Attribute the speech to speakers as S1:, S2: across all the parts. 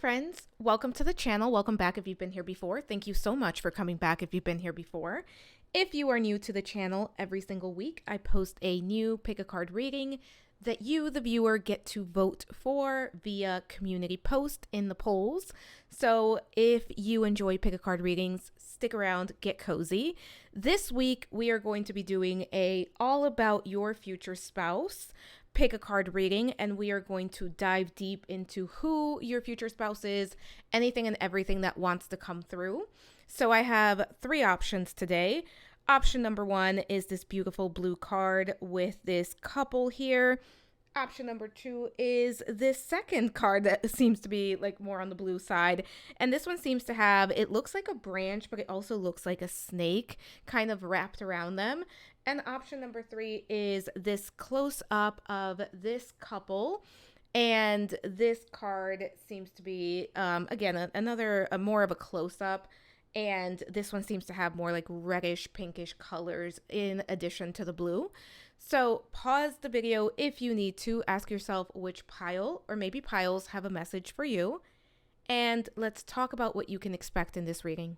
S1: friends, welcome to the channel. Welcome back if you've been here before. Thank you so much for coming back if you've been here before. If you are new to the channel, every single week I post a new pick a card reading that you, the viewer, get to vote for via community post in the polls. So if you enjoy pick a card readings, stick around, get cozy. This week we are going to be doing a all about your future spouse pick a card reading, and we are going to dive deep into who your future spouse is, anything and everything that wants to come through. So I have three options today. Option number one is this beautiful blue card with this couple here. Option number two is this second card that seems to be like more on the blue side. And this one seems to have, it looks like a branch, but it also looks like a snake kind of wrapped around them. And option number three is this close up of this couple. And this card seems to be, again, another more of a close up. And this one seems to have more like reddish, pinkish colors in addition to the blue. So pause the video if you need to. Ask yourself which pile or maybe piles have a message for you. And let's talk about what you can expect in this reading.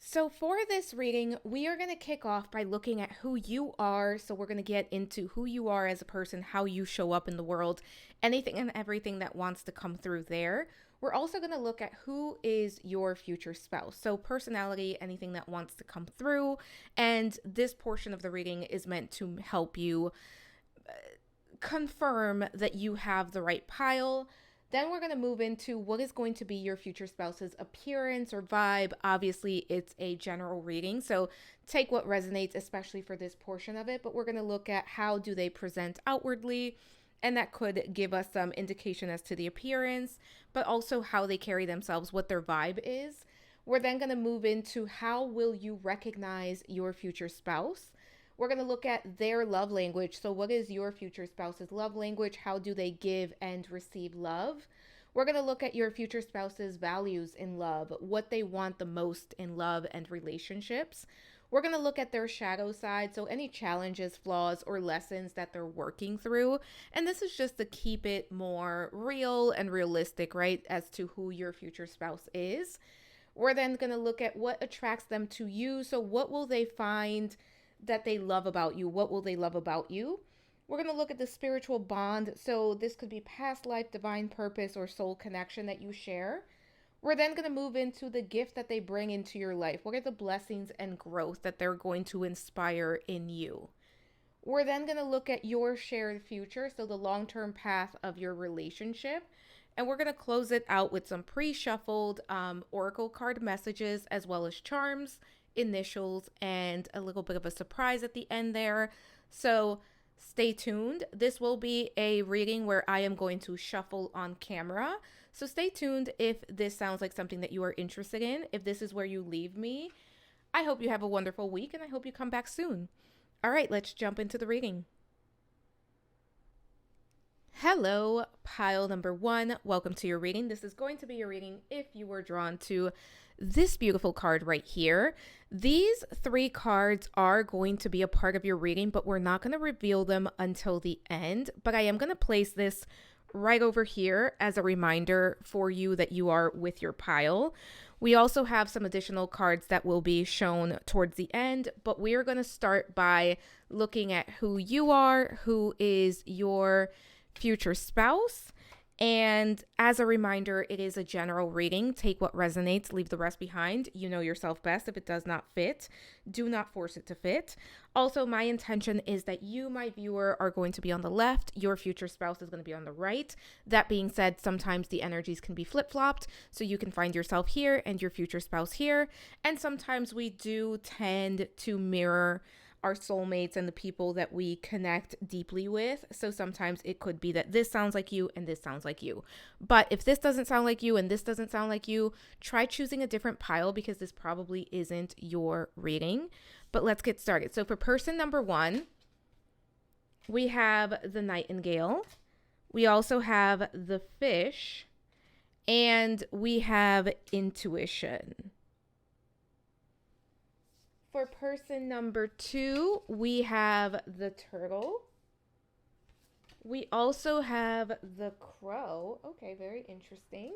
S1: So for this reading, we are going to kick off by looking at who you are. So we're going to get into who you are as a person, how you show up in the world, anything and everything that wants to come through there. We're also going to look at who is your future spouse. So personality, anything that wants to come through. And this portion of the reading is meant to help you confirm that you have the right pile. Then we're going to move into what is going to be your future spouse's appearance or vibe. Obviously, it's a general reading, so take what resonates, especially for this portion of it. But we're going to look at how do they present outwardly, and that could give us some indication as to the appearance, but also how they carry themselves, what their vibe is. We're then going to move into how will you recognize your future spouse. We're going to look at their love language. So what is your future spouse's love language? How do they give and receive love? We're going to look at your future spouse's values in love, what they want the most in love and relationships. We're going to look at their shadow side, so any challenges, flaws, or lessons that they're working through. And this is just to keep it more real and realistic, right, as to who your future spouse is. We're then going to look at what attracts them to you. So what will they find that they love about you? What will they love about you? We're going to look at the spiritual bond. So this could be past life, divine purpose, or soul connection that you share. We're then going to move into the gift that they bring into your life. What are the blessings and growth that they're going to inspire in you? We're then going to look at your shared future, so the long-term path of your relationship. And we're going to close it out with some pre-shuffled oracle card messages, as well as charms, initials, and a little bit of a surprise at the end there. So stay tuned. This will be a reading where I am going to shuffle on camera. So stay tuned if this sounds like something that you are interested in. If this is where you leave me, I hope you have a wonderful week and I hope you come back soon. All right, let's jump into the reading. Hello, pile number one. Welcome to your reading. This is going to be your reading if you were drawn to this beautiful card right here. These three cards are going to be a part of your reading, but we're not going to reveal them until the end. But I am going to place this right over here as a reminder for you that you are with your pile. We also have some additional cards that will be shown towards the end, but we are going to start by looking at who you are, who is your future spouse. And as a reminder, it is a general reading. Take what resonates, leave the rest behind. You know yourself best. If it does not fit, do not force it to fit. Also, my intention is that you, my viewer, are going to be on the left. Your future spouse is going to be on the right. That being said, sometimes the energies can be flip-flopped. So you can find yourself here and your future spouse here. And sometimes we do tend to mirror our soulmates and the people that we connect deeply with. So sometimes it could be that this sounds like you and this sounds like you. But if this doesn't sound like you and this doesn't sound like you, try choosing a different pile because this probably isn't your reading. But let's get started. So for person number one, we have the nightingale. We also have the fish, and we have intuition. For person number two, we have the turtle. We also have the crow. Okay, very interesting.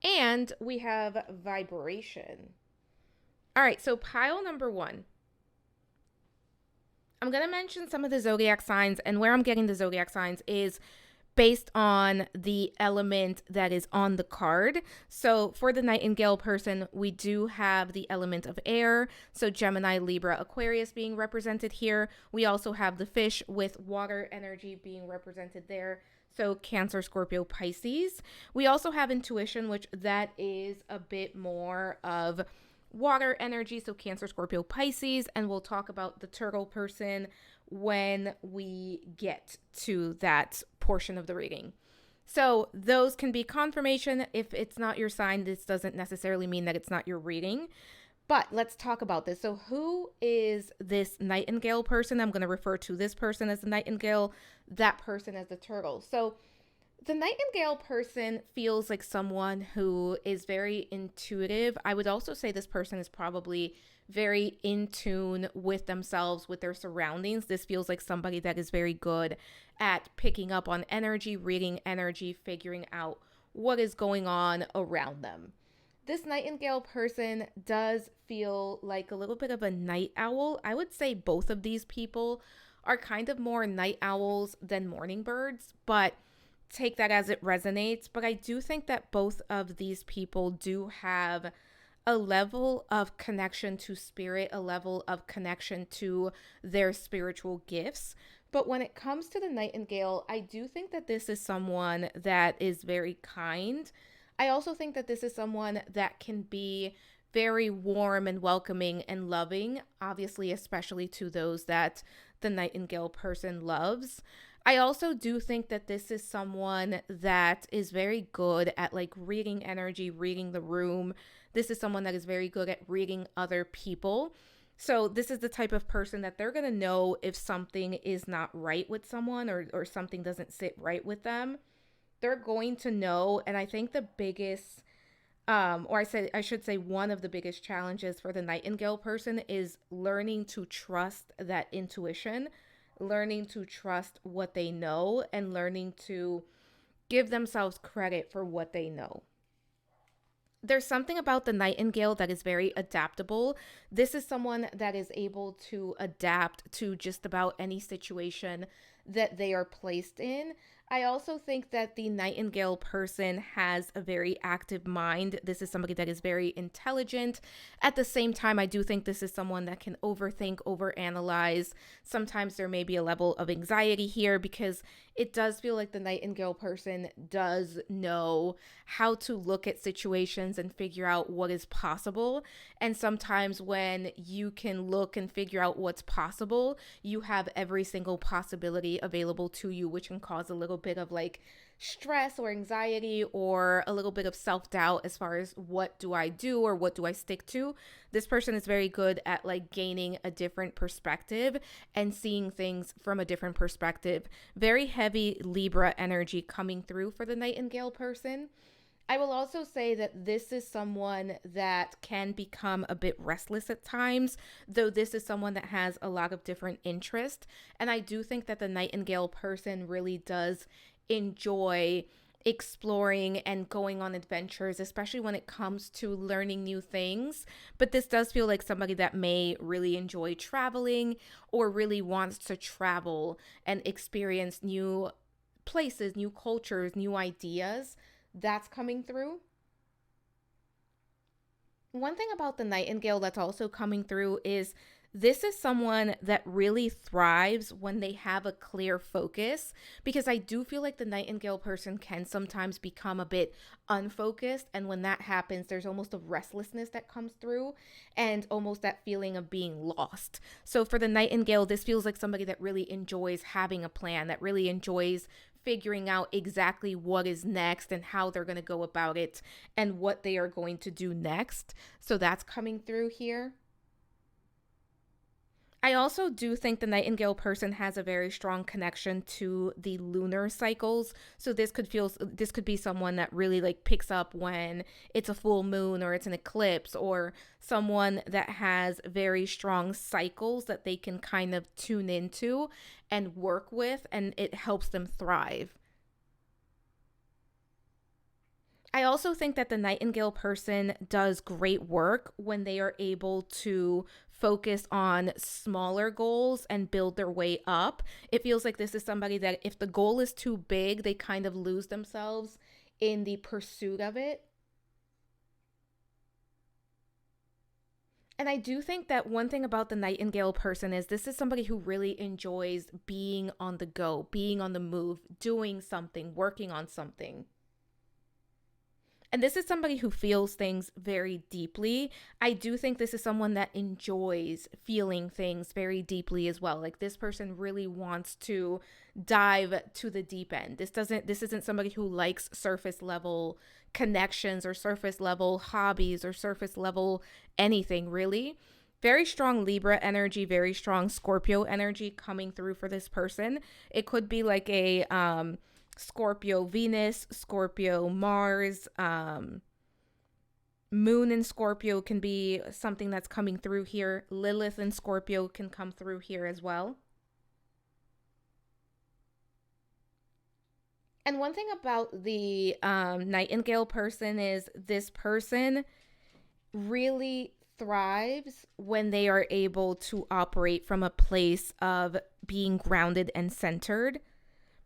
S1: And we have vibration. All right, so pile number one. I'm going to mention some of the zodiac signs, and where I'm getting the zodiac signs is based on the element that is on the card. So for the Nightingale person, we do have the element of air. So Gemini, Libra, Aquarius being represented here. We also have the fish with water energy being represented there. So Cancer, Scorpio, Pisces. We also have intuition, which that is a bit more of water energy. So Cancer, Scorpio, Pisces. And we'll talk about the turtle person when we get to that portion of the reading. So those can be confirmation. If it's not your sign, this doesn't necessarily mean that it's not your reading. But let's talk about this. So who is this Nightingale person? I'm going to refer to this person as the Nightingale, that person as the turtle. So the Nightingale person feels like someone who is very intuitive. I would also say this person is probably very in tune with themselves, with their surroundings. This feels like somebody that is very good at picking up on energy, reading energy, figuring out what is going on around them. This Nightingale person does feel like a little bit of a night owl. I would say both of these people are kind of more night owls than morning birds, but take that as it resonates. But I do think that both of these people do have a level of connection to spirit, a level of connection to their spiritual gifts. But when it comes to the Nightingale, I do think that this is someone that is very kind. I also think that this is someone that can be very warm and welcoming and loving, obviously, especially to those that the Nightingale person loves. I also do think that this is someone that is very good at like reading energy, reading the room. This is someone that is very good at reading other people. So this is the type of person that they're going to know if something is not right with someone, or something doesn't sit right with them. They're going to know. And I think the biggest, I should say one of the biggest challenges for the Nightingale person is learning to trust that intuition, learning to trust what they know, and learning to give themselves credit for what they know. There's something about the Nightingale that is very adaptable. This is someone that is able to adapt to just about any situation that they are placed in. I also think that the Nightingale person has a very active mind. This is somebody that is very intelligent. At the same time, I do think this is someone that can overthink, overanalyze. Sometimes there may be a level of anxiety here because it does feel like the Nightingale person does know how to look at situations and figure out what is possible. And sometimes when you can look and figure out what's possible, you have every single possibility available to you, which can cause a little bit of like stress or anxiety or a little bit of self-doubt as far as what do I do or what do I stick to. This person is very good at like gaining a different perspective and seeing things from a different perspective. Very heavy Libra energy coming through for the Nightingale person. I will also say that this is someone that can become a bit restless at times, though this is someone that has a lot of different interests. And I do think that the Nightingale person really does enjoy exploring and going on adventures, especially when it comes to learning new things. But this does feel like somebody that may really enjoy traveling or really wants to travel and experience new places, new cultures, new ideas. That's coming through. One thing about the Nightingale that's also coming through is this is someone that really thrives when they have a clear focus, because I do feel like the Nightingale person can sometimes become a bit unfocused. And when that happens, there's almost a restlessness that comes through and almost that feeling of being lost. So for the Nightingale, this feels like somebody that really enjoys having a plan, that really enjoys figuring out exactly what is next and how they're going to go about it and what they are going to do next. So that's coming through here. I also do think the Nightingale person has a very strong connection to the lunar cycles. So this could be someone that really like picks up when it's a full moon or it's an eclipse, or someone that has very strong cycles that they can kind of tune into and work with, and it helps them thrive. I also think that the Nightingale person does great work when they are able to focus on smaller goals and build their way up. It feels like this is somebody that if the goal is too big, they kind of lose themselves in the pursuit of it. And I do think that one thing about the Nightingale person is this is somebody who really enjoys being on the go, being on the move, doing something, working on something. And this is somebody who feels things very deeply. I do think this is someone that enjoys feeling things very deeply as well. Like this person really wants to dive to the deep end. This isn't somebody who likes surface level connections or surface level hobbies or surface level anything really. Very strong Libra energy, very strong Scorpio energy coming through for this person. It could be like a Scorpio Venus, Scorpio Mars, Moon in Scorpio can be something that's coming through here. Lilith in Scorpio can come through here as well. And one thing about the Nightingale person is this person really thrives when they are able to operate from a place of being grounded and centered.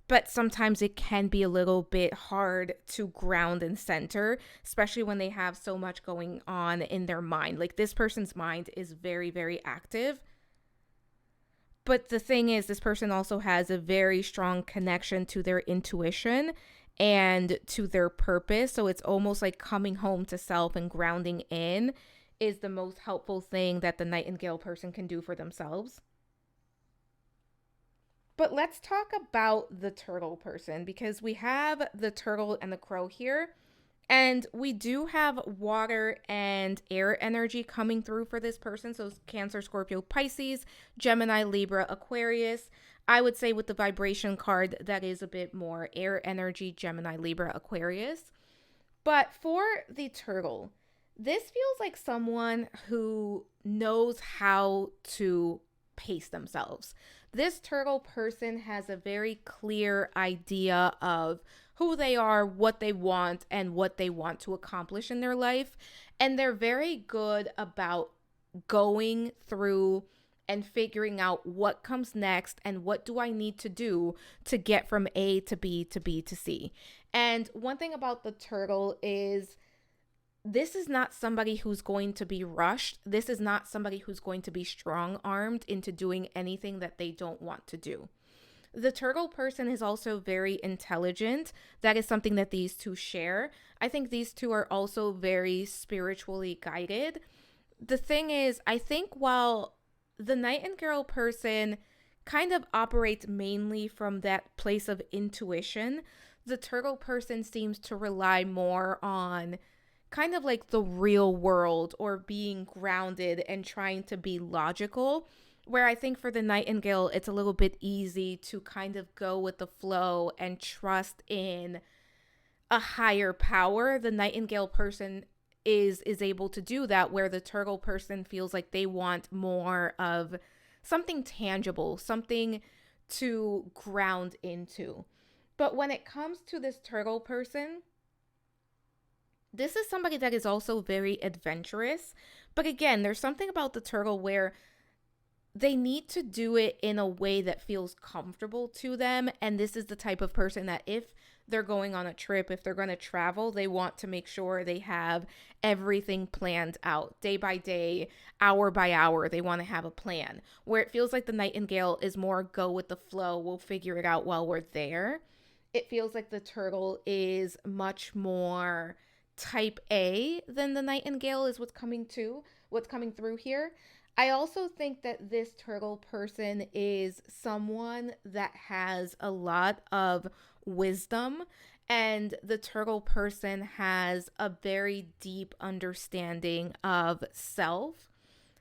S1: But sometimes it can be a little bit hard to ground and center, especially when they have so much going on in their mind. Like this person's mind is very, very active. But the thing is, this person also has a very strong connection to their intuition and to their purpose. So it's almost like coming home to self and grounding in is the most helpful thing that the Nightingale person can do for themselves. But let's talk about the turtle person because we have the turtle and the crow here. And we do have water and air energy coming through for this person. So Cancer, Scorpio, Pisces, Gemini, Libra, Aquarius. I would say with the vibration card, that is a bit more air energy, Gemini, Libra, Aquarius. But for the turtle, this feels like someone who knows how to pace themselves. This turtle person has a very clear idea of who they are, what they want, and what they want to accomplish in their life. And they're very good about going through and figuring out what comes next and what do I need to do to get from A to B to B to C. And one thing about the turtle is this is not somebody who's going to be rushed. This is not somebody who's going to be strong armed into doing anything that they don't want to do. The turtle person is also very intelligent. That is something that these two share. I think these two are also very spiritually guided. The thing is, I think while the Nightingale person kind of operates mainly from that place of intuition, the turtle person seems to rely more on kind of like the real world or being grounded and trying to be logical. Where I think for the Nightingale, it's a little bit easy to kind of go with the flow and trust in a higher power. The Nightingale person is able to do that, where the turtle person feels like they want more of something tangible, something to ground into. But when it comes to this turtle person, this is somebody that is also very adventurous. But again, there's something about the turtle where they need to do it in a way that feels comfortable to them. And this is the type of person that if they're going on a trip, if they're going to travel, they want to make sure they have everything planned out day by day, hour by hour. They want to have a plan. Where it feels like the Nightingale is more go with the flow. We'll figure it out while we're there. It feels like the turtle is much more type A than the Nightingale is what's coming through here. I also think that this turtle person is someone that has a lot of wisdom, and the turtle person has a very deep understanding of self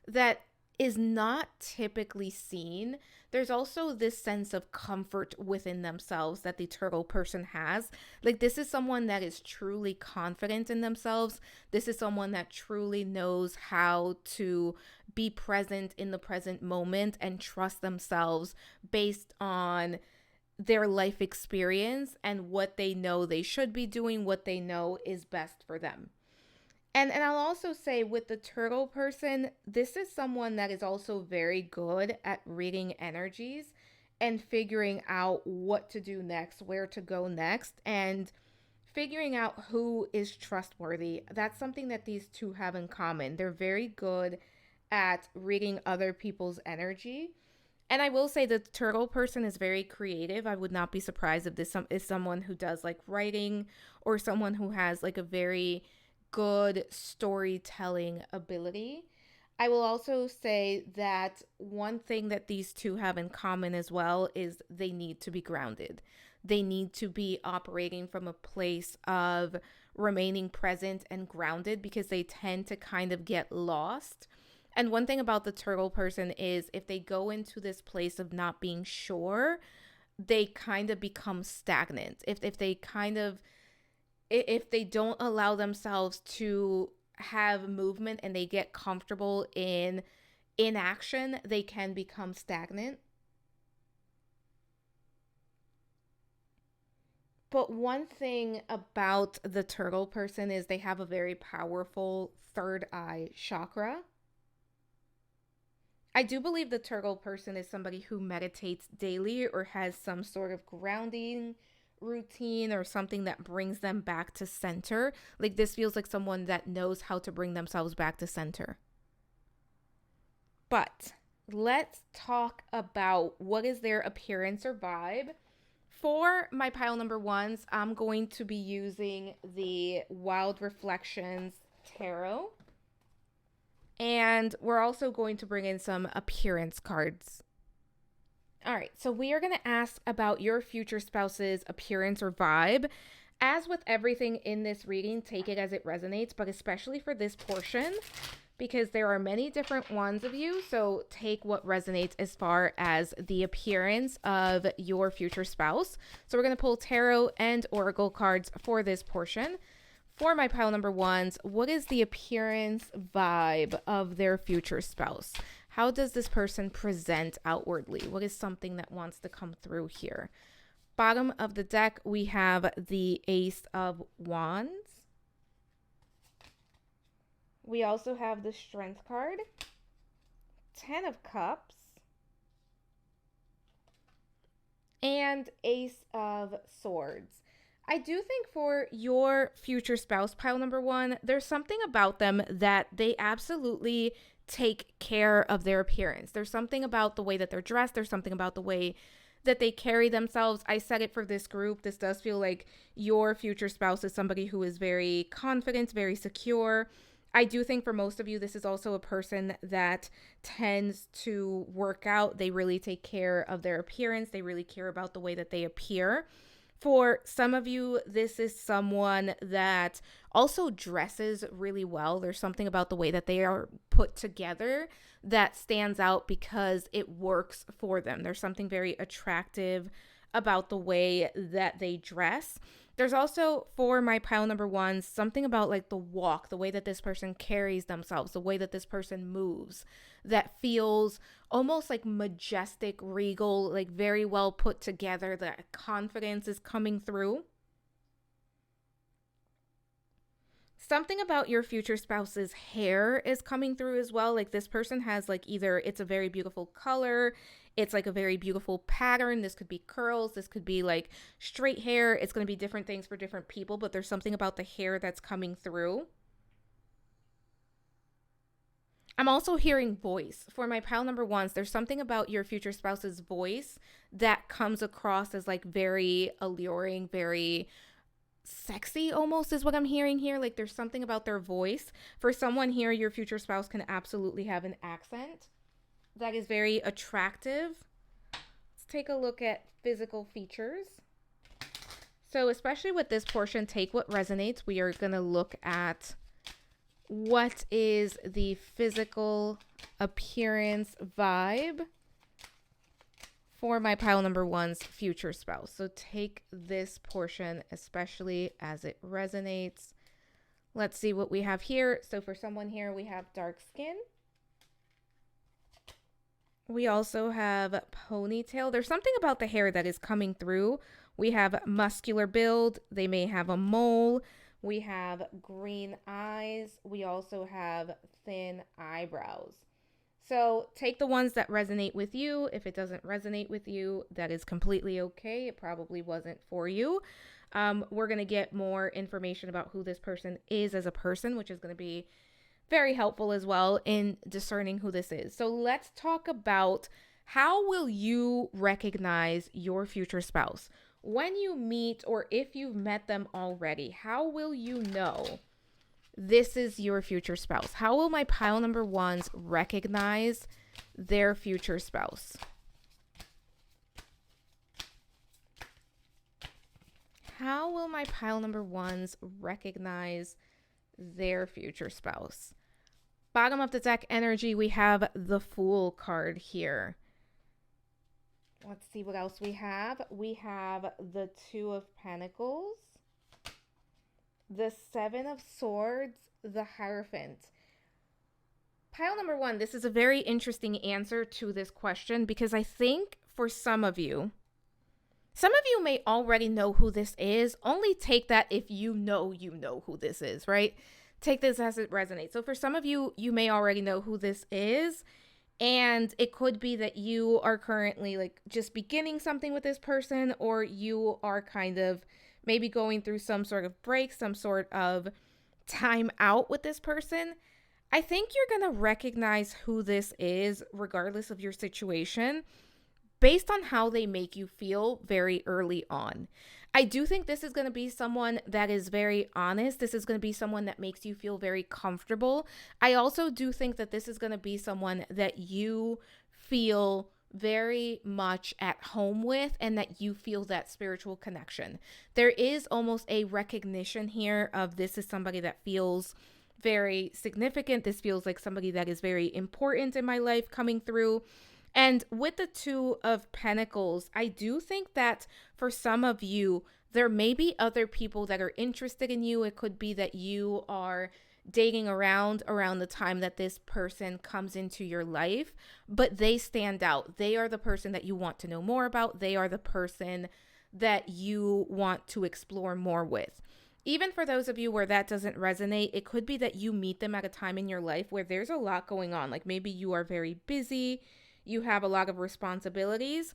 S1: that is not typically seen. There's also this sense of comfort within themselves that the turtle person has. Like, this is someone that is truly confident in themselves. This is someone that truly knows how to be present in the present moment and trust themselves based on their life experience and what they know they should be doing, what they know is best for them. And I'll also say with the turtle person, this is someone that is also very good at reading energies and figuring out what to do next, where to go next, and figuring out who is trustworthy. That's something that these two have in common. They're very good at reading other people's energy. And I will say the turtle person is very creative. I would not be surprised if this is someone who does like writing or someone who has like a very good storytelling ability. I will also say that one thing that these two have in common as well is they need to be grounded. They need to be operating from a place of remaining present and grounded because they tend to kind of get lost. And one thing about the turtle person is if they go into this place of not being sure, they kind of become stagnant. If they don't allow themselves to have movement and they get comfortable in inaction, they can become stagnant. But one thing about the turtle person is they have a very powerful third eye chakra. I do believe the turtle person is somebody who meditates daily or has some sort of grounding routine or something that brings them back to center. Like, this feels like someone that knows how to bring themselves back to center. But let's talk about what is their appearance or vibe. For my pile number ones, I'm going to be using the Wild Reflections Tarot. And we're also going to bring in some appearance cards. All right, so we are going to ask about your future spouse's appearance or vibe. As with everything in this reading, take it as it resonates, but especially for this portion, because there are many different ones of you, so take what resonates as far as the appearance of your future spouse. So we're going to pull tarot and oracle cards for this portion. For my pile number ones, what is the appearance vibe of their future spouse? How does this person present outwardly? What is something that wants to come through here? Bottom of the deck, we have the Ace of Wands. We also have the Strength card, 10 of Cups, and Ace of Swords. I do think for your future spouse, pile number one, there's something about them that they absolutely take care of their appearance. There's something about the way that they're dressed. There's something about the way that they carry themselves. I said it for this group. This does feel like your future spouse is somebody who is very confident, very secure. I do think for most of you, this is also a person that tends to work out. They really take care of their appearance. They really care about the way that they appear. For some of you, this is someone that also dresses really well. There's something about the way that they are put together that stands out because it works for them. There's something very attractive about the way that they dress. There's also, for my pile number one, something about like the walk, the way that this person carries themselves, the way that this person moves, that feels almost like majestic, regal, like very well put together. That confidence is coming through. Something about your future spouse's hair is coming through as well. Like, this person has like either it's a very beautiful color, it's like a very beautiful pattern. This could be curls, this could be like straight hair. It's going to be different things for different people, but there's something about the hair that's coming through. I'm also hearing voice. For my pile number ones, there's something about your future spouse's voice that comes across as like very alluring, very sexy almost is what I'm hearing here. Like, there's something about their voice. For someone here, your future spouse can absolutely have an accent that is very attractive. Let's take a look at physical features. So especially with this portion, take what resonates. We are going to look at What is the physical appearance vibe for my pile number one's future spouse? So take this portion, especially as it resonates. Let's see what we have here. So for someone here, we have dark skin. We also have ponytail. There's something about the hair that is coming through. We have muscular build. They may have a mole. We have green eyes. We also have thin eyebrows. So take the ones that resonate with you. If it doesn't resonate with you, that is completely okay. It probably wasn't for you. We're going to get more information about who this person is as a person, which is going to be very helpful as well in discerning who this is. So let's talk about how will you recognize your future spouse? When you meet, or if you've met them already, how will you know this is your future spouse? How will my pile number ones recognize their future spouse? How will my pile number ones recognize their future spouse? Bottom of the deck energy, we have the Fool card here. Let's see what else we have. We have the Two of Pentacles, the Seven of Swords, the Hierophant. Pile number one, this is a very interesting answer to this question because I think for some of you may already know who this is. Only take that if you know who this is, right? Take this as it resonates. So for some of you, you may already know who this is. And it could be that you are currently like just beginning something with this person, or you are kind of maybe going through some sort of break, some sort of time out with this person. I think you're going to recognize who this is regardless of your situation based on how they make you feel very early on. I do think this is going to be someone that is very honest. This is going to be someone that makes you feel very comfortable. I also do think that this is going to be someone that you feel very much at home with and that you feel that spiritual connection. There is almost a recognition here of this is somebody that feels very significant. This feels like somebody that is very important in my life coming through. And with the Two of Pentacles, I do think that for some of you, there may be other people that are interested in you. It could be that you are dating around the time that this person comes into your life, but they stand out. They are the person that you want to know more about. They are the person that you want to explore more with. Even for those of you where that doesn't resonate, it could be that you meet them at a time in your life where there's a lot going on. Like maybe you are very busy. You have a lot of responsibilities,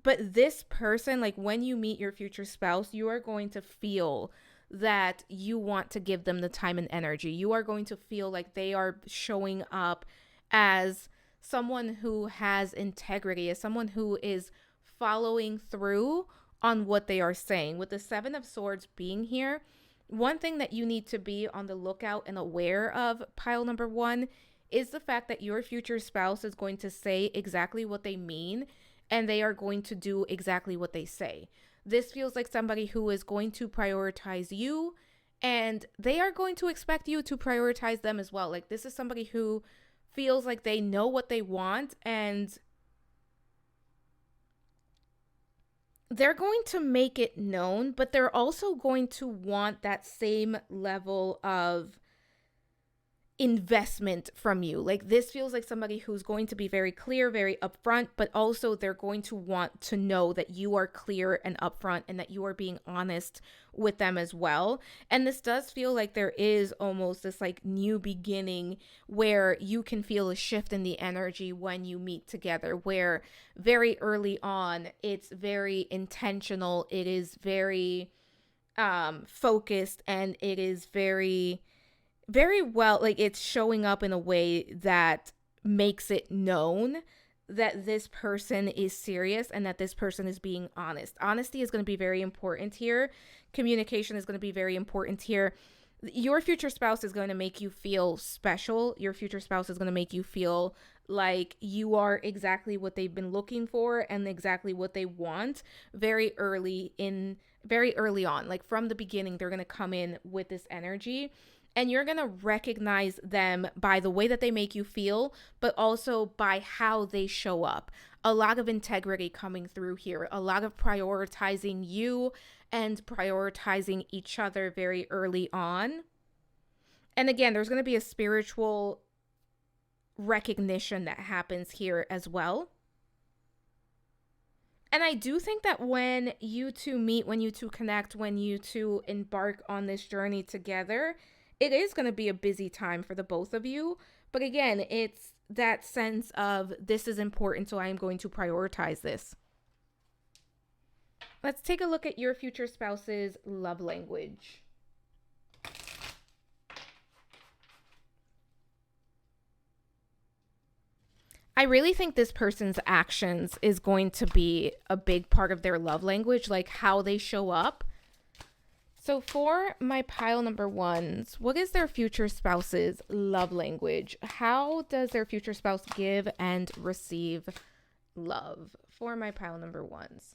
S1: but this person, like when you meet your future spouse, you are going to feel that you want to give them the time and energy. You are going to feel like they are showing up as someone who has integrity, as someone who is following through on what they are saying. With the Seven of Swords being here, one thing that you need to be on the lookout and aware of, pile number one, is the fact that your future spouse is going to say exactly what they mean and they are going to do exactly what they say. This feels like somebody who is going to prioritize you and they are going to expect you to prioritize them as well. Like this is somebody who feels like they know what they want and they're going to make it known, but they're also going to want that same level of investment from you. Like this feels like somebody who's going to be very clear, very upfront, but also they're going to want to know that you are clear and upfront and that you are being honest with them as well. And this does feel like there is almost this like new beginning where you can feel a shift in the energy when you meet together, where very early on it's very intentional, it is very focused, and it is very well, like it's showing up in a way that makes it known that this person is serious and that this person is being honest. Honesty is going to be very important here. Communication is going to be very important here. Your future spouse is going to make you feel special. Your future spouse is going to make you feel like you are exactly what they've been looking for and exactly what they want very early on. Like from the beginning, they're going to come in with this energy. And you're going to recognize them by the way that they make you feel, but also by how they show up. A lot of integrity coming through here, a lot of prioritizing you and prioritizing each other very early on. And again, there's going to be a spiritual recognition that happens here as well. And I do think that when you two meet, when you two connect, when you two embark on this journey together, it is going to be a busy time for the both of you. But again, it's that sense of this is important, so I am going to prioritize this. Let's take a look at your future spouse's love language. I really think this person's actions is going to be a big part of their love language, like how they show up. So for my pile number ones, what is their future spouse's love language? How does their future spouse give and receive love? For my pile number ones.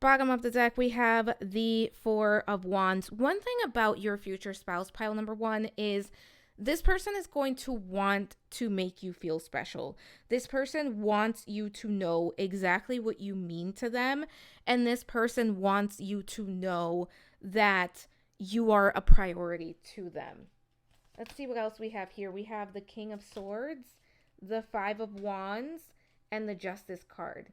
S1: Bottom of the deck, we have the Four of Wands. One thing about your future spouse, pile number one, is this person is going to want to make you feel special. This person wants you to know exactly what you mean to them. And this person wants you to know that you are a priority to them. Let's see what else we have here. We have the King of Swords, the Five of Wands, and the Justice card.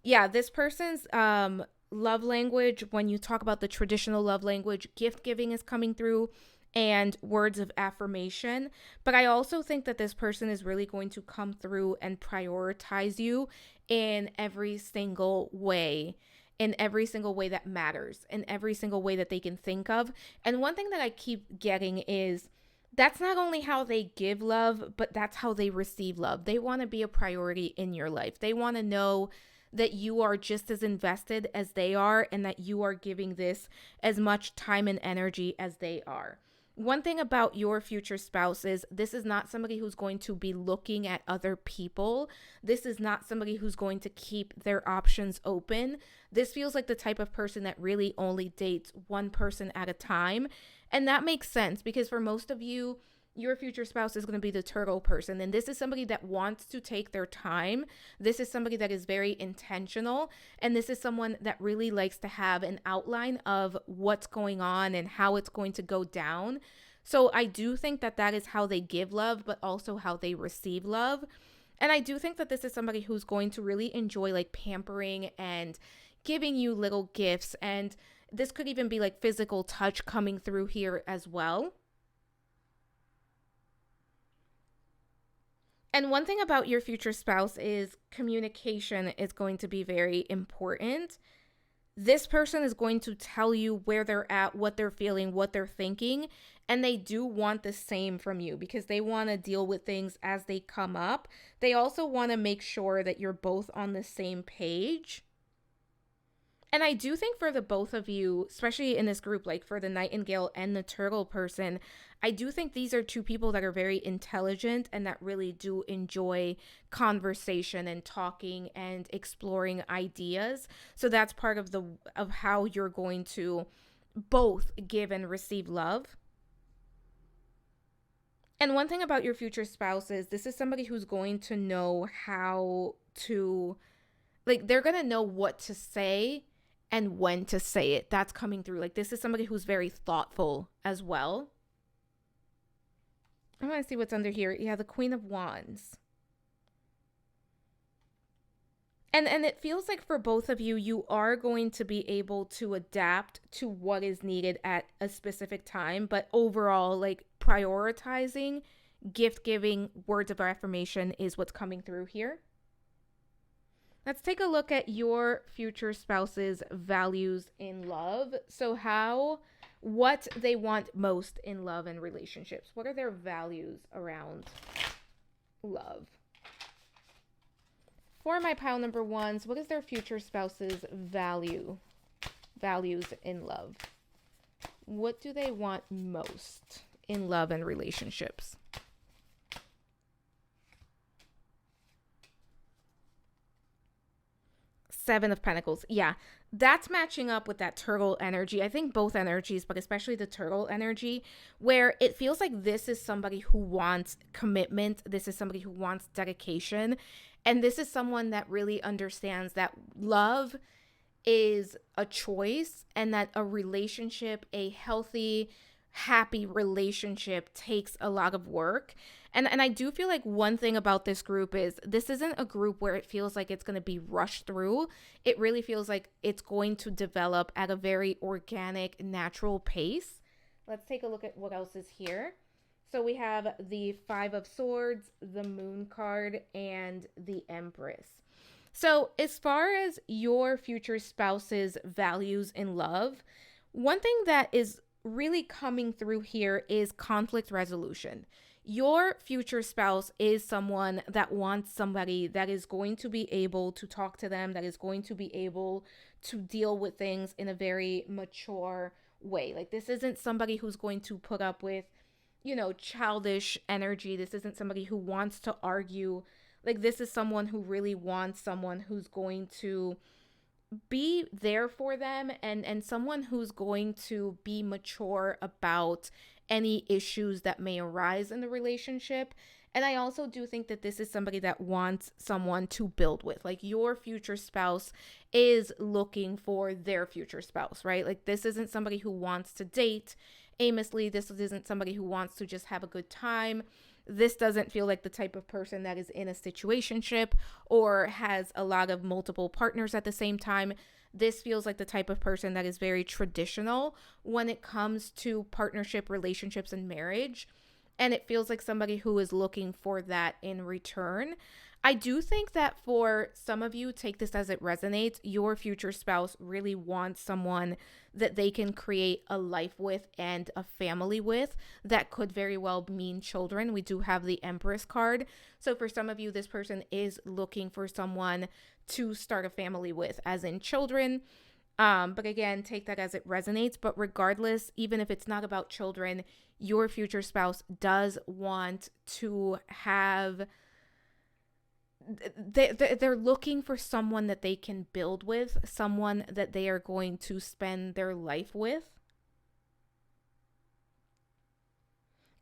S1: Yeah, this person's love language, when you talk about the traditional love language, gift giving is coming through, and words of affirmation. But I also think that this person is really going to come through and prioritize you in every single way, that matters, in every single way that they can think of. And one thing that I keep getting is that's not only how they give love, but that's how they receive love. They want to be a priority in your life. They want to know that you are just as invested as they are, and that you are giving this as much time and energy as they are. One thing about your future spouse is this is not somebody who's going to be looking at other people. This is not somebody who's going to keep their options open. This feels like the type of person that really only dates one person at a time. And that makes sense because for most of you, your future spouse is going to be the turtle person. And this is somebody that wants to take their time. This is somebody that is very intentional. And this is someone that really likes to have an outline of what's going on and how it's going to go down. So I do think that that is how they give love, but also how they receive love. And I do think that this is somebody who's going to really enjoy like pampering and giving you little gifts. And this could even be like physical touch coming through here as well. And one thing about your future spouse is communication is going to be very important. This person is going to tell you where they're at, what they're feeling, what they're thinking. And they do want the same from you because they want to deal with things as they come up. They also want to make sure that you're both on the same page. And I do think for the both of you, especially in this group, like for the Nightingale and the Turtle person, I do think these are two people that are very intelligent and that really do enjoy conversation and talking and exploring ideas. So that's part of how you're going to both give and receive love. And one thing about your future spouse is this is somebody who's going to know how to, like, they're going to know what to say and when to say it. That's coming through. Like, this is somebody who's very thoughtful as well. I want to see what's under here. Yeah, the Queen of Wands. And it feels like for both of you, you are going to be able to adapt to what is needed at a specific time. But overall, like, prioritizing, gift giving, words of affirmation is what's coming through here. Let's take a look at your future spouse's values in love. So what they want most in love and relationships. What are their values around love? For my pile number ones, what is their future spouse's values in love? What do they want most in love and relationships? Seven of Pentacles. Yeah, that's matching up with that turtle energy. I think both energies, but especially the turtle energy, where it feels like this is somebody who wants commitment. This is somebody who wants dedication. And this is someone that really understands that love is a choice and that a relationship, a healthy, happy relationship takes a lot of work. And I do feel like one thing about this group is this isn't a group where it feels like it's going to be rushed through. It really feels like it's going to develop at a very organic, natural pace. Let's take a look at what else is here. So we have the Five of Swords, the Moon card, and the Empress. So, as far as your future spouse's values in love, one thing that is really coming through here is conflict resolution. Your future spouse is someone that wants somebody that is going to be able to talk to them, that is going to be able to deal with things in a very mature way. Like, this isn't somebody who's going to put up with, childish energy. This isn't somebody who wants to argue. Like, this is someone who really wants someone who's going to be there for them, and someone who's going to be mature about any issues that may arise in the relationship. And I also do think that this is somebody that wants someone to build with. Like, your future spouse is looking for their future spouse, right? Like, this isn't somebody who wants to date aimlessly. This isn't somebody who wants to just have a good time. This doesn't feel like the type of person that is in a situationship or has a lot of multiple partners at the same time. This feels like the type of person that is very traditional when it comes to partnership, relationships, and marriage. And it feels like somebody who is looking for that in return. I do think that for some of you, take this as it resonates, your future spouse really wants someone that they can create a life with and a family with. That could very well mean children. We do have the Empress card. So for some of you, this person is looking for someone to start a family with, as in children. But again, take that as it resonates. But regardless, even if it's not about children, your future spouse does want to have, they're looking for someone that they can build with, someone that they are going to spend their life with.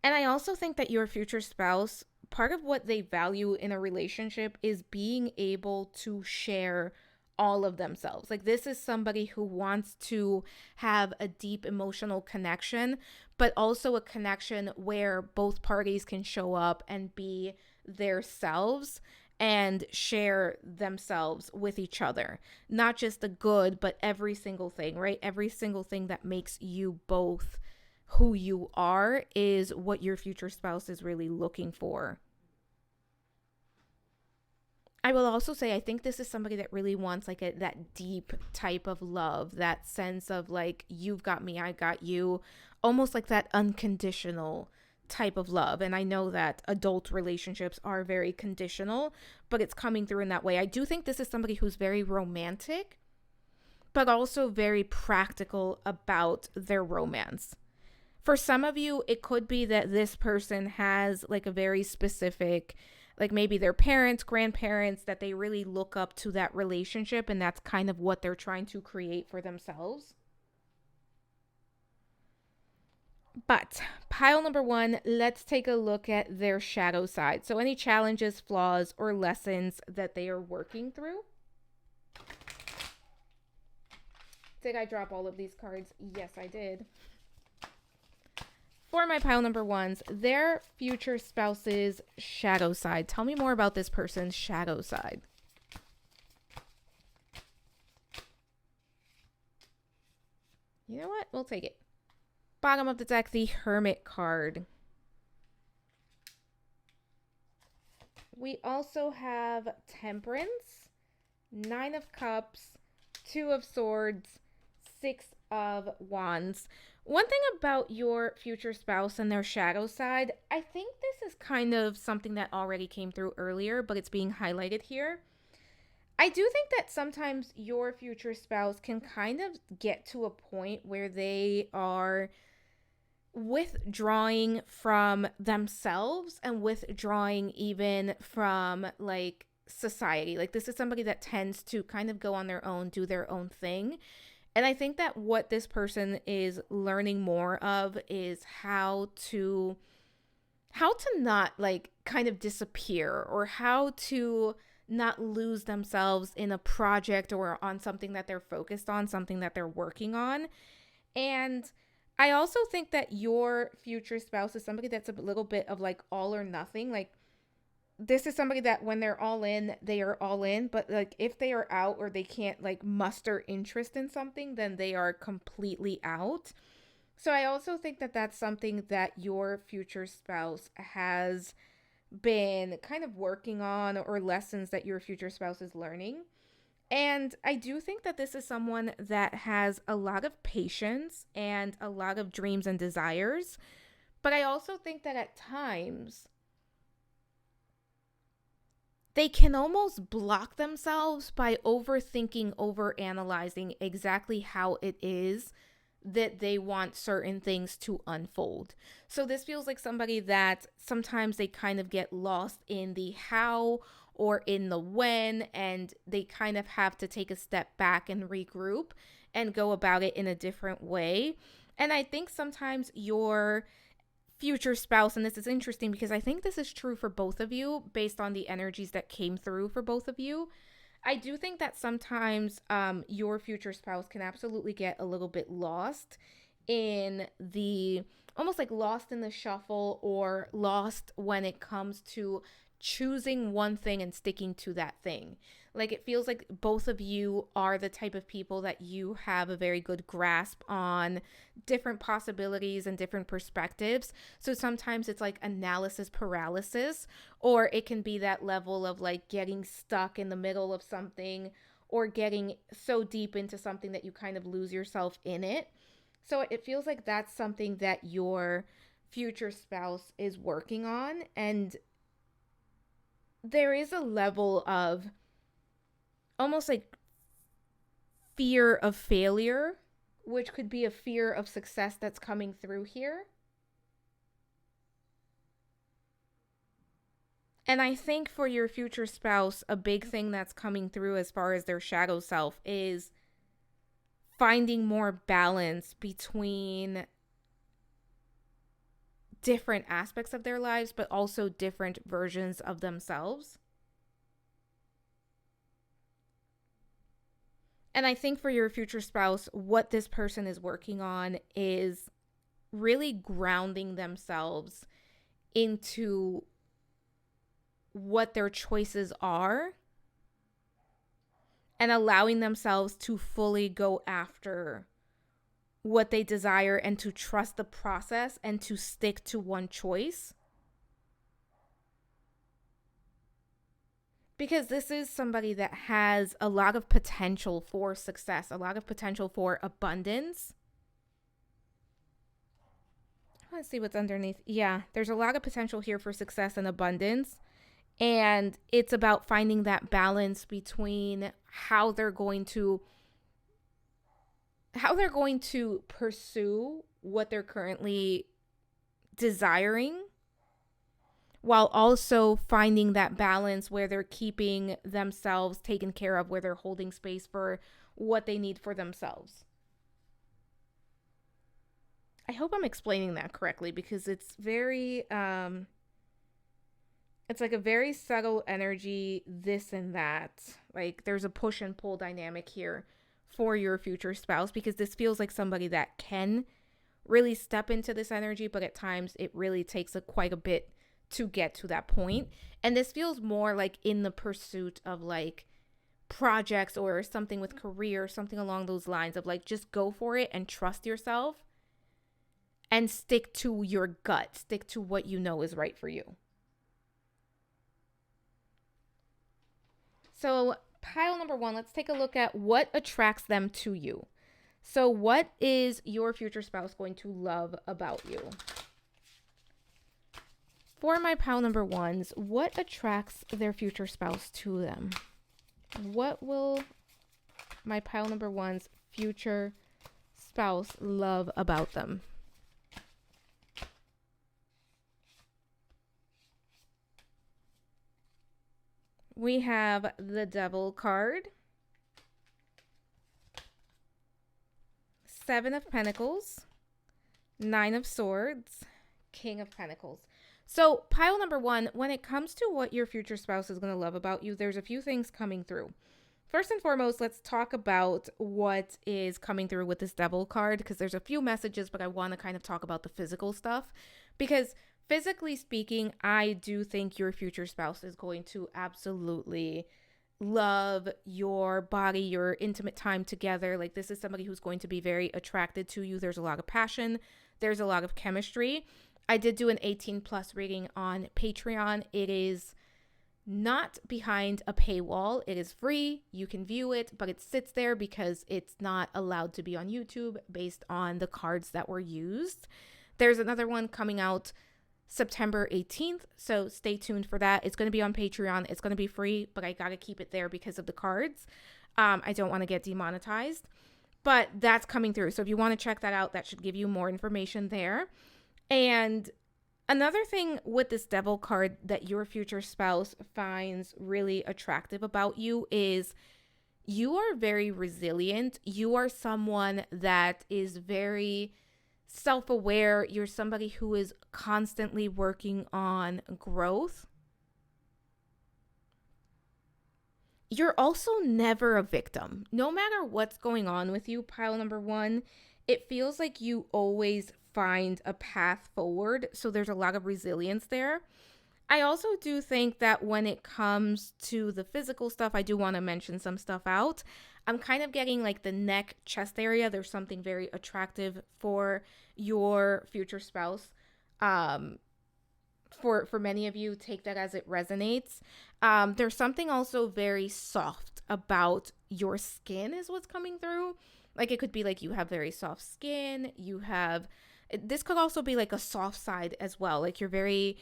S1: And I also think that your future spouse, part of what they value in a relationship is being able to share all of themselves. Like, this is somebody who wants to have a deep emotional connection, but also a connection where both parties can show up and be their selves and share themselves with each other. Not just the good, but every single thing, right? Every single thing that makes you both who you are is what your future spouse is really looking for. I will also say, I think this is somebody that really wants like that deep type of love, that sense of like, you've got me, I got you, almost like that unconditional type of love. And I know that adult relationships are very conditional, but it's coming through in that way. I do think this is somebody who's very romantic, but also very practical about their romance. For some of you, it could be that this person has like a very specific, like maybe their parents, grandparents, that they really look up to that relationship, and that's kind of what they're trying to create for themselves. But pile number one, let's take a look at their shadow side. So any challenges, flaws, or lessons that they are working through. Did I drop all of these cards? Yes, I did. For my pile number ones, their future spouse's shadow side. Tell me more about this person's shadow side. You know what? We'll take it. Bottom of the deck, the Hermit card. We also have Temperance, Nine of Cups, Two of Swords, Six of Wands. One thing about your future spouse and their shadow side, I think this is kind of something that already came through earlier, but it's being highlighted here. I do think that sometimes your future spouse can kind of get to a point where they are withdrawing from themselves and withdrawing even from like society. Like, this is somebody that tends to kind of go on their own, do their own thing. And I think that what this person is learning more of is how to not like kind of disappear, or how to not lose themselves in a project or on something that they're focused on, something that they're working on. And I also think that your future spouse is somebody that's a little bit of like all or nothing. Like, this is somebody that when they're all in, they are all in. But like, if they are out or they can't like muster interest in something, then they are completely out. So I also think that that's something that your future spouse has been kind of working on, or lessons that your future spouse is learning. And I do think that this is someone that has a lot of patience and a lot of dreams and desires. But I also think that at times they can almost block themselves by overthinking, overanalyzing exactly how it is that they want certain things to unfold. So this feels like somebody that sometimes they kind of get lost in the how or in the when, and they kind of have to take a step back and regroup and go about it in a different way. And I think sometimes your future spouse, and this is interesting because I think this is true for both of you based on the energies that came through for both of you. I do think that sometimes your future spouse can absolutely get a little bit lost in the, almost like lost in the shuffle, or lost when it comes to choosing one thing and sticking to that thing. Like, it feels like both of you are the type of people that you have a very good grasp on different possibilities and different perspectives. So sometimes it's like analysis paralysis, or it can be that level of like getting stuck in the middle of something, or getting so deep into something that you kind of lose yourself in it. So it feels like that's something that your future spouse is working on. And there is a level of almost like fear of failure, which could be a fear of success that's coming through here. And I think for your future spouse, a big thing that's coming through as far as their shadow self is finding more balance between different aspects of their lives, but also different versions of themselves. And I think for your future spouse, what this person is working on is really grounding themselves into what their choices are, and allowing themselves to fully go after what they desire, and to trust the process and to stick to one choice. Because this is somebody that has a lot of potential for success, a lot of potential for abundance. Let's see what's underneath. Yeah, there's a lot of potential here for success and abundance. And it's about finding that balance between how they're going to pursue what they're currently desiring, while also finding that balance where they're keeping themselves taken care of, where they're holding space for what they need for themselves. I hope I'm explaining that correctly, because it's very it's like a very subtle energy, this and that. Like, there's a push and pull dynamic here for your future spouse, because this feels like somebody that can really step into this energy, but at times it really takes quite a bit to get to that point. And this feels more like in the pursuit of like projects or something with career, something along those lines of like, just go for it and trust yourself and stick to your gut, stick to what you know is right for you. So pile number one, let's take a look at what attracts them to you. So what is your future spouse going to love about you? For my pile number ones, what attracts their future spouse to them? What will my pile number one's future spouse love about them? we have the Devil card, Seven of Pentacles, Nine of Swords, King of Pentacles. So pile number one, when it comes to what your future spouse is going to love about you, there's a few things coming through. First and foremost, let's talk about what is coming through with this Devil card, because there's a few messages, but I want to kind of talk about the physical stuff, because physically speaking, I do think your future spouse is going to absolutely love your body, your intimate time together. Like, this is somebody who's going to be very attracted to you. There's a lot of passion. There's a lot of chemistry. I did do an 18 plus reading on Patreon. It is not behind a paywall. It is free. You can view it, but it sits there because it's not allowed to be on YouTube based on the cards that were used. There's another one coming out September 18th, so stay tuned for that. It's going to be on Patreon. It's going to be free, but I got to keep it there because of the cards. I don't want to get demonetized, but that's coming through. So if you want to check that out, that should give you more information there. And another thing with this Devil card that your future spouse finds really attractive about you is you are very resilient. You are someone that is very self-aware. You're somebody who is constantly working on growth. You're also never a victim. No matter what's going on with you, pile number one, it feels like you always find a path forward. So there's a lot of resilience there. I also do think that when it comes to the physical stuff, I do want to mention some stuff out. I'm kind of getting like the neck, chest area. There's something very attractive for your future spouse. For many of you, take that as it resonates. There's something also very soft about your skin is what's coming through. Like, it could be like you have very soft skin. This could also be like a soft side as well. Like, you're very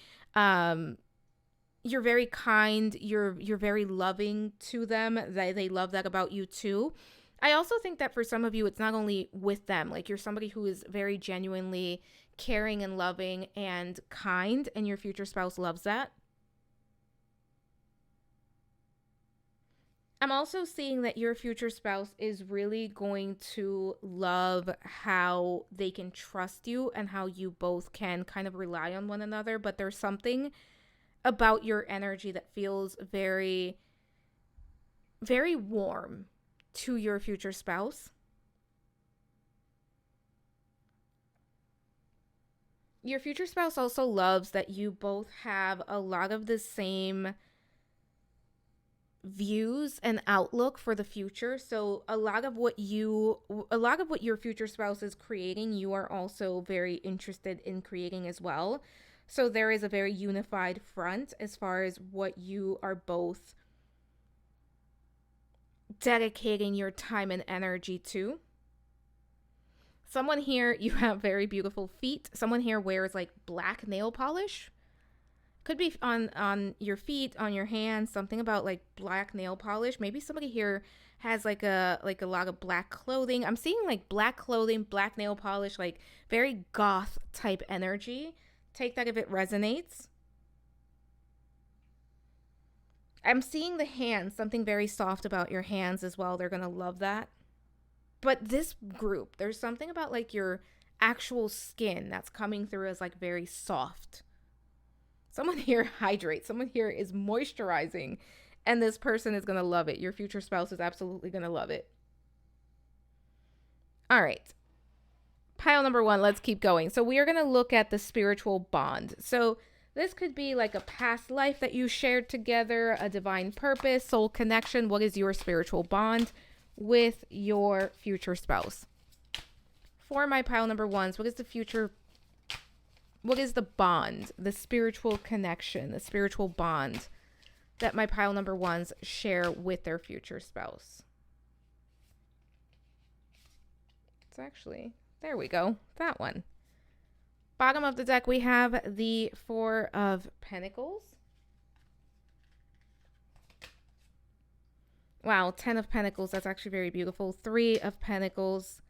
S1: kind, you're very loving to them. They love that about you too. I also think that for some of you, it's not only with them. Like, you're somebody who is very genuinely caring and loving and kind, and your future spouse loves that. I'm also seeing that your future spouse is really going to love how they can trust you and how you both can kind of rely on one another. But there's something about your energy that feels very, very warm to your future spouse. Your future spouse also loves that you both have a lot of the same views and outlook for the future. So a lot of what your future spouse is creating, you are also very interested in creating as well. So there is a very unified front as far as what you are both dedicating your time and energy to. Someone here, you have very beautiful feet. Someone here wears like black nail polish. Could be on your feet, on your hands, something about like black nail polish. Maybe somebody here has like a lot of black clothing. I'm seeing like black clothing, black nail polish, like very goth type energy. Take that if it resonates. I'm seeing the hands, something very soft about your hands as well. They're going to love that. But this group, there's something about like your actual skin that's coming through as like very soft. Someone here hydrates. Someone here is moisturizing. And this person is going to love it. Your future spouse is absolutely going to love it. All right. Pile number one, let's keep going. So we are going to look at the spiritual bond. So this could be like a past life that you shared together, a divine purpose, soul connection. What is your spiritual bond with your future spouse? For my pile number ones, what is the bond, the spiritual connection, the spiritual bond that my pile number ones share with their future spouse? It's actually, there we go, that one. Bottom of the deck, we have the Four of Pentacles. Wow, 10 of Pentacles, that's actually very beautiful. 3 of Pentacles,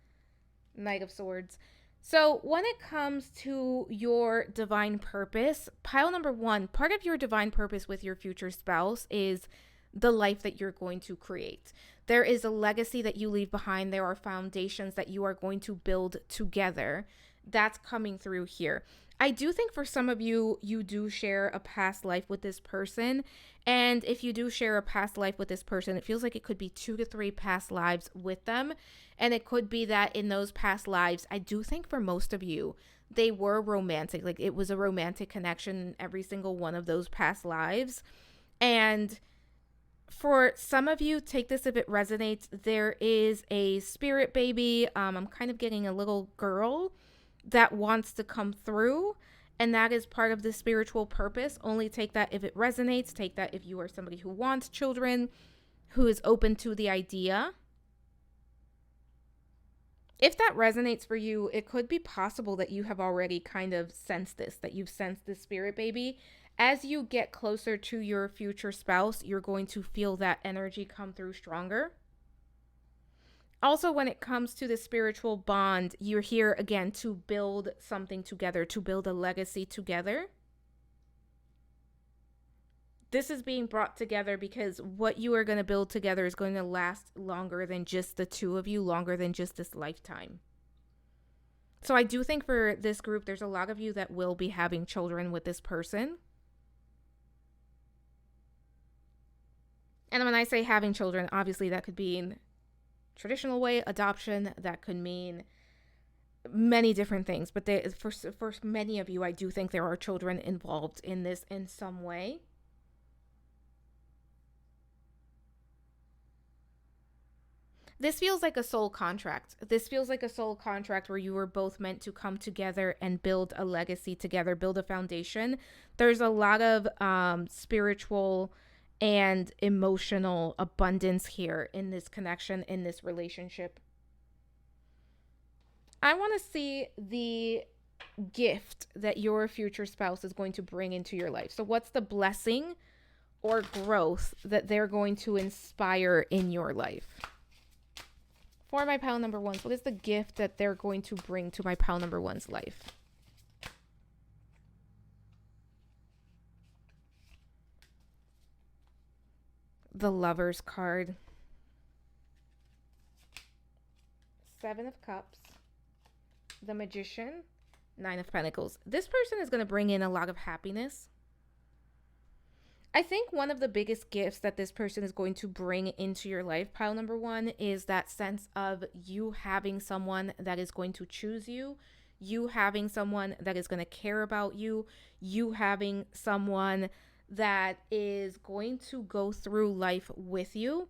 S1: Knight of Swords. So when it comes to your divine purpose, pile number one, part of your divine purpose with your future spouse is the life that you're going to create. There is a legacy that you leave behind. There are foundations that you are going to build together. That's coming through here. I do think for some of you, you do share a past life with this person. And if you do share a past life with this person, it feels like it could be 2 to 3 past lives with them. And it could be that in those past lives, I do think for most of you, they were romantic. Like it was a romantic connection in every single one of those past lives. And for some of you, take this if it resonates. There is a spirit baby. I'm kind of getting a little girl that wants to come through, and that is part of the spiritual purpose. Only take that if it resonates. Take that if you are somebody who wants children, who is open to the idea. If that resonates for you, it could be possible that you have already kind of sensed this, that you've sensed this spirit baby. As you get closer to your future spouse, you're going to feel that energy come through stronger. Also, when it comes to the spiritual bond, you're here again to build something together, to build a legacy together. This is being brought together because what you are going to build together is going to last longer than just the two of you, longer than just this lifetime. So I do think for this group, there's a lot of you that will be having children with this person. And when I say having children, obviously that could be in traditional way, adoption, that could mean many different things. But for many of you, I do think there are children involved in this in some way. This feels like a soul contract. This feels like a soul contract where you were both meant to come together and build a legacy together, build a foundation. There's a lot of spiritual and emotional abundance here in this connection, in this relationship. I want to see the gift that your future spouse is going to bring into your life. So what's the blessing or growth that they're going to inspire in your life? For my pile number ones, what is the gift that they're going to bring to my pile number one's life? The Lover's card. 7 of Cups. The Magician. 9 of Pentacles. This person is going to bring in a lot of happiness. I think one of the biggest gifts that this person is going to bring into your life, pile number one, is that sense of you having someone that is going to choose you, you having someone that is going to care about you, you having someone that is going to go through life with you.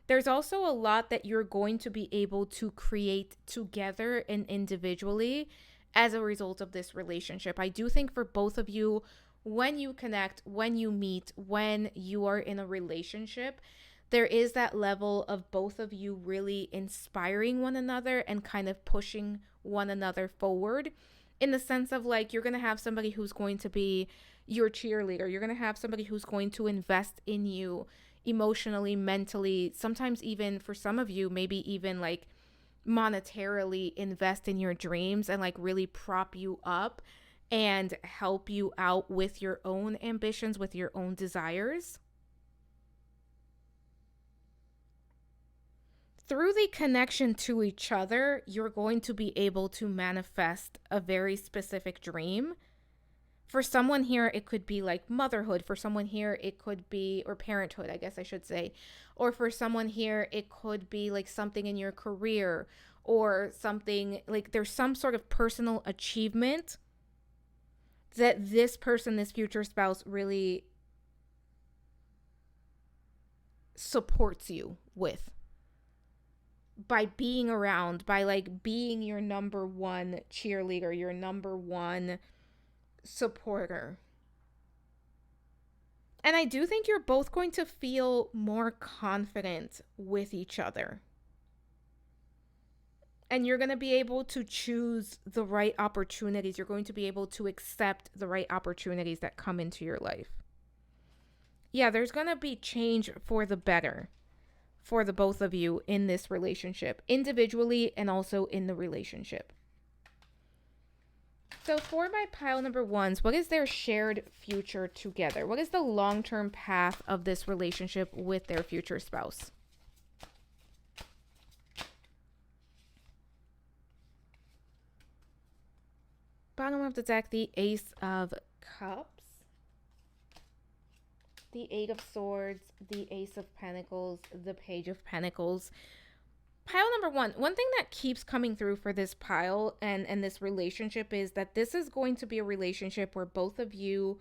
S1: There's also a lot that you're going to be able to create together and individually as a result of this relationship. I do think for both of you, when you connect, when you meet, when you are in a relationship, there is that level of both of you really inspiring one another and kind of pushing one another forward, in the sense of like, you're going to have somebody who's going to be your cheerleader. You're going to have somebody who's going to invest in you emotionally, mentally, sometimes even for some of you, maybe even like monetarily invest in your dreams and like really prop you up and help you out with your own ambitions, with your own desires. Through the connection to each other, you're going to be able to manifest a very specific dream. For someone here, it could be like motherhood. For someone here, it could be, or parenthood, I guess I should say. Or for someone here, it could be like something in your career or something like there's some sort of personal achievement that this person, this future spouse, really supports you with by being around, by like being your number one cheerleader, your number one supporter. And I do think you're both going to feel more confident with each other. And you're going to be able to choose the right opportunities. You're going to be able to accept the right opportunities that come into your life. Yeah, there's going to be change for the better for the both of you in this relationship, individually and also in the relationship. So for my pile number ones, what is their shared future together? What is the long-term path of this relationship with their future spouse? Bottom of the deck, the Ace of Cups, the Eight of Swords, the Ace of Pentacles, the Page of Pentacles. Pile number one thing that keeps coming through for this pile and this relationship is that this is going to be a relationship where both of you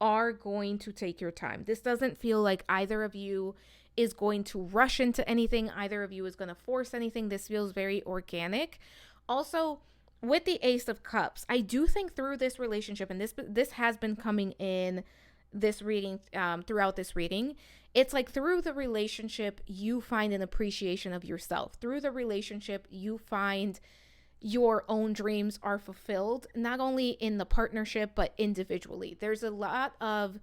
S1: are going to take your time. This doesn't feel like either of you is going to rush into anything, either of you is going to force anything. This feels very organic. Also, with the Ace of Cups, I do think through this relationship, and this has been coming in this reading, throughout this reading, it's like through the relationship, you find an appreciation of yourself. Through the relationship, you find your own dreams are fulfilled, not only in the partnership, but individually. There's a lot of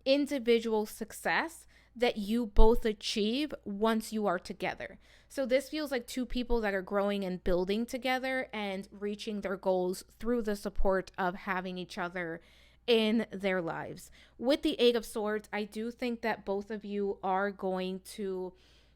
S1: individual success that you both achieve once you are together. So this feels like two people that are growing and building together and reaching their goals through the support of having each other in their lives. With the Eight of Swords, I do think that both of you are going to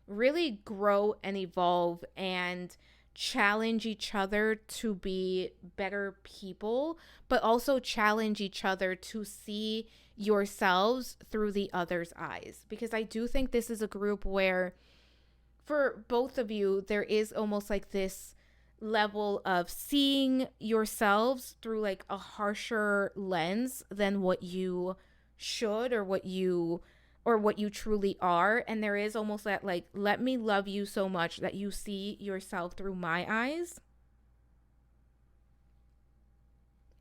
S1: really grow and evolve and challenge each other to be better people, but also challenge each other to see yourselves through the other's eyes. Because I do think this is a group where, for both of you, there is almost like this level of seeing yourselves through like a harsher lens than what you should or what you truly are. And there is almost that like, let me love you so much that you see yourself through my eyes.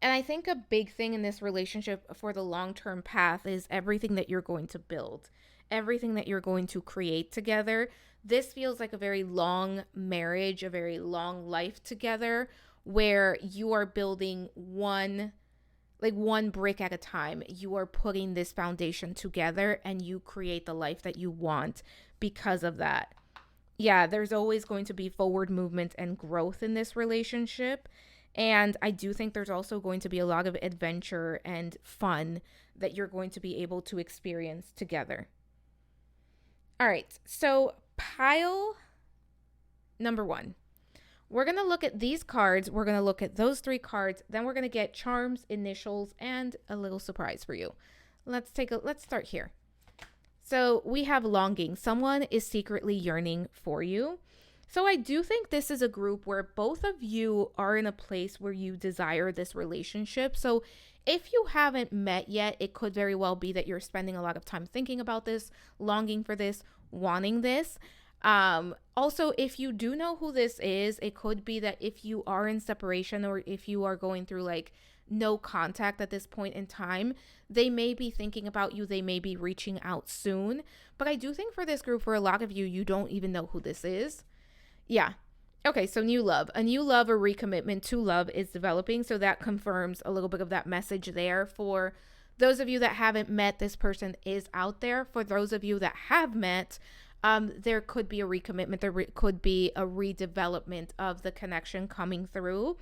S1: And I think a big thing in this relationship for the long-term path is everything that you're going to build, everything that you're going to create together. This feels like a very long marriage, a very long life together, where you are building one brick at a time. You are putting this foundation together and you create the life that you want because of that. Yeah, there's always going to be forward movement and growth in this relationship. And I do think there's also going to be a lot of adventure and fun that you're going to be able to experience together. All right, so pile number one. We're going to look at these cards. We're going to look at those three cards. Then we're going to get charms, initials, and a little surprise for you. Let's start here. So we have longing. Someone is secretly yearning for you. So I do think this is a group where both of you are in a place where you desire this relationship. So if you haven't met yet, it could very well be that you're spending a lot of time thinking about this, longing for this, wanting this. Also, if you do know who this is, it could be that if you are in separation or if you are going through like no contact at this point in time, they may be thinking about you. They may be reaching out soon. But I do think for this group, for a lot of you, you don't even know who this is. Yeah. Okay, so new love. A new love or recommitment to love is developing. So that confirms a little bit of that message there. For those of you that haven't met, this person is out there. For those of you that have met, there could be a recommitment. There could be a redevelopment of the connection coming through.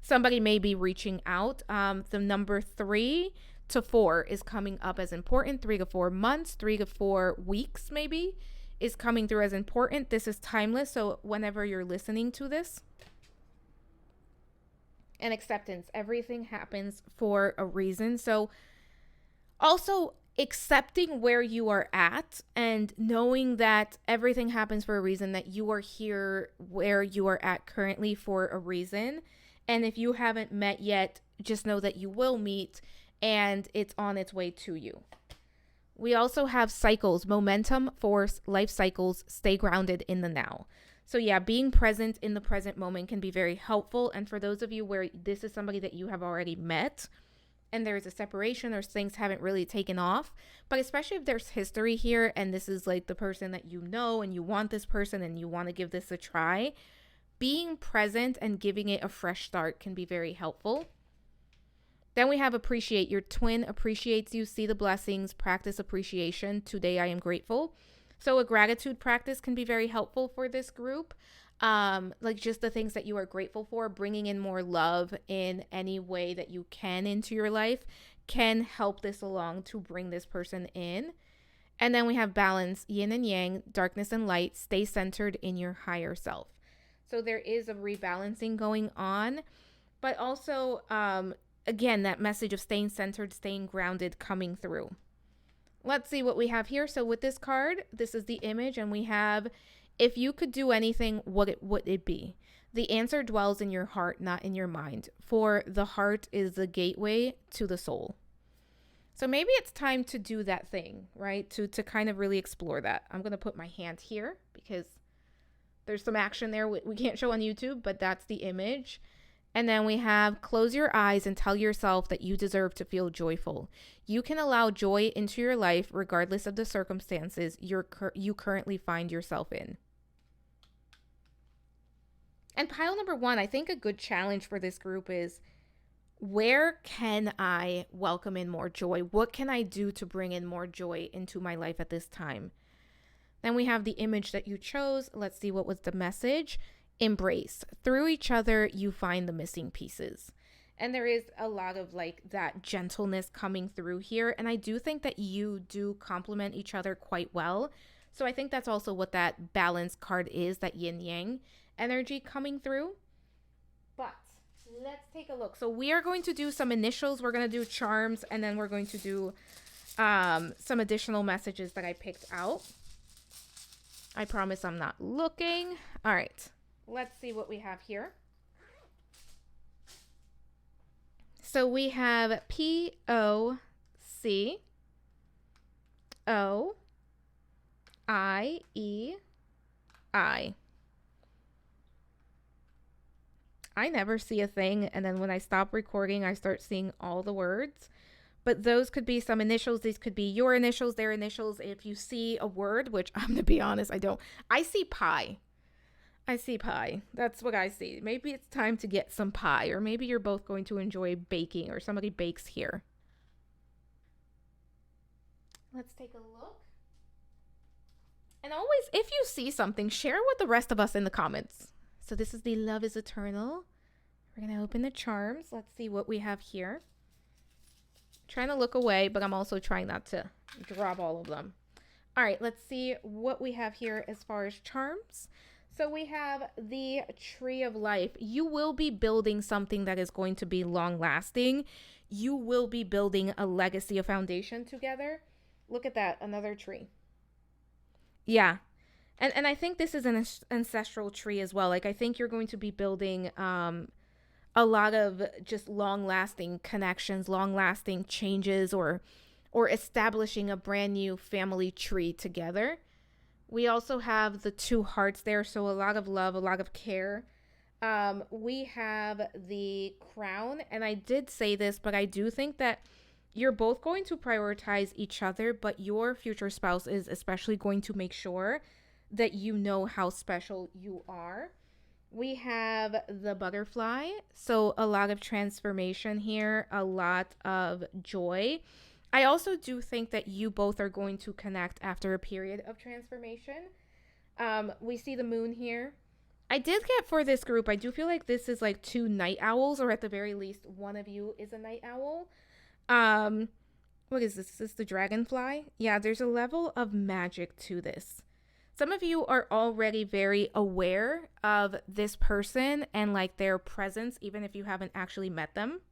S1: Somebody may be reaching out. The number 3 to 4 is coming up as important. 3 to 4 months, 3 to 4 weeks maybe is coming through as important. This is timeless. So whenever you're listening to this, and acceptance, everything happens for a reason. So also accepting where you are at and knowing that everything happens for a reason, that you are here where you are at currently for a reason. And if you haven't met yet, just know that you will meet and it's on its way to you. We also have cycles, momentum, force, life cycles, stay grounded in the now. So yeah, being present in the present moment can be very helpful. And for those of you where this is somebody that you have already met and there's a separation or things haven't really taken off, but especially if there's history here and this is like the person that you know and you want this person and you want to give this a try, being present and giving it a fresh start can be very helpful. Then we have appreciate. Your twin appreciates you. See the blessings. Practice appreciation. Today I am grateful. So a gratitude practice can be very helpful for this group. like just the things that you are grateful for, bringing in more love in any way that you can into your life can help this along to bring this person in. And then we have balance, yin and yang, darkness and light. Stay centered in your higher self. So there is a rebalancing going on, but also, again, that message of staying centered, staying grounded coming through. Let's see what we have here. So with this card, this is the image, and we have, if you could do anything, what would it be? The answer dwells in your heart, not in your mind. For the heart is the gateway to the soul. So maybe it's time to do that thing, right? To kind of really explore that. I'm going to put my hand here because there's some action there we can't show on YouTube, but that's the image. And then we have close your eyes and tell yourself that you deserve to feel joyful. You can allow joy into your life regardless of the circumstances you currently find yourself in. And pile number 1, I think a good challenge for this group is, where can I welcome in more joy? What can I do to bring in more joy into my life at this time? Then we have the image that you chose. Let's see what was the message. Embrace. Through each other, you find the missing pieces. And there is a lot of like that gentleness coming through here. And I do think that you do complement each other quite well. So I think that's also what that balance card is, that yin yang energy coming through. But let's take a look. So we are going to do some initials. We're going to do charms, and then we're going to do some additional messages that I picked out. I promise I'm not looking. All right. Let's see what we have here. So we have POCOIEI. I never see a thing, and then when I stop recording, I start seeing all the words. But those could be some initials. These could be your initials, their initials. If you see a word, which I'm going to be honest, I don't. I see pie. I see pie. That's what I see. Maybe it's time to get some pie, or maybe you're both going to enjoy baking, or somebody bakes here. Let's take a look. And always, if you see something, share with the rest of us in the comments. So this is the Love is Eternal. We're going to open the charms. Let's see what we have here. Trying to look away, but I'm also trying not to drop all of them. All right, let's see what we have here as far as charms. So we have the Tree of Life. You will be building something that is going to be long lasting. You will be building a legacy, a foundation together. Look at that, another tree. Yeah. And I think this is an ancestral tree as well. Like, I think you're going to be building a lot of just long-lasting connections, long-lasting changes, or establishing a brand new family tree together. We also have the 2 hearts there, so a lot of love, a lot of care. We have the Crown, and I did say this, but I do think that you're both going to prioritize each other, but your future spouse is especially going to make sure that you know how special you are. We have the Butterfly, so a lot of transformation here, a lot of joy. I also do think that you both are going to connect after a period of transformation. We see the Moon here. I did get for this group, I do feel like this is like 2 night owls, or at the very least, one of you is a night owl. What is this? Is this the Dragonfly? Yeah, there's a level of magic to this. Some of you are already very aware of this person and like their presence, even if you haven't actually met them.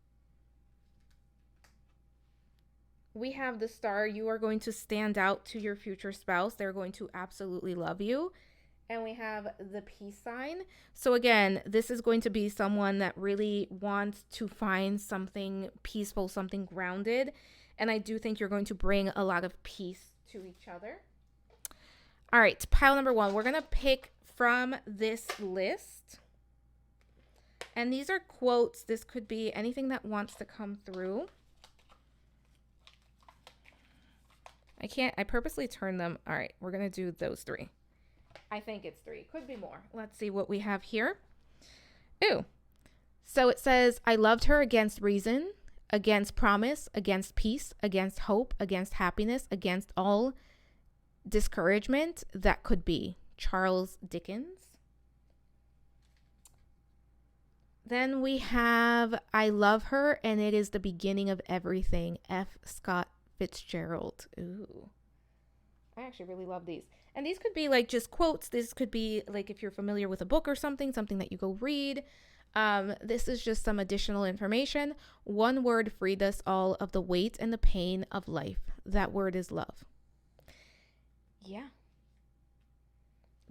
S1: We have the Star. You are going to stand out to your future spouse. They're going to absolutely love you. And we have the Peace sign. So again, this is going to be someone that really wants to find something peaceful, something grounded. And I do think you're going to bring a lot of peace to each other. All right, pile number 1. We're going to pick from this list. And these are quotes. This could be anything that wants to come through. I purposely turned them. All right, we're going to do those 3. I think it's 3. Could be more. Let's see what we have here. Ooh. So it says, I loved her against reason, against promise, against peace, against hope, against happiness, against all discouragement that could be. Charles Dickens. Then we have I Love Her and It Is the Beginning of Everything, F. Scott Fitzgerald. Ooh. I actually really love these. And these could be like just quotes. This could be like if you're familiar with a book or something that you go read. This is just some additional information. One word freed us all of the weight and the pain of life. That word is love. Yeah.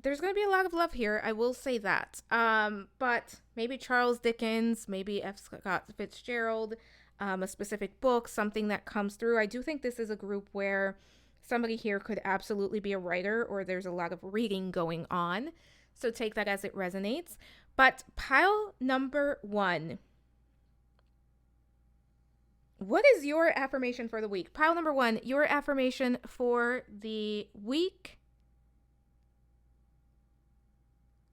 S1: There's going to be a lot of love here. I will say that. But maybe Charles Dickens, maybe F. Scott Fitzgerald, a specific book, something that comes through. I do think this is a group where somebody here could absolutely be a writer, or there's a lot of reading going on. So take that as it resonates. But pile number 1. What is your affirmation for the week? Pile number 1, your affirmation for the week.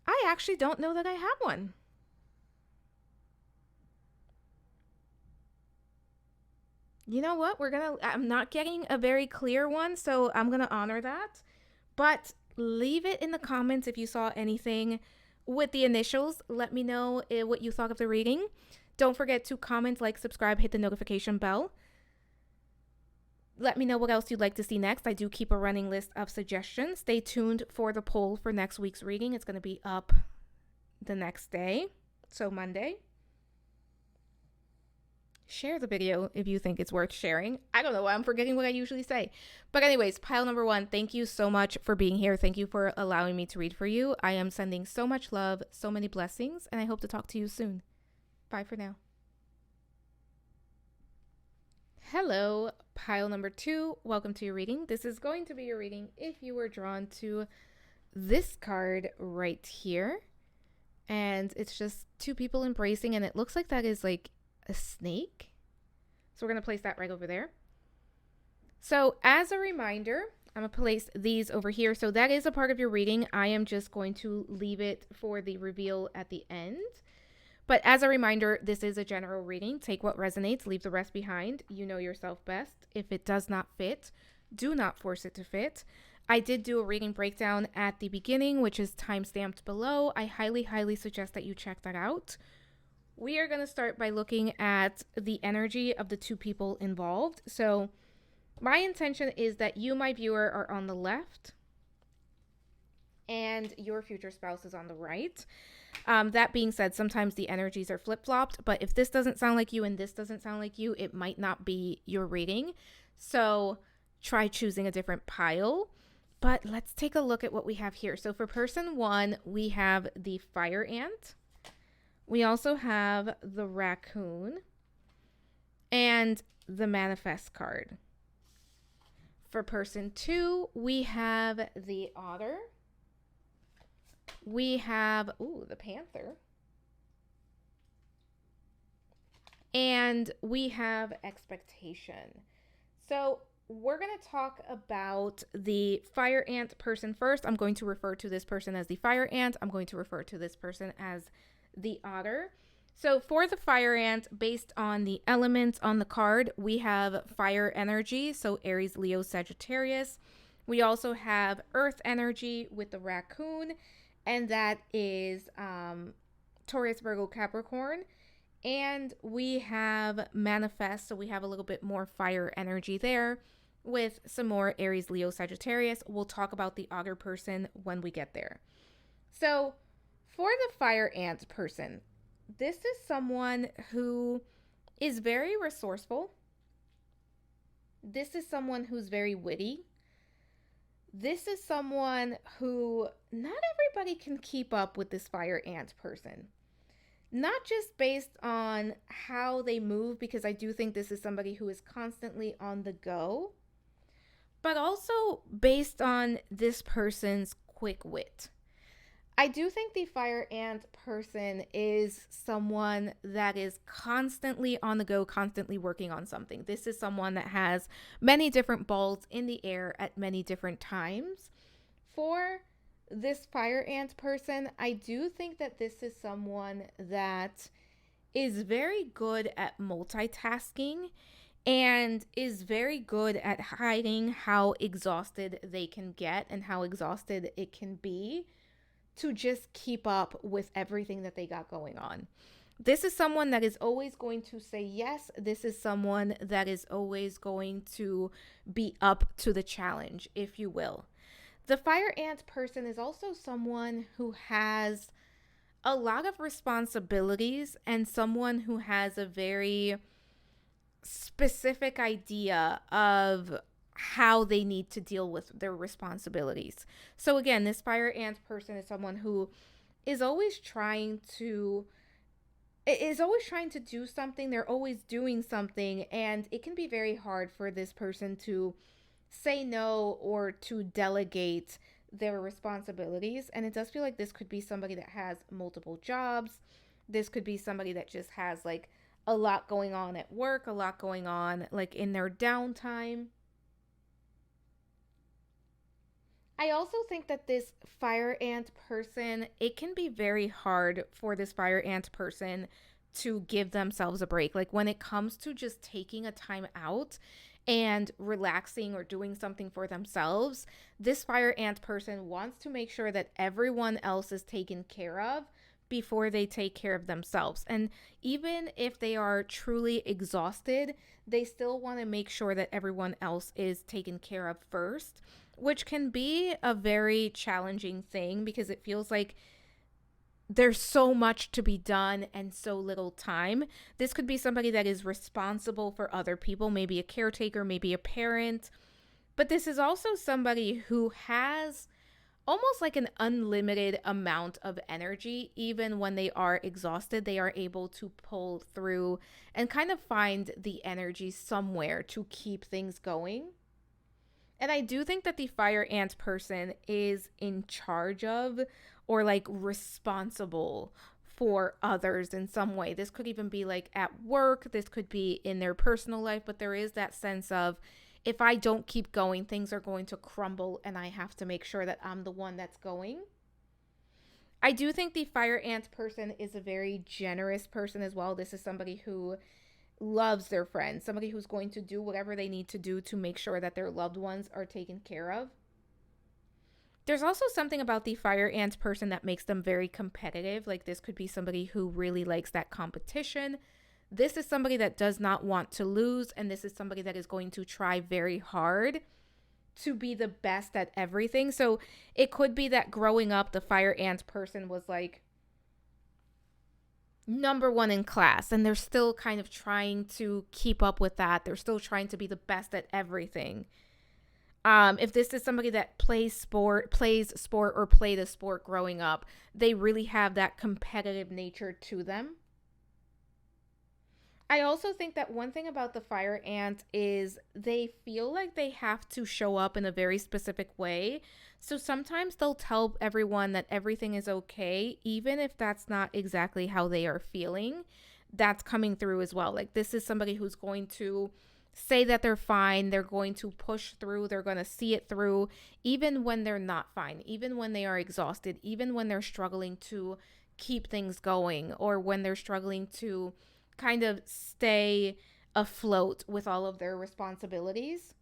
S1: I actually don't know that I have one. You know what? I'm not getting a very clear one, so I'm going to honor that. But leave it in the comments if you saw anything with the initials. Let me know what you thought of the reading. Don't forget to comment, like, subscribe, hit the notification bell. Let me know what else you'd like to see next. I do keep a running list of suggestions. Stay tuned for the poll for next week's reading. It's going to be up the next day, so Monday. Share the video if you think it's worth sharing. I don't know. I'm forgetting what I usually say. But anyways, pile number 1, thank you so much for being here. Thank you for allowing me to read for you. I am sending so much love, so many blessings, and I hope to talk to you soon. Bye for now. Hello, pile number 2. Welcome to your reading. This is going to be your reading if you were drawn to this card right here. And it's just 2 people embracing, and it looks like that is like a snake. So we're going to place that right over there. So as a reminder, I'm going to place these over here. So that is a part of your reading. I am just going to leave it for the reveal at the end. But as a reminder, this is a general reading. Take what resonates, leave the rest behind. You know yourself best. If it does not fit, do not force it to fit. I did do a reading breakdown at the beginning, which is timestamped below. I highly, highly suggest that you check that out. We are going to start by looking at the energy of the 2 people involved. So my intention is that you, my viewer, are on the left and your future spouse is on the right. That being said, sometimes the energies are flip-flopped, but if this doesn't sound like you and this doesn't sound like you, it might not be your reading. So try choosing a different pile. But let's take a look at what we have here. So for person 1, we have the fire ant. We also have the raccoon and the manifest card. For person 2, we have the otter. We have, the panther. And we have expectation. So we're going to talk about the fire ant person first. I'm going to refer to this person as the fire ant. I'm going to refer to this person as the otter. So for the fire ant, based on the elements on the card, we have fire energy, so Aries, Leo, Sagittarius. We also have earth energy with the raccoon, and that is Taurus, Virgo, Capricorn. And we have manifest, so we have a little bit more fire energy there with some more Aries, Leo, Sagittarius. We'll talk about the otter person when we get there. So for the fire ant person, this is someone who is very resourceful. This is someone who's very witty. This is someone who not everybody can keep up with this fire ant person. Not just based on how they move, because I do think this is somebody who is constantly on the go, but also based on this person's quick wit. I do think the fire ant person is someone that is constantly on the go, constantly working on something. This is someone that has many different balls in the air at many different times. For this fire ant person, I do think that this is someone that is very good at multitasking and is very good at hiding how exhausted they can get and how exhausted it can be to just keep up with everything that they got going on. This is someone that is always going to say yes. This is someone that is always going to be up to the challenge, if you will. The fire ant person is also someone who has a lot of responsibilities and someone who has a very specific idea of how they need to deal with their responsibilities. So again, this fire ant person is someone who is always trying to do something. They're always doing something, and it can be very hard for this person to say no or to delegate their responsibilities. And it does feel like this could be somebody that has multiple jobs. This could be somebody that just has like a lot going on at work, a lot going on like in their downtime. I also think that this fire ant person, it can be very hard for this fire ant person to give themselves a break. Like when it comes to just taking a time out and relaxing or doing something for themselves, this fire ant person wants to make sure that everyone else is taken care of before they take care of themselves. And even if they are truly exhausted, they still want to make sure that everyone else is taken care of first, which can be a very challenging thing because it feels like there's so much to be done and so little time. This could be somebody that is responsible for other people, maybe a caretaker, maybe a parent, but this is also somebody who has almost like an unlimited amount of energy. Even when they are exhausted, they are able to pull through and kind of find the energy somewhere to keep things going. And I do think that the fire ant person is in charge of or like responsible for others in some way. This could even be like at work, this could be in their personal life, but there is that sense of if I don't keep going, things are going to crumble and I have to make sure that I'm the one that's going. I do think the fire ant person is a very generous person as well. This is somebody who loves their friends, somebody who's going to do whatever they need to do to make sure that their loved ones are taken care of. There's also something about the fire ant person that makes them very competitive. Like this could be somebody who really likes that competition. This is somebody that does not want to lose, and this is somebody that is going to try very hard to be the best at everything. So it could be that growing up, the fire ant person was like number one in class, and they're still kind of trying to keep up with that. They're still trying to be the best at everything. If this is somebody that plays sport or played a sport growing up, they really have that competitive nature to them. I also think that one thing about the fire ant is they feel like they have to show up in a very specific way. So sometimes they'll tell everyone that everything is okay, even if that's not exactly how they are feeling. That's coming through as well. Like this is somebody who's going to say that they're fine, they're going to push through, they're going to see it through, even when they're not fine, even when they are exhausted, even when they're struggling to keep things going, or when they're struggling to kind of stay afloat with all of their responsibilities.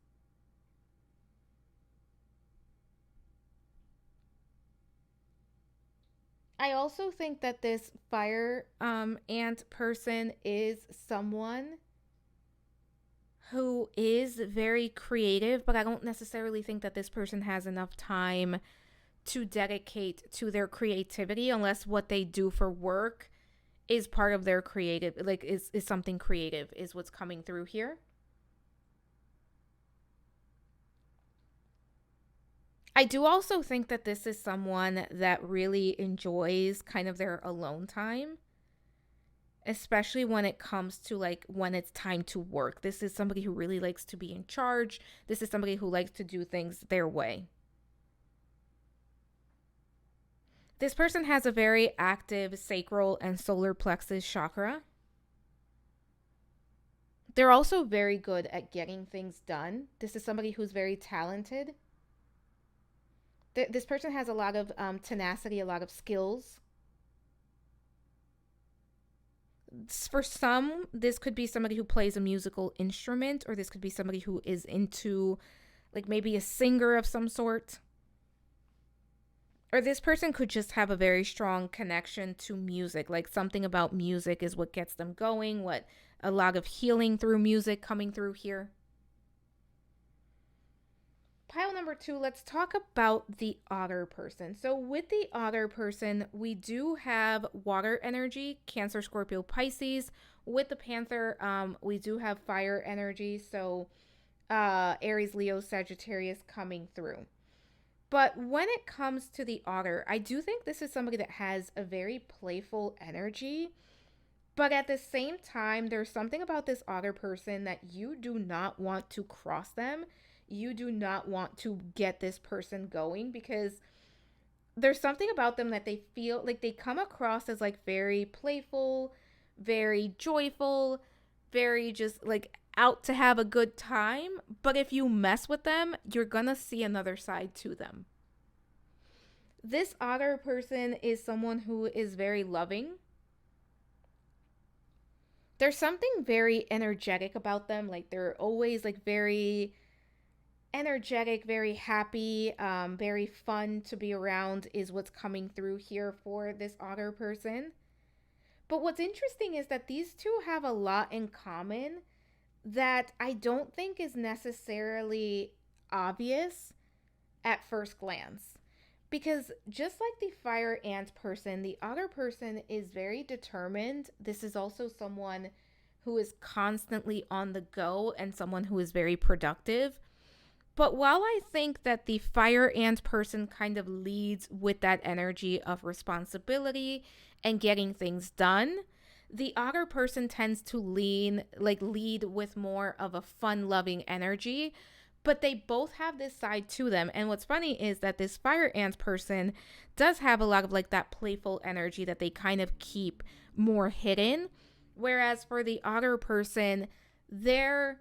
S1: I also think that this fire ant person is someone who is very creative, but I don't necessarily think that this person has enough time to dedicate to their creativity unless what they do for work is part of their creative, like is something creative is what's coming through here. I do also think that this is someone that really enjoys kind of their alone time, especially when it comes to like when it's time to work. This is somebody who really likes to be in charge. This is somebody who likes to do things their way. This person has a very active sacral and solar plexus chakra. They're also very good at getting things done. This is somebody who's very talented. This person has a lot of tenacity, a lot of skills. For some, this could be somebody who plays a musical instrument, or this could be somebody who is into like maybe a singer of some sort. Or this person could just have a very strong connection to music. Like something about music is what gets them going, what a lot of healing through music coming through here. Pile number two, let's talk about the otter person. So, with the otter person, we do have water energy, Cancer, Scorpio, Pisces. With the Panther, we do have fire energy. So, Aries, Leo, Sagittarius coming through. But when it comes to the otter, I do think this is somebody that has a very playful energy. But at the same time, there's something about this otter person that you do not want to cross them. You do not want to get this person going because there's something about them that they feel like they come across as like very playful, very joyful, very just like out to have a good time. But if you mess with them, you're gonna see another side to them. This otter person is someone who is very loving. There's something very energetic about them. Like they're always like very energetic, very happy, very fun to be around, is what's coming through here for this otter person. But what's interesting is that these two have a lot in common that I don't think is necessarily obvious at first glance. Because just like the fire ant person, the otter person is very determined. This is also someone who is constantly on the go and someone who is very productive. But while I think that the fire ant person kind of leads with that energy of responsibility and getting things done, the otter person tends to lead with more of a fun loving energy. But they both have this side to them. And what's funny is that this fire ant person does have a lot of like that playful energy that they kind of keep more hidden. Whereas for the otter person, they're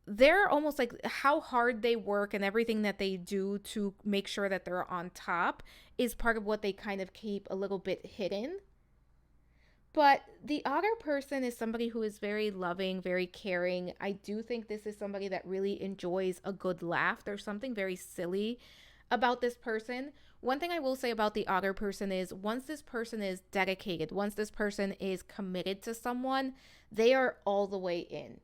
S1: they're almost like how hard they work and everything that they do to make sure that they're on top is part of what they kind of keep a little bit hidden. But the otter person is somebody who is very loving, very caring. I do think this is somebody that really enjoys a good laugh. There's something very silly about this person. One thing I will say about the otter person is once this person is dedicated, once this person is committed to someone, they are all the way in.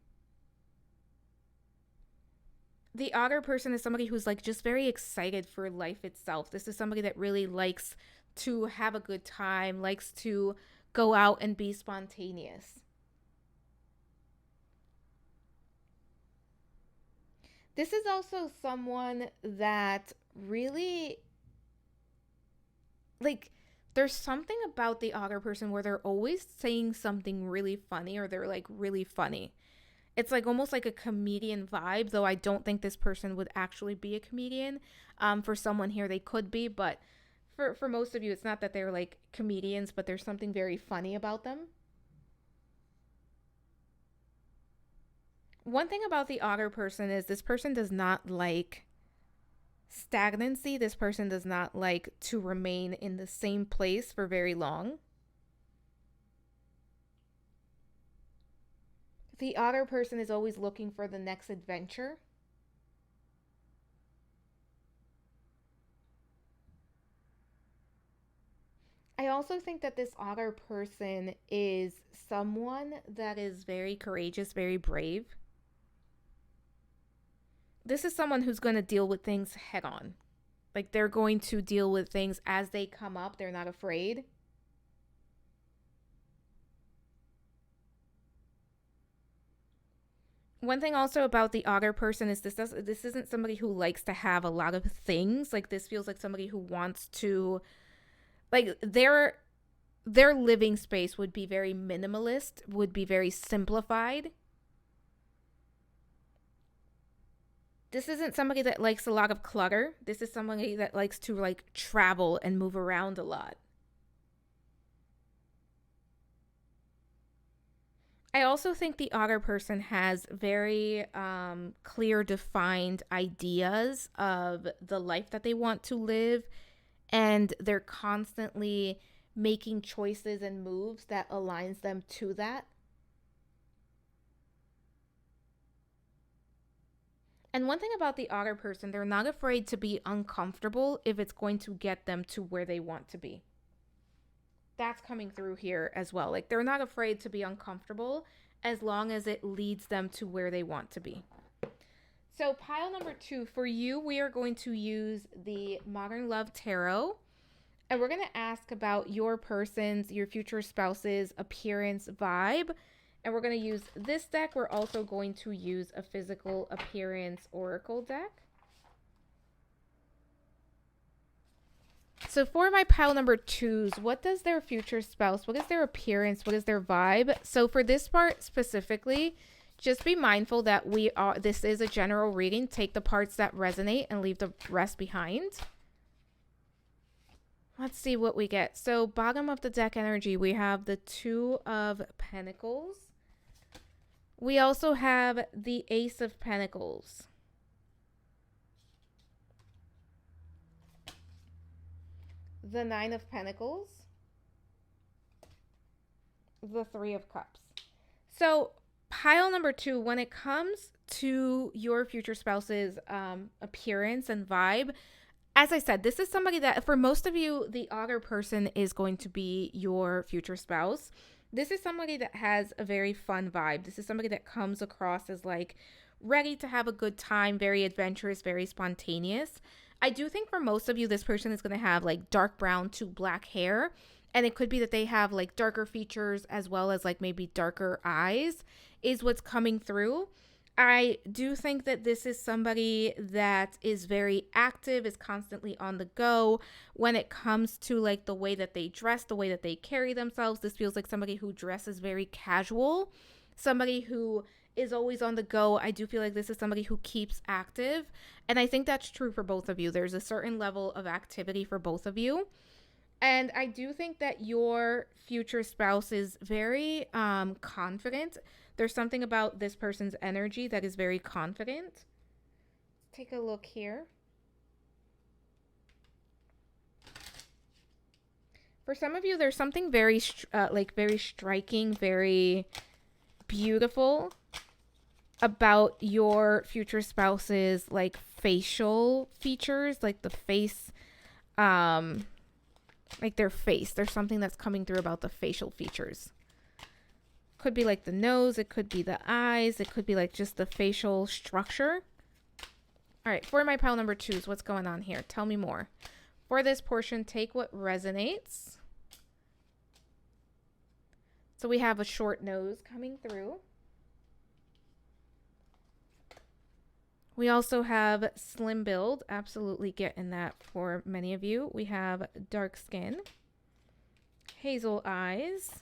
S1: The otter person is somebody who's like just very excited for life itself. This is somebody that really likes to have a good time, likes to go out and be spontaneous. This is also someone that really like there's something about the otter person where they're always saying something really funny or they're like really funny. It's like almost like a comedian vibe, though I don't think this person would actually be a comedian. For someone here, they could be, but for most of you, it's not that they're like comedians, but there's something very funny about them. One thing about the otter person is this person does not like stagnancy. This person does not like to remain in the same place for very long. The otter person is always looking for the next adventure. I also think that this otter person is someone that is very courageous, very brave. This is someone who's going to deal with things head on. Like they're going to deal with things as they come up, they're not afraid. One thing also about the otter person is this isn't somebody who likes to have a lot of things. Like this feels like somebody who wants to like their living space would be very minimalist, would be very simplified. This isn't somebody that likes a lot of clutter. This is somebody that likes to like travel and move around a lot. I also think the otter person has very clear, defined ideas of the life that they want to live, and they're constantly making choices and moves that aligns them to that. And one thing about the otter person, they're not afraid to be uncomfortable if it's going to get them to where they want to be. That's coming through here as well. Like they're not afraid to be uncomfortable as long as it leads them to where they want to be. So pile number 2, for you, we are going to use the Modern Love Tarot. And we're going to ask about your person's, your future spouse's appearance vibe. And we're going to use this deck. We're also going to use a physical appearance oracle deck. So for my pile number 2s, what does their future spouse, what is their appearance, what is their vibe? So for this part specifically, just be mindful that this is a general reading. Take the parts that resonate and leave the rest behind. Let's see what we get. So bottom of the deck energy, we have the 2 of Pentacles. We also have the Ace of Pentacles. The 9 of Pentacles. The 3 of Cups. So pile number 2, when it comes to your future spouse's appearance and vibe, as I said, this is somebody that for most of you, the otter person is going to be your future spouse. This is somebody that has a very fun vibe. This is somebody that comes across as like ready to have a good time, very adventurous, very spontaneous. I do think for most of you, this person is going to have like dark brown to black hair. And it could be that they have like darker features as well as like maybe darker eyes is what's coming through. I do think that this is somebody that is very active, is constantly on the go when it comes to like the way that they dress, the way that they carry themselves. This feels like somebody who dresses very casual, somebody who is always on the go. I do feel like this is somebody who keeps active. And I think that's true for both of you. There's a certain level of activity for both of you. And I do think that your future spouse is very confident. There's something about this person's energy that is very confident. Let's take a look here. For some of you, there's something very very striking, very beautiful about your future spouse's like facial features, like the face, like their face. There's something that's coming through about the facial features. Could be like the nose, it could be the eyes, it could be like just the facial structure. All right, for my pile number 2s, what's going on here? Tell me more. For this portion, take what resonates. So we have a short nose coming through. We also have slim build, absolutely getting that for many of you. We have dark skin, hazel eyes,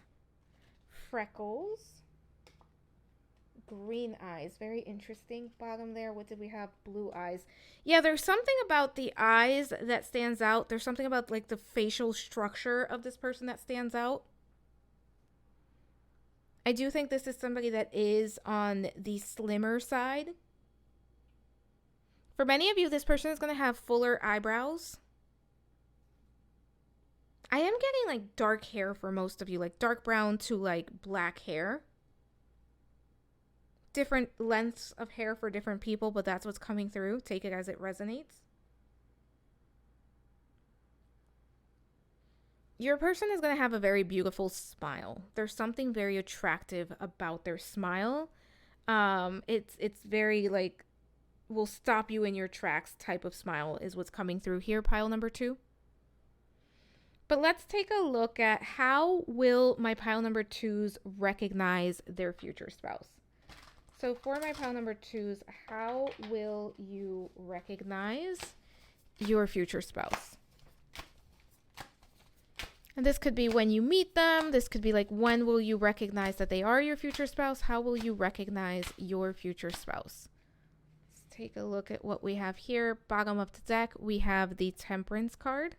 S1: freckles, green eyes. Very interesting. Bottom there, what did we have? Blue eyes. Yeah, there's something about the eyes that stands out. There's something about like the facial structure of this person that stands out. I do think this is somebody that is on the slimmer side. For many of you, this person is going to have fuller eyebrows. I am getting like dark hair for most of you, like dark brown to like black hair. Different lengths of hair for different people, but that's what's coming through. Take it as it resonates. Your person is going to have a very beautiful smile. There's something very attractive about their smile. It's very like will stop you in your tracks type of smile is what's coming through here, pile number 2. But let's take a look at how will my pile number 2s recognize their future spouse. So for my pile number 2s, how will you recognize your future spouse? And this could be when you meet them. This could be like, when will you recognize that they are your future spouse? How will you recognize your future spouse? Let's take a look at what we have here. Bottom of the deck, we have the Temperance card.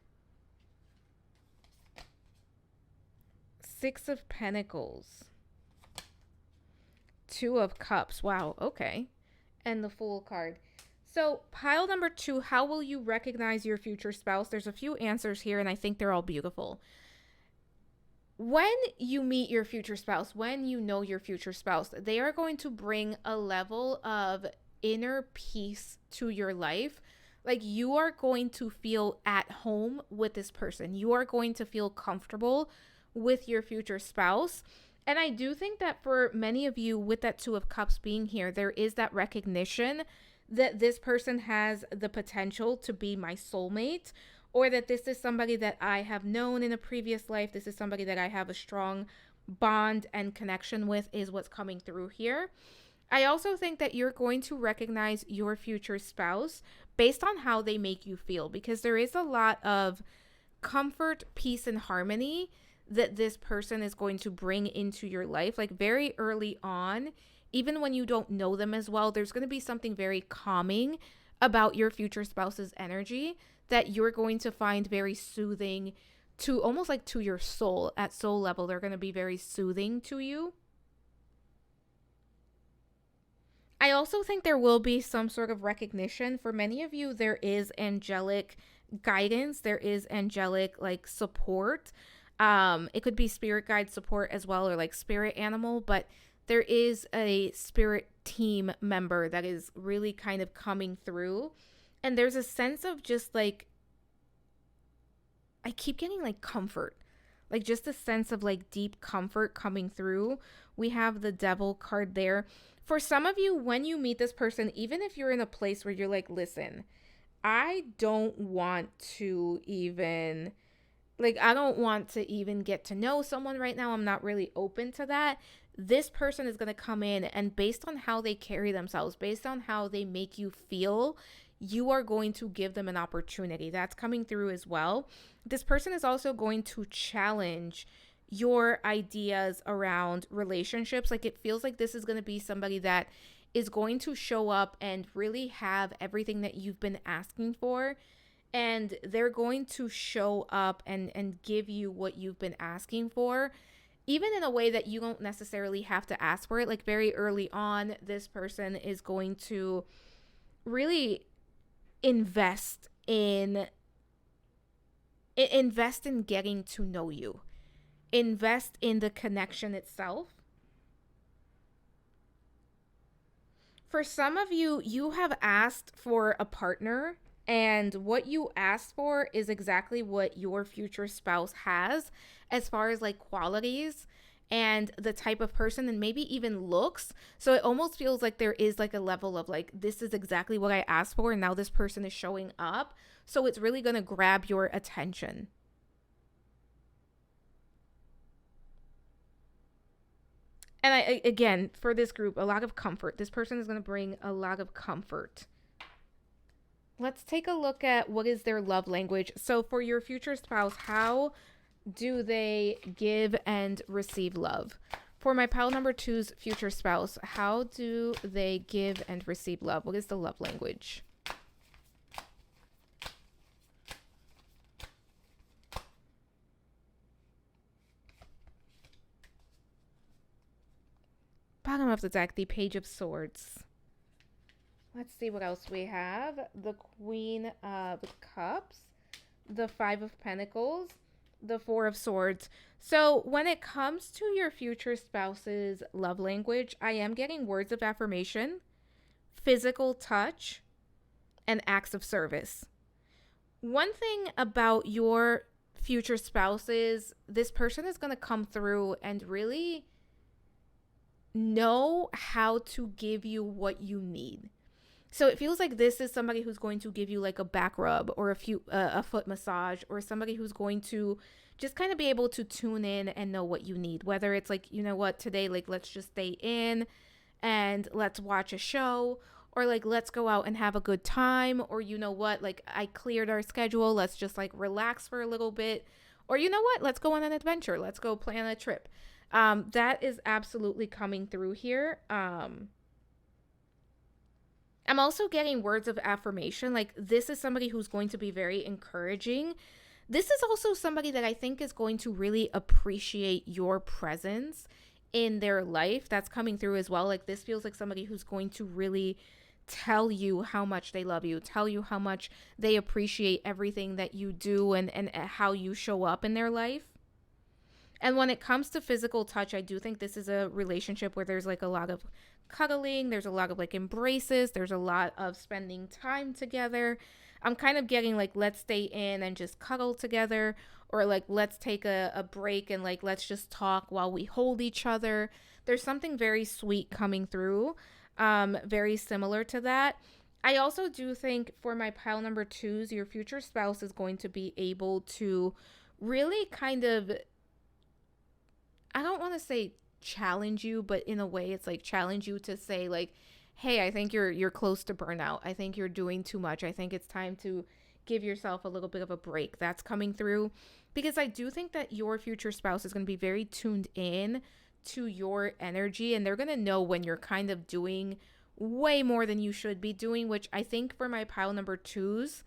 S1: 6 of Pentacles. 2 of Cups. Wow, okay. And the Fool card. So pile number 2, how will you recognize your future spouse? There's a few answers here, and I think they're all beautiful. When you meet your future spouse, when you know your future spouse, they are going to bring a level of inner peace to your life. Like, you are going to feel at home with this person. You are going to feel comfortable with your future spouse. And I do think that for many of you, with that Two of Cups being here, there is that recognition that this person has the potential to be my soulmate, or that this is somebody that I have known in a previous life. This is somebody that I have a strong bond and connection with, is what's coming through here. I also think that you're going to recognize your future spouse based on how they make you feel, because there is a lot of comfort, peace, and harmony that this person is going to bring into your life. Like, very early on, even when you don't know them as well, there's going to be something very calming about your future spouse's energy that you're going to find very soothing to, almost like to your soul. At soul level, they're going to be very soothing to you. I also think there will be some sort of recognition. For many of you, there is angelic guidance. There is angelic like support. It could be spirit guide support as well, or like spirit animal, but there is a spirit team member that is really kind of coming through. And there's a sense of just like, I keep getting like comfort, like just a sense of like deep comfort coming through. We have the Devil card there. For some of you, when you meet this person, even if you're in a place where you're like, listen, I don't want to even, like, I don't want to even get to know someone right now. I'm not really open to that. This person is going to come in, and based on how they carry themselves, based on how they make you feel, you are going to give them an opportunity. That's coming through as well. This person is also going to challenge your ideas around relationships. Like, it feels like this is going to be somebody that is going to show up and really have everything that you've been asking for, and they're going to show up and give you what you've been asking for, even in a way that you don't necessarily have to ask for it. Like, very early on, this person is going to really invest in getting to know you, invest in the connection itself. For some of you, you have asked for a partner, and what you asked for is exactly what your future spouse has, as far as like qualities and the type of person, and maybe even looks. So it almost feels like there is like a level of like, this is exactly what I asked for, and now this person is showing up. So it's really going to grab your attention. And again, for this group, a lot of comfort. This person is going to bring a lot of comfort. Let's take a look at what is their love language. So for your future spouse, how do they give and receive love? For my pile number two's future spouse, how do they give and receive love? What is the love language? Bottom of the deck, the Page of Swords. Let's see what else we have. The Queen of Cups, the Five of Pentacles, the Four of Swords. So when it comes to your future spouse's love language, I am getting words of affirmation, physical touch, and acts of service. One thing about your future spouse is this person is going to come through and really know how to give you what you need. So it feels like this is somebody who's going to give you like a back rub, or a foot massage, or somebody who's going to just kind of be able to tune in and know what you need. Whether it's like, you know what, today, like, let's just stay in and let's watch a show, or like, let's go out and have a good time, or you know what, like, I cleared our schedule, let's just like relax for a little bit, or you know what, let's go on an adventure, let's go plan a trip. That is absolutely coming through here. I'm also getting words of affirmation. Like, this is somebody who's going to be very encouraging. This is also somebody that I think is going to really appreciate your presence in their life. That's coming through as well. Like, this feels like somebody who's going to really tell you how much they love you, tell you how much they appreciate everything that you do, and how you show up in their life. And when it comes to physical touch, I do think this is a relationship where there's like a lot of cuddling, there's a lot of like embraces, there's a lot of spending time together. I'm kind of getting like, let's stay in and just cuddle together, or like, let's take a break and like, let's just talk while we hold each other. There's something very sweet coming through, very similar to that. I also do think for my pile number twos, your future spouse is going to be able to really kind of, I don't want to say challenge you, but in a way it's like challenge you to say like, hey, I think you're close to burnout. I think you're doing too much. I think it's time to give yourself a little bit of a break. That's coming through, because I do think that your future spouse is going to be very tuned in to your energy, and they're going to know when you're kind of doing way more than you should be doing, which I think for my pile number twos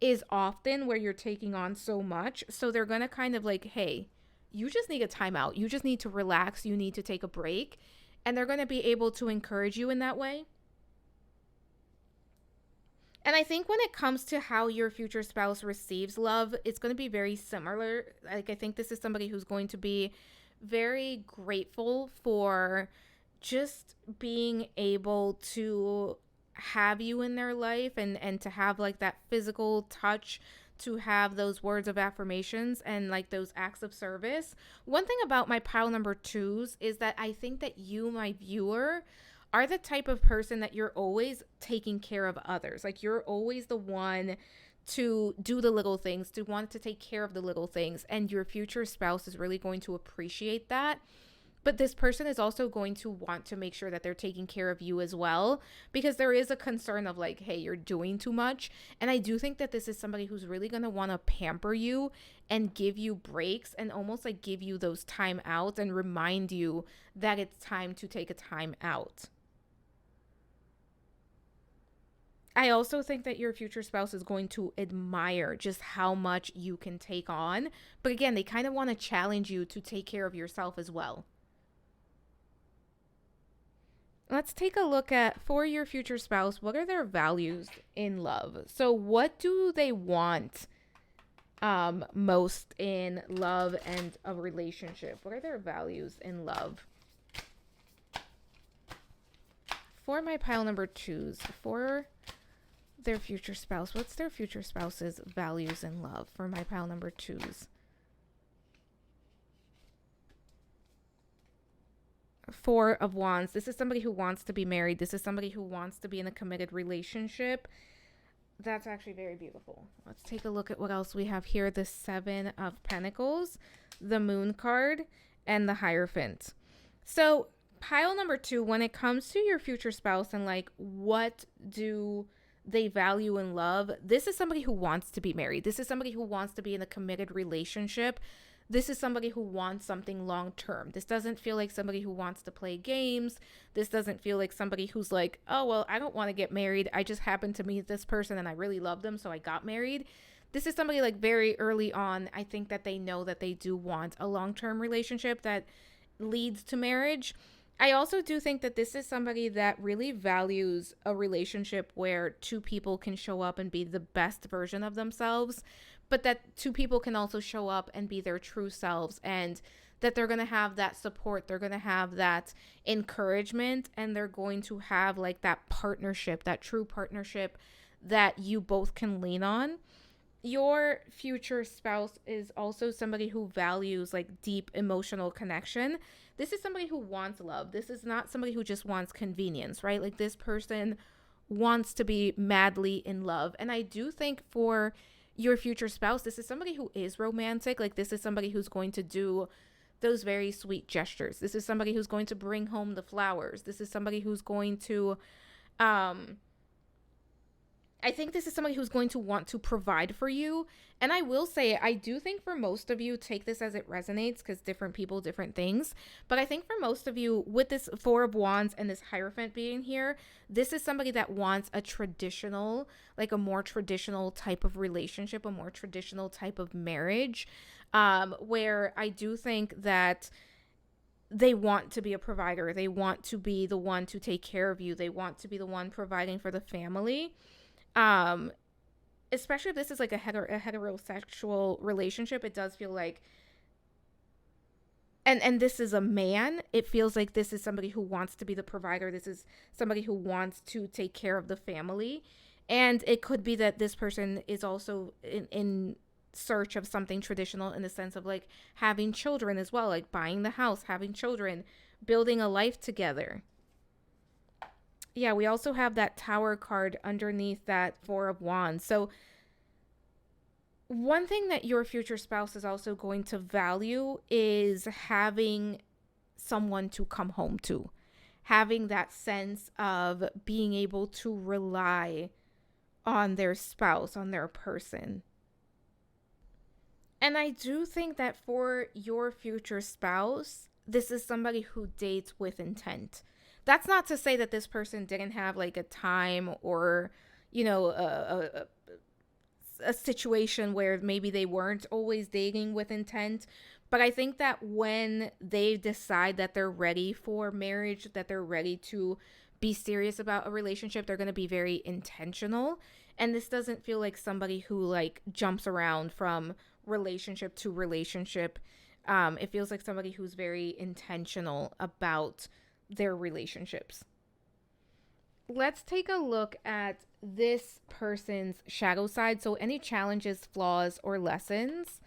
S1: is often where you're taking on so much. So they're going to kind of like, hey, you just need a timeout. You just need to relax. You need to take a break. And they're going to be able to encourage you in that way. And I think when it comes to how your future spouse receives love, it's going to be very similar. Like, I think this is somebody who's going to be very grateful for just being able to have you in their life, and to have like that physical touch, to have those words of affirmations and like those acts of service. One thing about my pile number twos is that I think that you, my viewer, are the type of person that you're always taking care of others. Like, you're always the one to do the little things, to want to take care of the little things. And your future spouse is really going to appreciate that. But this person is also going to want to make sure that they're taking care of you as well, because there is a concern of like, hey, you're doing too much. And I do think that this is somebody who's really going to want to pamper you and give you breaks, and almost like give you those time outs and remind you that it's time to take a time out. I also think that your future spouse is going to admire just how much you can take on. But again, they kind of want to challenge you to take care of yourself as well. Let's take a look at, for your future spouse, what are their values in love? So, what do they want most in love and a relationship? What are their values in love? For my pile number twos, for their future spouse, what's their future spouse's values in love? For my pile number twos. Four of Wands. This is somebody who wants to be married. This is somebody who wants to be in a committed relationship. That's actually very beautiful. Let's take a look at what else we have here. The Seven of Pentacles, the Moon card, and the Hierophant. So, pile number two, when it comes to your future spouse and like, what do they value in love? This is somebody who wants to be married. This is somebody who wants to be in a committed relationship. This is somebody who wants something long term. This doesn't feel like somebody who wants to play games. This doesn't feel like somebody who's like, oh, well, I don't want to get married. I just happened to meet this person and I really love them, so I got married. This is somebody like very early on. I think that they know that they do want a long term relationship that leads to marriage. I also do think that this is somebody that really values a relationship where two people can show up and be the best version of themselves, but that two people can also show up and be their true selves, and that they're going to have that support, they're going to have that encouragement, and they're going to have like that partnership, that true partnership that you both can lean on. Your future spouse is also somebody who values like deep emotional connection. This is somebody who wants love. This is not somebody who just wants convenience, right? Like, this person wants to be madly in love. And I do think for your future spouse, this is somebody who is romantic. Like, this is somebody who's going to do those very sweet gestures. This is somebody who's going to bring home the flowers. This is somebody who's going to I think this is somebody who's going to want to provide for you. And I will say, I do think for most of you, take this as it resonates, because different people, different things. But I think for most of you, with this Four of Wands and this Hierophant being here, this is somebody that wants a traditional, like a more traditional type of relationship, a more traditional type of marriage, where I do think that they want to be a provider. They want to be the one to take care of you. They want to be the one providing for the family. Um, Especially if this is like a heterosexual relationship, it does feel like and this is a man. It feels like this is somebody who wants to be the provider. This is somebody who wants to take care of the family. And it could be that this person is also in search of something traditional in the sense of like having children as well, like buying the house, having children, building a life together. Yeah, we also have that Tower card underneath that Four of Wands. So one thing that your future spouse is also going to value is having someone to come home to, having that sense of being able to rely on their spouse, on their person. And I do think that for your future spouse, this is somebody who dates with intent. That's not to say that this person didn't have like a time or, you know, a situation where maybe they weren't always dating with intent. But I think that when they decide that they're ready for marriage, that they're ready to be serious about a relationship, they're going to be very intentional. And this doesn't feel like somebody who like jumps around from relationship to relationship. It feels like somebody who's very intentional about their relationships. Let's take a look at this person's shadow side. So, any challenges, flaws, or lessons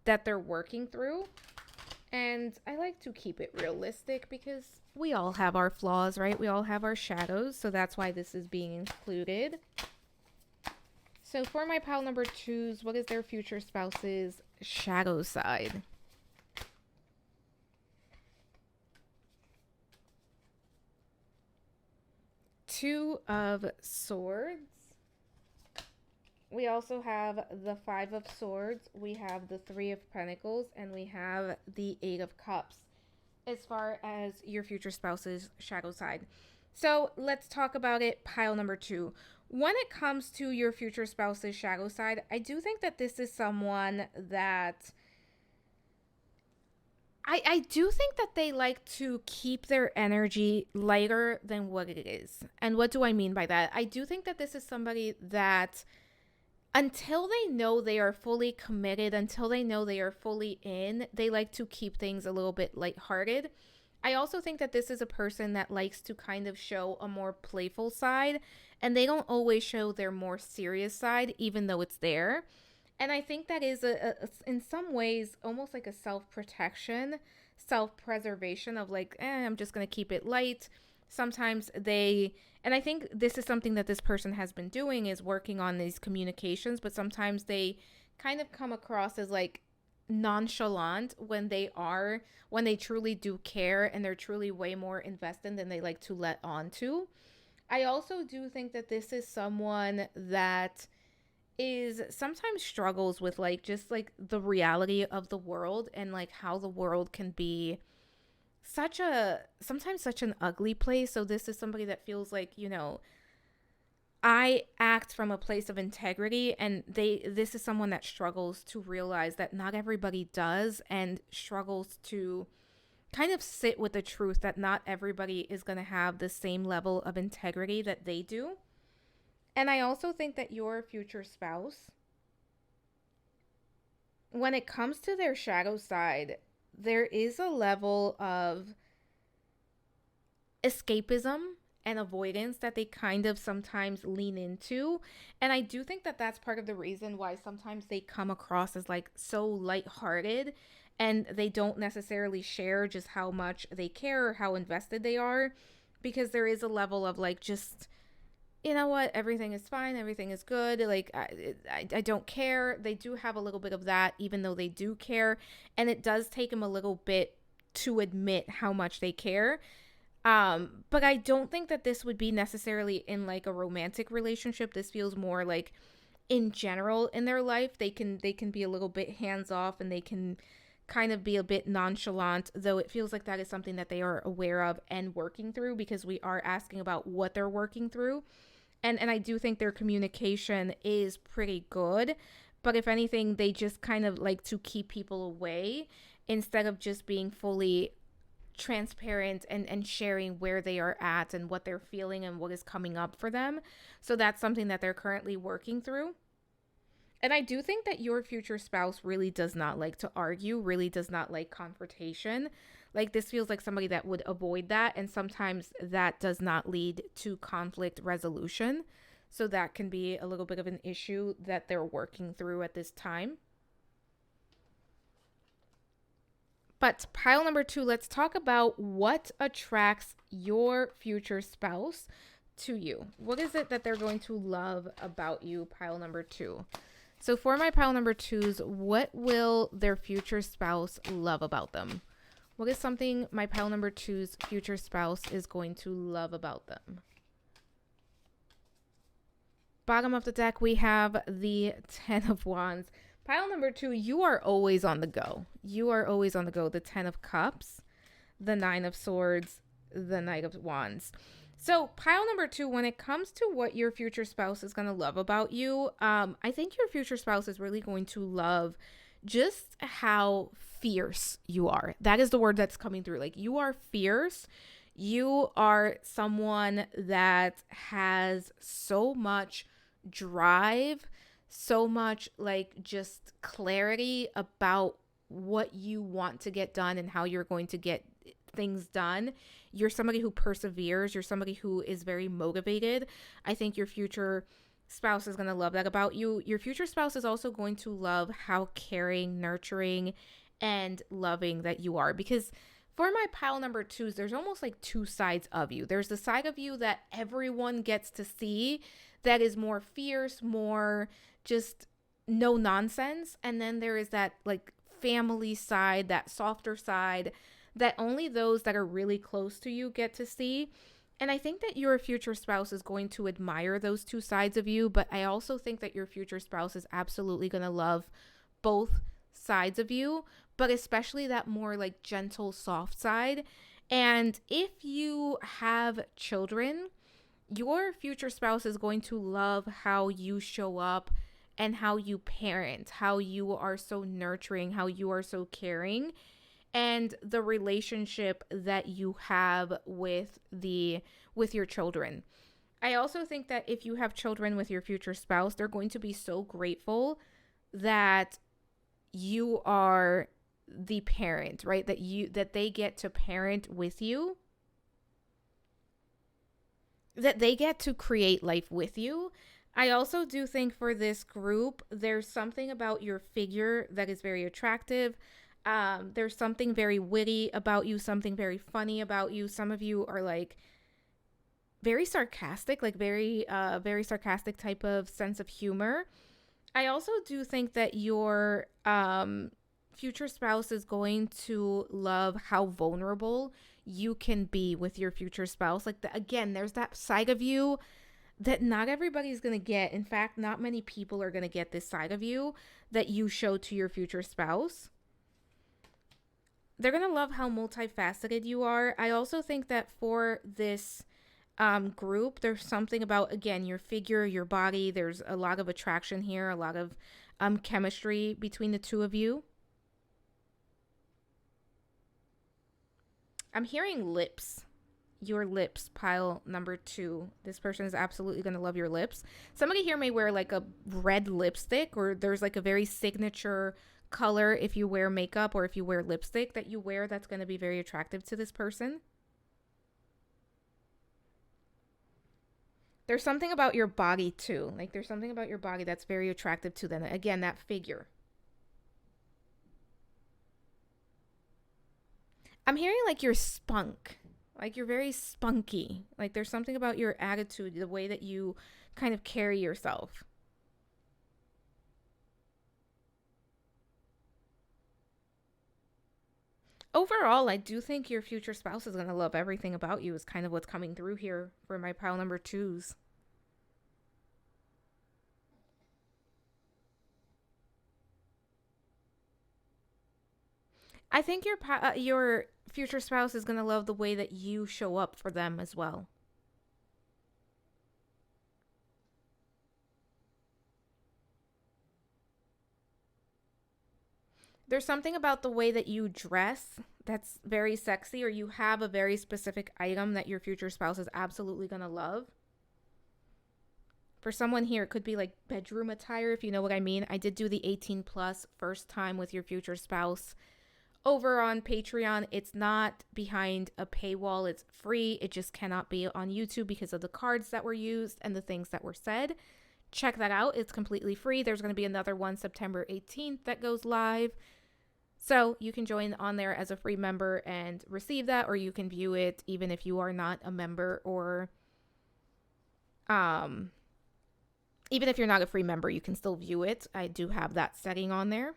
S1: that they're working through. And I like to keep it realistic because we all have our flaws, right? We all have our shadows. So, that's why this is being included. So, for my pile number twos, what is their future spouse's shadow side? Two of Swords. We also have the Five of Swords. We have the Three of Pentacles. And we have the Eight of Cups as far as your future spouse's shadow side. So let's talk about it. Pile number two. When it comes to your future spouse's shadow side, I do think that this is someone that I do think that they like to keep their energy lighter than what it is. And what do I mean by that? I do think that this is somebody that until they know they are fully committed, until they know they are fully in, they like to keep things a little bit lighthearted. I also think that this is a person that likes to kind of show a more playful side, and they don't always show their more serious side, even though it's there. And I think that is in some ways almost like a self-protection, self-preservation of like, I'm just going to keep it light. Sometimes and I think this is something that this person has been doing is working on these communications, but sometimes they kind of come across as like nonchalant when they truly do care and they're truly way more invested than they like to let on to. I also do think that this is someone that is sometimes struggles with like just like the reality of the world and like how the world can be sometimes such an ugly place. So this is somebody that feels like, I act from a place of integrity, and this is someone that struggles to realize that not everybody does, and struggles to kind of sit with the truth that not everybody is going to have the same level of integrity that they do. And I also think that your future spouse, when it comes to their shadow side, there is a level of escapism and avoidance that they kind of sometimes lean into. And I do think that that's part of the reason why sometimes they come across as like so lighthearted, and they don't necessarily share just how much they care or how invested they are, because there is a level of like, just, you know what, everything is fine, everything is good, like I don't care. They do have a little bit of that, even though they do care, and it does take them a little bit to admit how much they care. But I don't think that this would be necessarily in like a romantic relationship. This feels more like in general in their life. They can be a little bit hands off, and they can kind of be a bit nonchalant, though it feels like that is something that they are aware of and working through, because we are asking about what they're working through. And I do think their communication is pretty good, but if anything, they just kind of like to keep people away instead of just being fully transparent and sharing where they are at and what they're feeling and what is coming up for them. So that's something that they're currently working through. And I do think that your future spouse really does not like to argue, really does not like confrontation. Like, this feels like somebody that would avoid that. And sometimes that does not lead to conflict resolution. So that can be a little bit of an issue that they're working through at this time. But pile number 2, let's talk about what attracts your future spouse to you. What is it that they're going to love about you, pile number 2? So for my pile number 2s, what will their future spouse love about them? What is something my pile number 2's future spouse is going to love about them? Bottom of the deck, we have the 10 of Wands. Pile number 2, you are always on the go. You are always on the go. The 10 of Cups, the 9 of Swords, the Knight of Wands. So pile number 2, when it comes to what your future spouse is going to love about you, I think your future spouse is really going to love just how fierce you are. That is the word that's coming through. Like, you are fierce. You are someone that has so much drive, so much like just clarity about what you want to get done and how you're going to get things done. You're somebody who perseveres. You're somebody who is very motivated. I think your future spouse is going to love that about you. Your future spouse is also going to love how caring, nurturing, and loving that you are. Because for my pile number 2s, there's almost like two sides of you. There's the side of you that everyone gets to see that is more fierce, more just no nonsense. And then there is that like family side, that softer side that only those that are really close to you get to see. And I think that your future spouse is going to admire those two sides of you, but I also think that your future spouse is absolutely going to love both sides of you, but especially that more like gentle, soft side. And if you have children, your future spouse is going to love how you show up and how you parent, how you are so nurturing, how you are so caring, and the relationship that you have with your children. I also think that if you have children with your future spouse, they're going to be so grateful that you are the parent, right? That they get to parent with you, that they get to create life with you. I also do think for this group, there's something about your figure that is very attractive. There's something very witty about you, something very funny about you. Some of you are like very sarcastic, like very sarcastic type of sense of humor. I also do think that your future spouse is going to love how vulnerable you can be with your future spouse. Like, again, there's that side of you that not everybody's going to get. In fact, not many people are going to get this side of you that you show to your future spouse. They're going to love how multifaceted you are. I also think that for this group, there's something about, again, your figure, your body. There's a lot of attraction here, a lot of chemistry between the two of you. I'm hearing lips. Your lips, pile number 2. This person is absolutely going to love your lips. Somebody here may wear like a red lipstick, or there's like a very signature color if you wear makeup or if you wear lipstick that you wear that's going to be very attractive to this person. There's something about your body too. Like, there's something about your body that's very attractive to them. Again, that figure. I'm hearing like you're spunk. Like, you're very spunky. Like, there's something about your attitude, the way that you kind of carry yourself. Overall, I do think your future spouse is going to love everything about you, is kind of what's coming through here for my pile number 2s. I think your future spouse is going to love the way that you show up for them as well. There's something about the way that you dress that's very sexy, or you have a very specific item that your future spouse is absolutely going to love. For someone here, it could be like bedroom attire, if you know what I mean. I did do the 18 plus first time with your future spouse over on Patreon. It's not behind a paywall. It's free. It just cannot be on YouTube because of the cards that were used and the things that were said. Check that out. It's completely free. There's going to be another one September 18th that goes live. So you can join on there as a free member and receive that, or you can view it even if you are not a member, or even if you're not a free member, you can still view it. I do have that setting on there.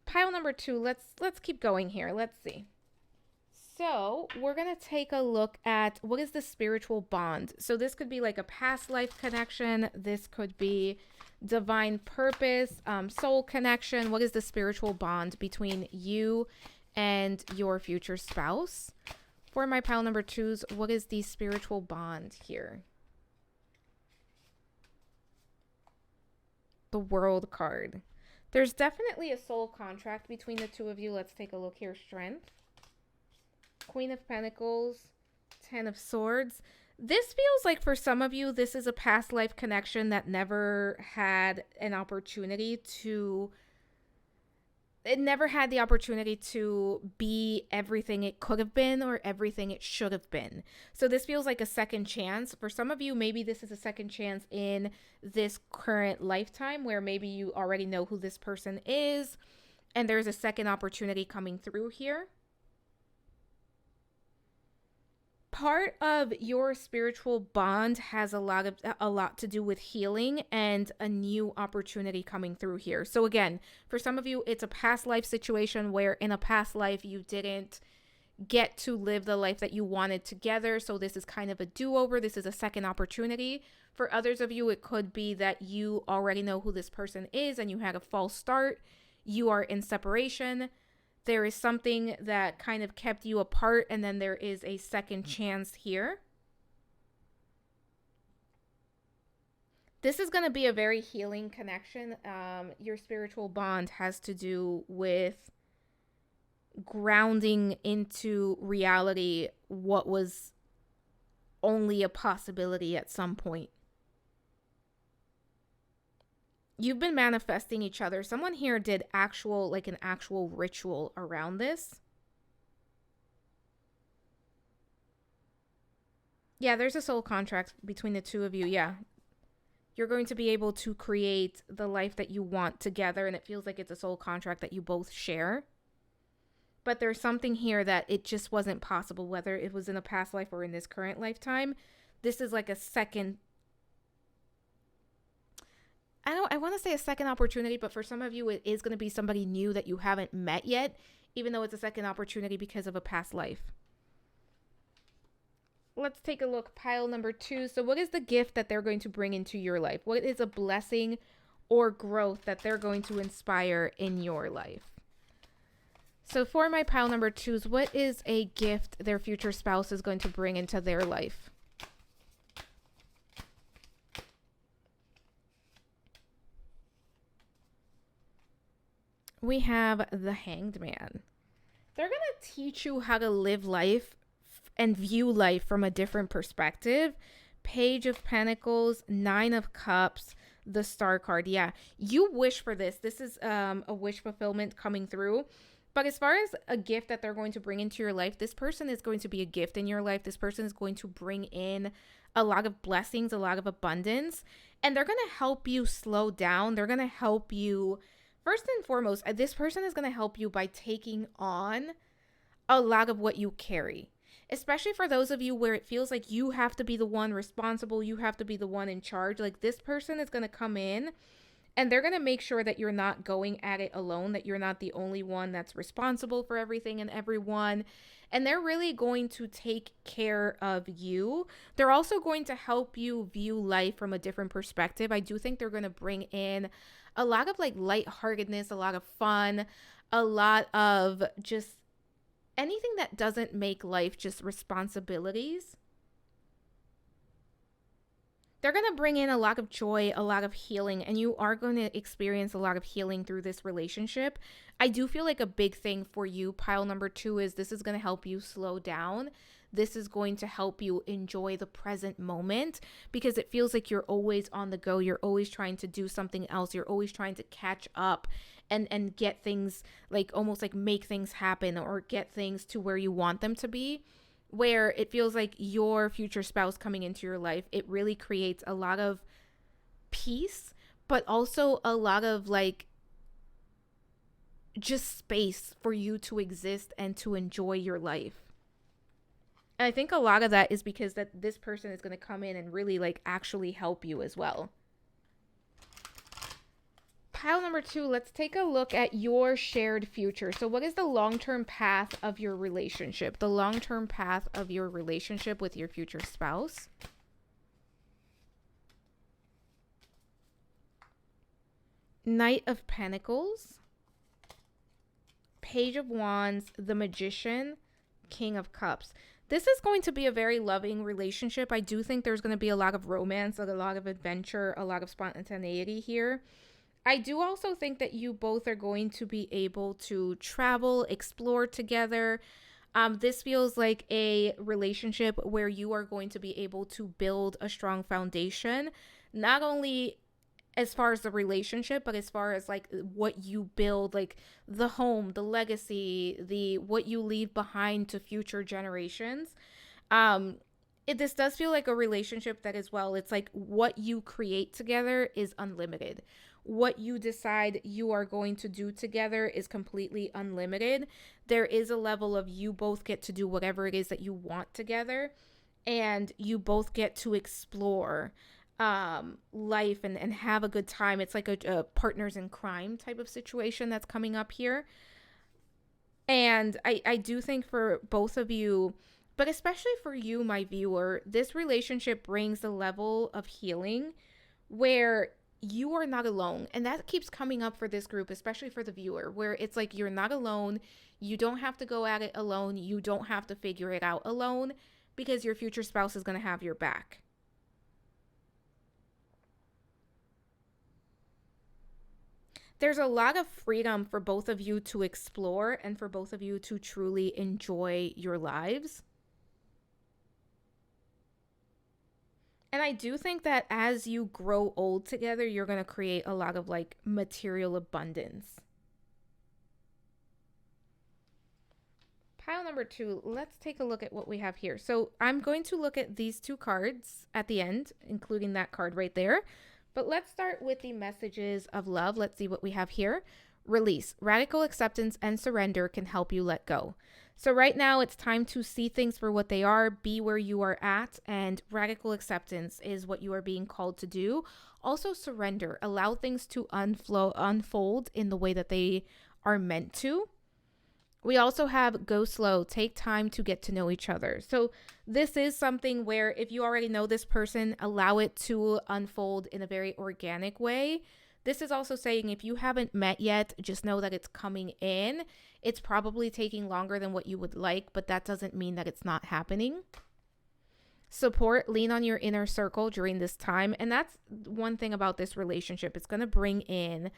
S1: Pile number 2, let's keep going here. Let's see. So we're going to take a look at what is the spiritual bond. So this could be like a past life connection. This could be divine purpose, soul connection. What is the spiritual bond between you and your future spouse? For my pile number 2s, what is the spiritual bond here? The World card. There's definitely a soul contract between the two of you. Let's take a look here. Strength. Queen of Pentacles. 10 of Swords. This feels like for some of you, this is a past life connection that never had an opportunity to... It never had the opportunity to be everything it could have been or everything it should have been. So this feels like a second chance. For some of you, maybe this is a second chance in this current lifetime where maybe you already know who this person is and there's a second opportunity coming through here. Part of your spiritual bond has a lot to do with healing and a new opportunity coming through here. So again, for some of you, it's a past life situation where in a past life you didn't get to live the life that you wanted together. So this is kind of a do-over. This is a second opportunity. For others of you, it could be that you already know who this person is and you had a false start. You are in separation. There is something that kind of kept you apart, and then there is a second chance here. This is going to be a very healing connection. Your spiritual bond has to do with grounding into reality what was only a possibility at some point. You've been manifesting each other. Someone here did an actual ritual around this. Yeah, there's a soul contract between the two of you. Yeah. You're going to be able to create the life that you want together, and it feels like it's a soul contract that you both share. But there's something here that it just wasn't possible, whether it was in a past life or in this current lifetime. This is like a second... I want to say a second opportunity, but for some of you, it is going to be somebody new that you haven't met yet, even though it's a second opportunity because of a past life. Let's take a look. Pile number 2. So what is the gift that they're going to bring into your life? What is a blessing or growth that they're going to inspire in your life? So for my pile number 2s, what is a gift their future spouse is going to bring into their life? We have the Hanged Man. They're going to teach you how to live life and view life from a different perspective. Page of Pentacles, 9 of Cups, the Star card. Yeah, you wish for this. This is a wish fulfillment coming through. But as far as a gift that they're going to bring into your life, this person is going to be a gift in your life. This person is going to bring in a lot of blessings, a lot of abundance. And they're going to help you slow down. They're going to help you... First and foremost, this person is going to help you by taking on a lot of what you carry, especially for those of you where it feels like you have to be the one responsible, you have to be the one in charge. Like this person is going to come in and they're going to make sure that you're not going at it alone, that you're not the only one that's responsible for everything and everyone. And they're really going to take care of you. They're also going to help you view life from a different perspective. I do think they're going to bring in a lot of like lightheartedness, a lot of fun, a lot of just anything that doesn't make life just responsibilities. They're going to bring in a lot of joy, a lot of healing, and you are going to experience a lot of healing through this relationship. I do feel like a big thing for you, pile number 2, is this is going to help you slow down. this is going to help you enjoy the present moment, because it feels like you're always on the go. You're always trying to do something else. You're always trying to catch up and get things, like almost like make things happen or get things to where you want them to be. Where it feels like your future spouse coming into your life, it really creates a lot of peace, but also a lot of like just space for you to exist and to enjoy your life. And I think a lot of that is because that this person is going to come in and really like actually help you as well. Pile number 2, let's take a look at your shared future. So what is the long-term path of your relationship? The long-term path of your relationship with your future spouse. Knight of Pentacles, Page of Wands, the Magician, King of Cups. This is going to be a very loving relationship. I do think there's going to be a lot of romance, a lot of adventure, a lot of spontaneity here. I do also think that you both are going to be able to travel, explore together. This feels like a relationship where you are going to be able to build a strong foundation, not only as far as the relationship, but as far as like what you build, like the home, the legacy, the what you leave behind to future generations. This does feel like a relationship that as well, it's like what you create together is unlimited. What you decide you are going to do together is completely unlimited. There is a level of you both get to do whatever it is that you want together, and you both get to explore life and have a good time. It's like a partners in crime type of situation that's coming up here. And I do think for both of you, but especially for you, my viewer, this relationship brings a level of healing where you are not alone. And that keeps coming up for this group, especially for the viewer, where it's like you're not alone. You don't have to go at it alone. You don't have to figure it out alone, because your future spouse is going to have your back. There's a lot of freedom for both of you to explore and for both of you to truly enjoy your lives. And I do think that as you grow old together, you're going to create a lot of like material abundance. Pile number 2, let's take a look at what we have here. So I'm going to look at these 2 cards at the end, including that card right there. But let's start with the messages of love. Let's see what we have here. Release. Radical acceptance and surrender can help you let go. So right now it's time to see things for what they are, be where you are at, and radical acceptance is what you are being called to do. Also surrender. Allow things to unfold in the way that they are meant to. We also have go slow, take time to get to know each other. So this is something where if you already know this person, allow it to unfold in a very organic way. This is also saying if you haven't met yet, just know that it's coming in. It's probably taking longer than what you would like, but that doesn't mean that it's not happening. Support, lean on your inner circle during this time. And that's one thing about this relationship. It's going to bring in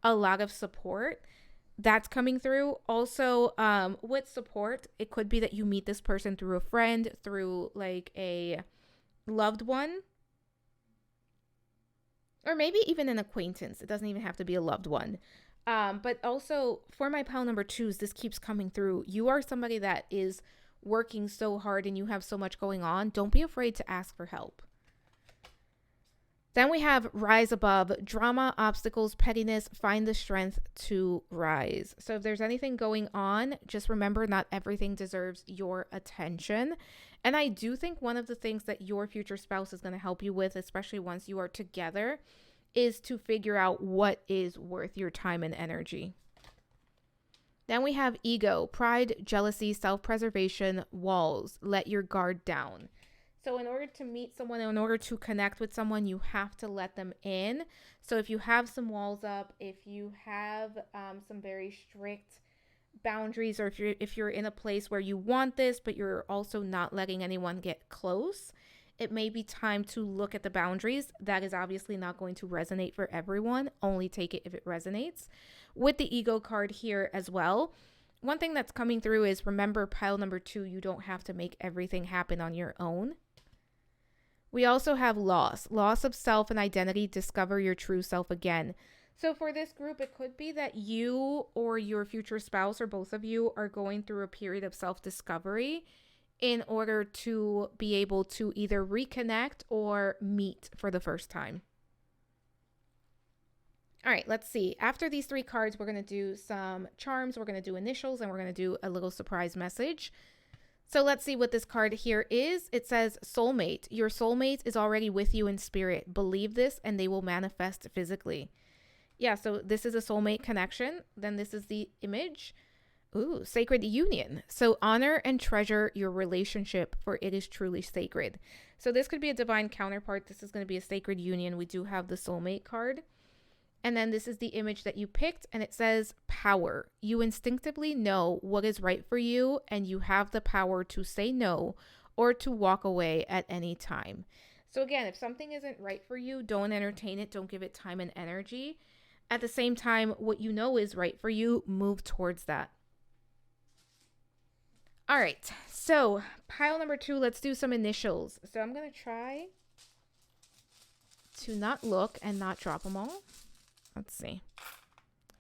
S1: a lot of support. That's coming through. Also, with support, it could be that you meet this person through a friend, through like a loved one, or maybe even an acquaintance. It doesn't even have to be a loved one. But also for my pile number 2s, this keeps coming through. You are somebody that is working so hard and you have so much going on. Don't be afraid to ask for help. Then we have rise above, drama, obstacles, pettiness, find the strength to rise. So if there's anything going on, just remember not everything deserves your attention. And I do think one of the things that your future spouse is going to help you with, especially once you are together, is to figure out what is worth your time and energy. Then we have ego, pride, jealousy, self-preservation, walls, let your guard down. So in order to meet someone, in order to connect with someone, you have to let them in. So if you have some walls up, if you have some very strict boundaries, or if you're in a place where you want this, but you're also not letting anyone get close, it may be time to look at the boundaries. That is obviously not going to resonate for everyone. Only take it if it resonates. With the ego card here as well, one thing that's coming through is, remember, pile number 2, you don't have to make everything happen on your own. We also have loss of self and identity. Discover your true self again. So for this group, it could be that you or your future spouse or both of you are going through a period of self-discovery in order to be able to either reconnect or meet for the first time. All right, let's see. After these 3 cards, we're going to do some charms, we're going to do initials, and we're going to do a little surprise message. So let's see what this card here is. It says soulmate. Your soulmate is already with you in spirit. Believe this and they will manifest physically. Yeah, so this is a soulmate connection. Then this is the image. Ooh, sacred union. So honor and treasure your relationship, for it is truly sacred. So this could be a divine counterpart. This is going to be a sacred union. We do have the soulmate card. And then this is the image that you picked, and it says power. You instinctively know what is right for you, and you have the power to say no or to walk away at any time. So again, if something isn't right for you, don't entertain it. Don't give it time and energy. At the same time, what you know is right for you, move towards that. All right, so pile number 2, let's do some initials. So I'm going to try to not look and not drop them all. Let's see.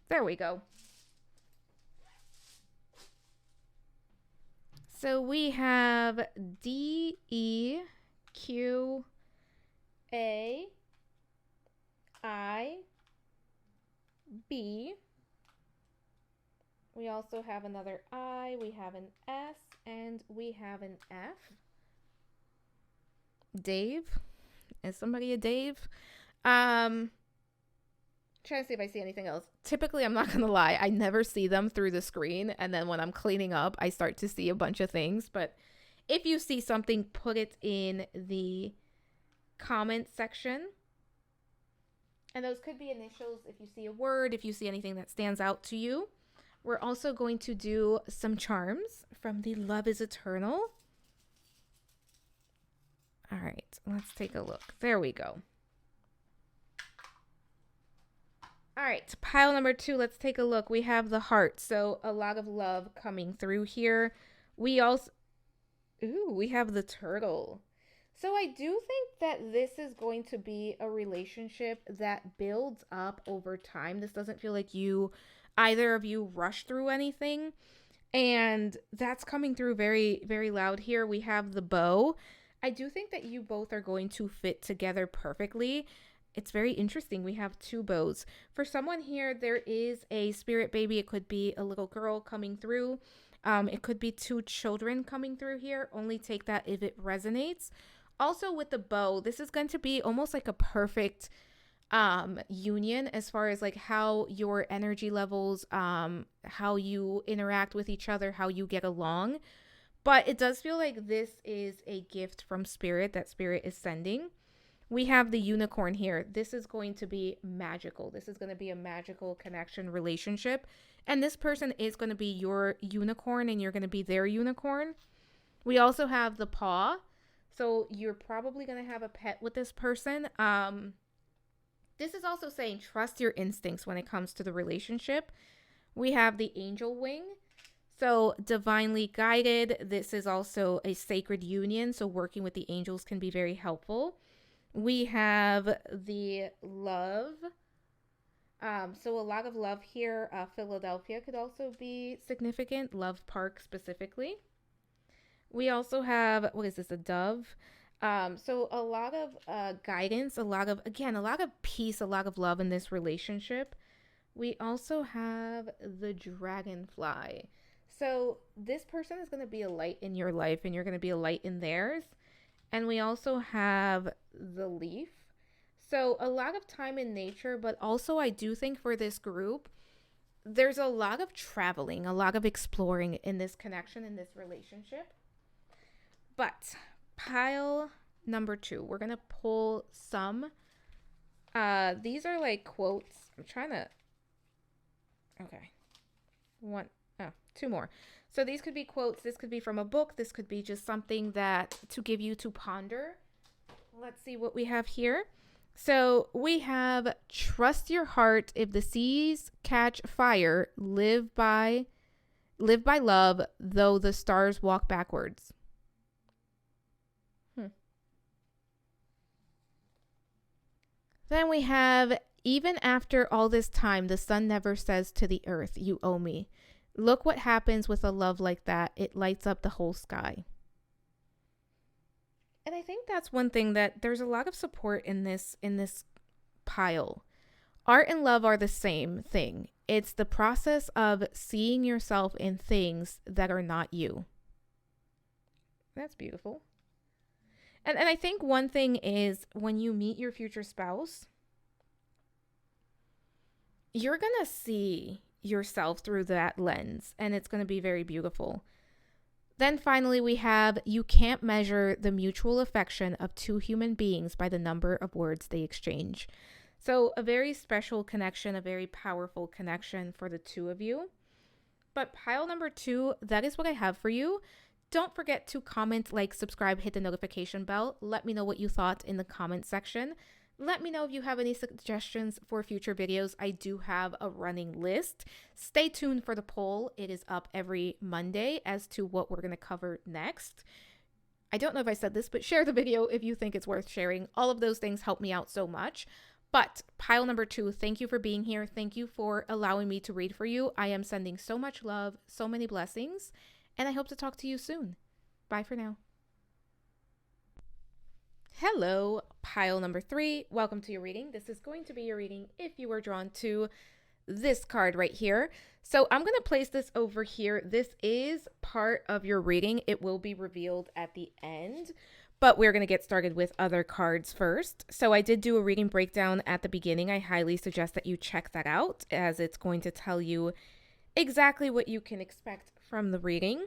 S1: There we go. So we have D, E, Q, A, I, B. We also have another I, we have an S, and we have an F. Dave. Is somebody a Dave? Trying to see if I see anything else. Typically, I'm not going to lie, I never see them through the screen. And then when I'm cleaning up, I start to see a bunch of things. But if you see something, put it in the comment section. And those could be initials if you see a word, if you see anything that stands out to you. We're also going to do some charms from the Love is Eternal. All right, let's take a look. There we go. All right, pile number 2, let's take a look. We have the heart, so a lot of love coming through here. We also, we have the turtle. So I do think that this is going to be a relationship that builds up over time. This doesn't feel like either of you rush through anything. And that's coming through very, very loud here. We have the bow. I do think that you both are going to fit together perfectly. It's very interesting. We have 2 bows. For someone here, there is a spirit baby. It could be a little girl coming through. It could be 2 children coming through here. Only take that if it resonates. Also with the bow, this is going to be almost like a perfect union as far as like how your energy levels, how you interact with each other, how you get along. But it does feel like this is a gift from spirit that spirit is sending. We have the unicorn here. This is going to be magical. This is going to be a magical connection relationship. And this person is going to be your unicorn and you're going to be their unicorn. We also have the paw. So you're probably going to have a pet with this person. This is also saying trust your instincts when it comes to the relationship. We have the angel wing. So divinely guided. This is also a sacred union. So working with the angels can be very helpful. We have the love. So a lot of love here. Philadelphia could also be significant. Love Park specifically. We also have, what is this, a dove? So a lot of guidance, a lot of peace, a lot of love in this relationship. We also have the dragonfly. So this person is going to be a light in your life and you're going to be a light in theirs. And we also have the leaf. So a lot of time in nature, but also I do think for this group, there's a lot of traveling, a lot of exploring in this connection, in this relationship. But pile number 2, we're going to pull some. These are like quotes. I'm trying to. Okay. 2 more. So these could be quotes. This could be from a book. This could be just something that to give you to ponder. Let's see what we have here. So we have trust your heart. If the seas catch fire, live by Live by love, though the stars walk backwards. Then we have, even after all this time, the sun never says to the earth, you owe me. Look what happens with a love like that. It lights up the whole sky. And I think that's one thing that there's a lot of support in this pile. Art and love are the same thing. It's the process of seeing yourself in things that are not you. That's beautiful. And I think one thing is when you meet your future spouse, you're going to see yourself through that lens, and it's going to be very beautiful. Then finally, we have, you can't measure the mutual affection of two human beings by the number of words they exchange. So a very special connection, a very powerful connection for the two of you. But pile number 2, that is what I have for you. Don't forget to comment, like, subscribe, hit the notification bell. Let me know what you thought in the comment section. Let me know if you have any suggestions for future videos. I do have a running list. Stay tuned for the poll. It is up every Monday as to what we're going to cover next. I don't know if I said this, but share the video if you think it's worth sharing. All of those things help me out so much. But pile number 2, thank you for being here. Thank you for allowing me to read for you. I am sending so much love, so many blessings, and I hope to talk to you soon. Bye for now. Hello, pile number 3. Welcome to your reading. This is going to be your reading if you were drawn to this card right here. So I'm going to place this over here. This is part of your reading. It will be revealed at the end, but we're going to get started with other cards first. So I did do a reading breakdown at the beginning. I highly suggest that you check that out, as it's going to tell you exactly what you can expect from the reading.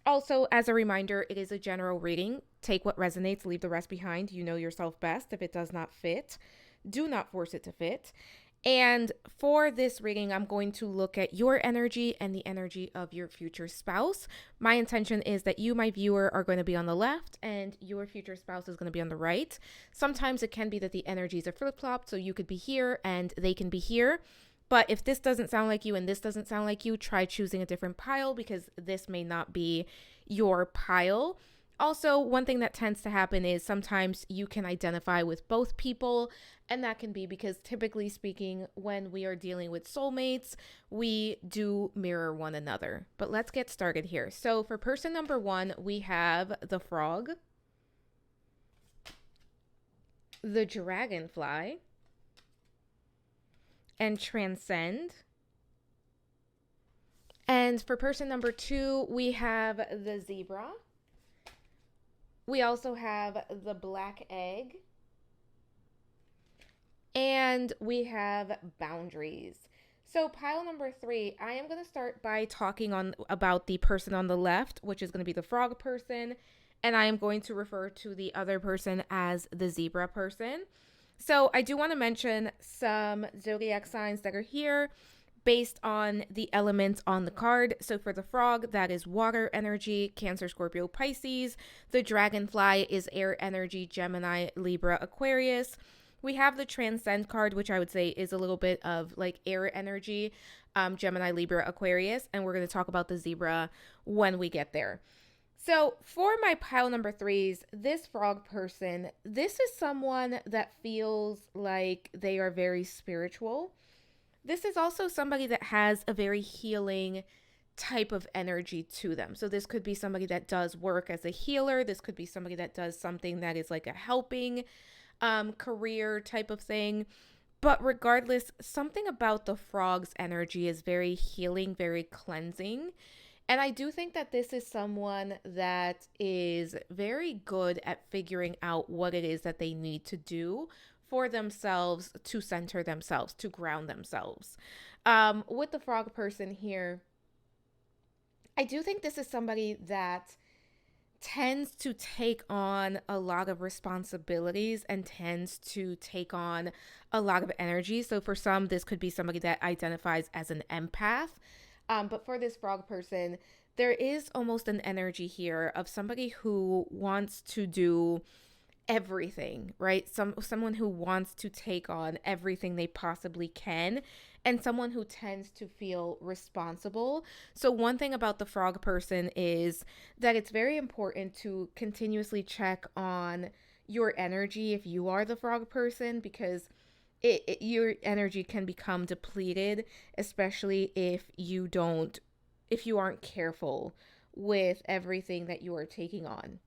S1: Also, as a reminder, it is a general reading. Take what resonates, leave the rest behind. You know yourself best. If it does not fit, do not force it to fit. And for this reading, I'm going to look at your energy and the energy of your future spouse. My intention is that you, my viewer, are going to be on the left and your future spouse is going to be on the right. Sometimes it can be that the energies are flip-flopped, so you could be here and they can be here. But if this doesn't sound like you and this doesn't sound like you, try choosing a different pile, because this may not be your pile. Also, one thing that tends to happen is sometimes you can identify with both people, and that can be because, typically speaking, when we are dealing with soulmates, we do mirror one another. But let's get started here. So for person number 1, we have the frog, the dragonfly, and transcend. And for person number 2, we have the zebra. We also have the black egg. And we have boundaries. So pile number 3, I am going to start by talking about the person on the left, which is going to be the frog person. And I am going to refer to the other person as the zebra person. So I do want to mention some zodiac signs that are here based on the elements on the card. So for the frog, that is water energy, Cancer, Scorpio, Pisces. The dragonfly is air energy, Gemini, Libra, Aquarius. We have the transcend card, which I would say is a little bit of like air energy, Gemini, Libra, Aquarius. And we're going to talk about the zebra when we get there. So for my pile number 3s, this frog person, this is someone that feels like they are very spiritual. This is also somebody that has a very healing type of energy to them. So this could be somebody that does work as a healer. This could be somebody that does something that is like a helping career type of thing. But regardless, something about the frog's energy is very healing, very cleansing. And I do think that this is someone that is very good at figuring out what it is that they need to do for themselves to center themselves, to ground themselves. With the frog person here, I do think this is somebody that tends to take on a lot of responsibilities and tends to take on a lot of energy. So for some, this could be somebody that identifies as an empath. But for this frog person, there is almost an energy here of somebody who wants to do everything, right? Someone who wants to take on everything they possibly can, and someone who tends to feel responsible. So one thing about the frog person is that it's very important to continuously check on your energy if you are the frog person, because your energy can become depleted, especially if you aren't careful with everything that you are taking on.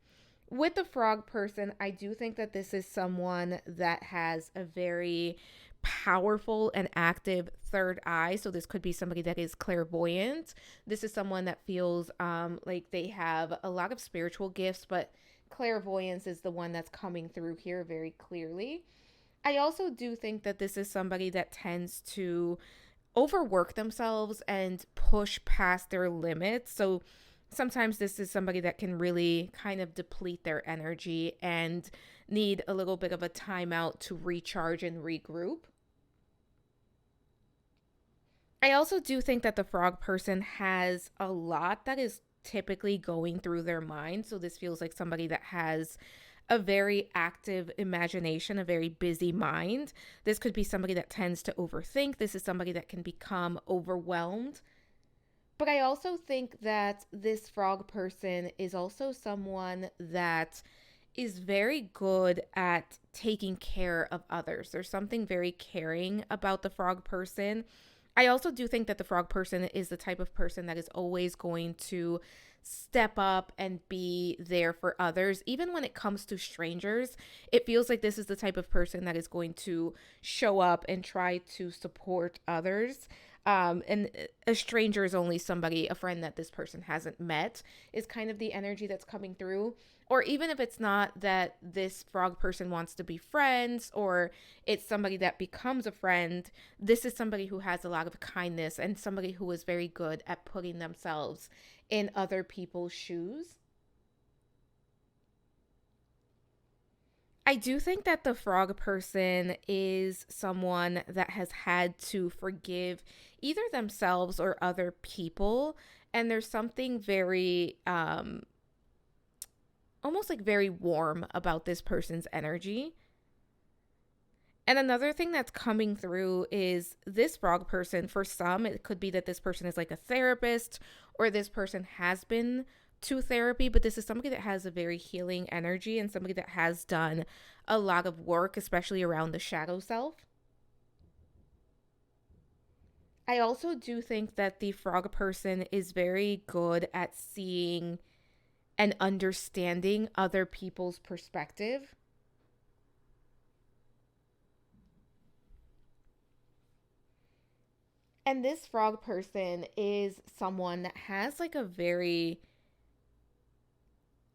S1: With the frog person, I do think that this is someone that has a very powerful and active third eye. So this could be somebody that is clairvoyant. This is someone that feels like they have a lot of spiritual gifts, but clairvoyance is the one that's coming through here very clearly. I also do think that this is somebody that tends to overwork themselves and push past their limits. So sometimes this is somebody that can really kind of deplete their energy and need a little bit of a timeout to recharge and regroup. I also do think that the frog person has a lot that is typically going through their mind. So this feels like somebody that has a very active imagination, a very busy mind. This could be somebody that tends to overthink. This is somebody that can become overwhelmed. But I also think that this frog person is also someone that is very good at taking care of others. There's something very caring about the frog person. I also do think that the frog person is the type of person that is always going to step up and be there for others. Even when it comes to strangers, it feels like this is the type of person that is going to show up and try to support others. And a stranger is only somebody, a friend that this person hasn't met, is kind of the energy that's coming through. Or even if it's not that this frog person wants to be friends, or it's somebody that becomes a friend, this is somebody who has a lot of kindness and somebody who is very good at putting themselves in other people's shoes. I do think that the frog person is someone that has had to forgive either themselves or other people. And there's something very, almost like very warm about this person's energy. And another thing that's coming through is this frog person. For some, it could be that this person is like a therapist, or this person has been to therapy, but this is somebody that has a very healing energy and somebody that has done a lot of work, especially around the shadow self. I also do think that the frog person is very good at seeing and understanding other people's perspective. And this frog person is someone that has like a very,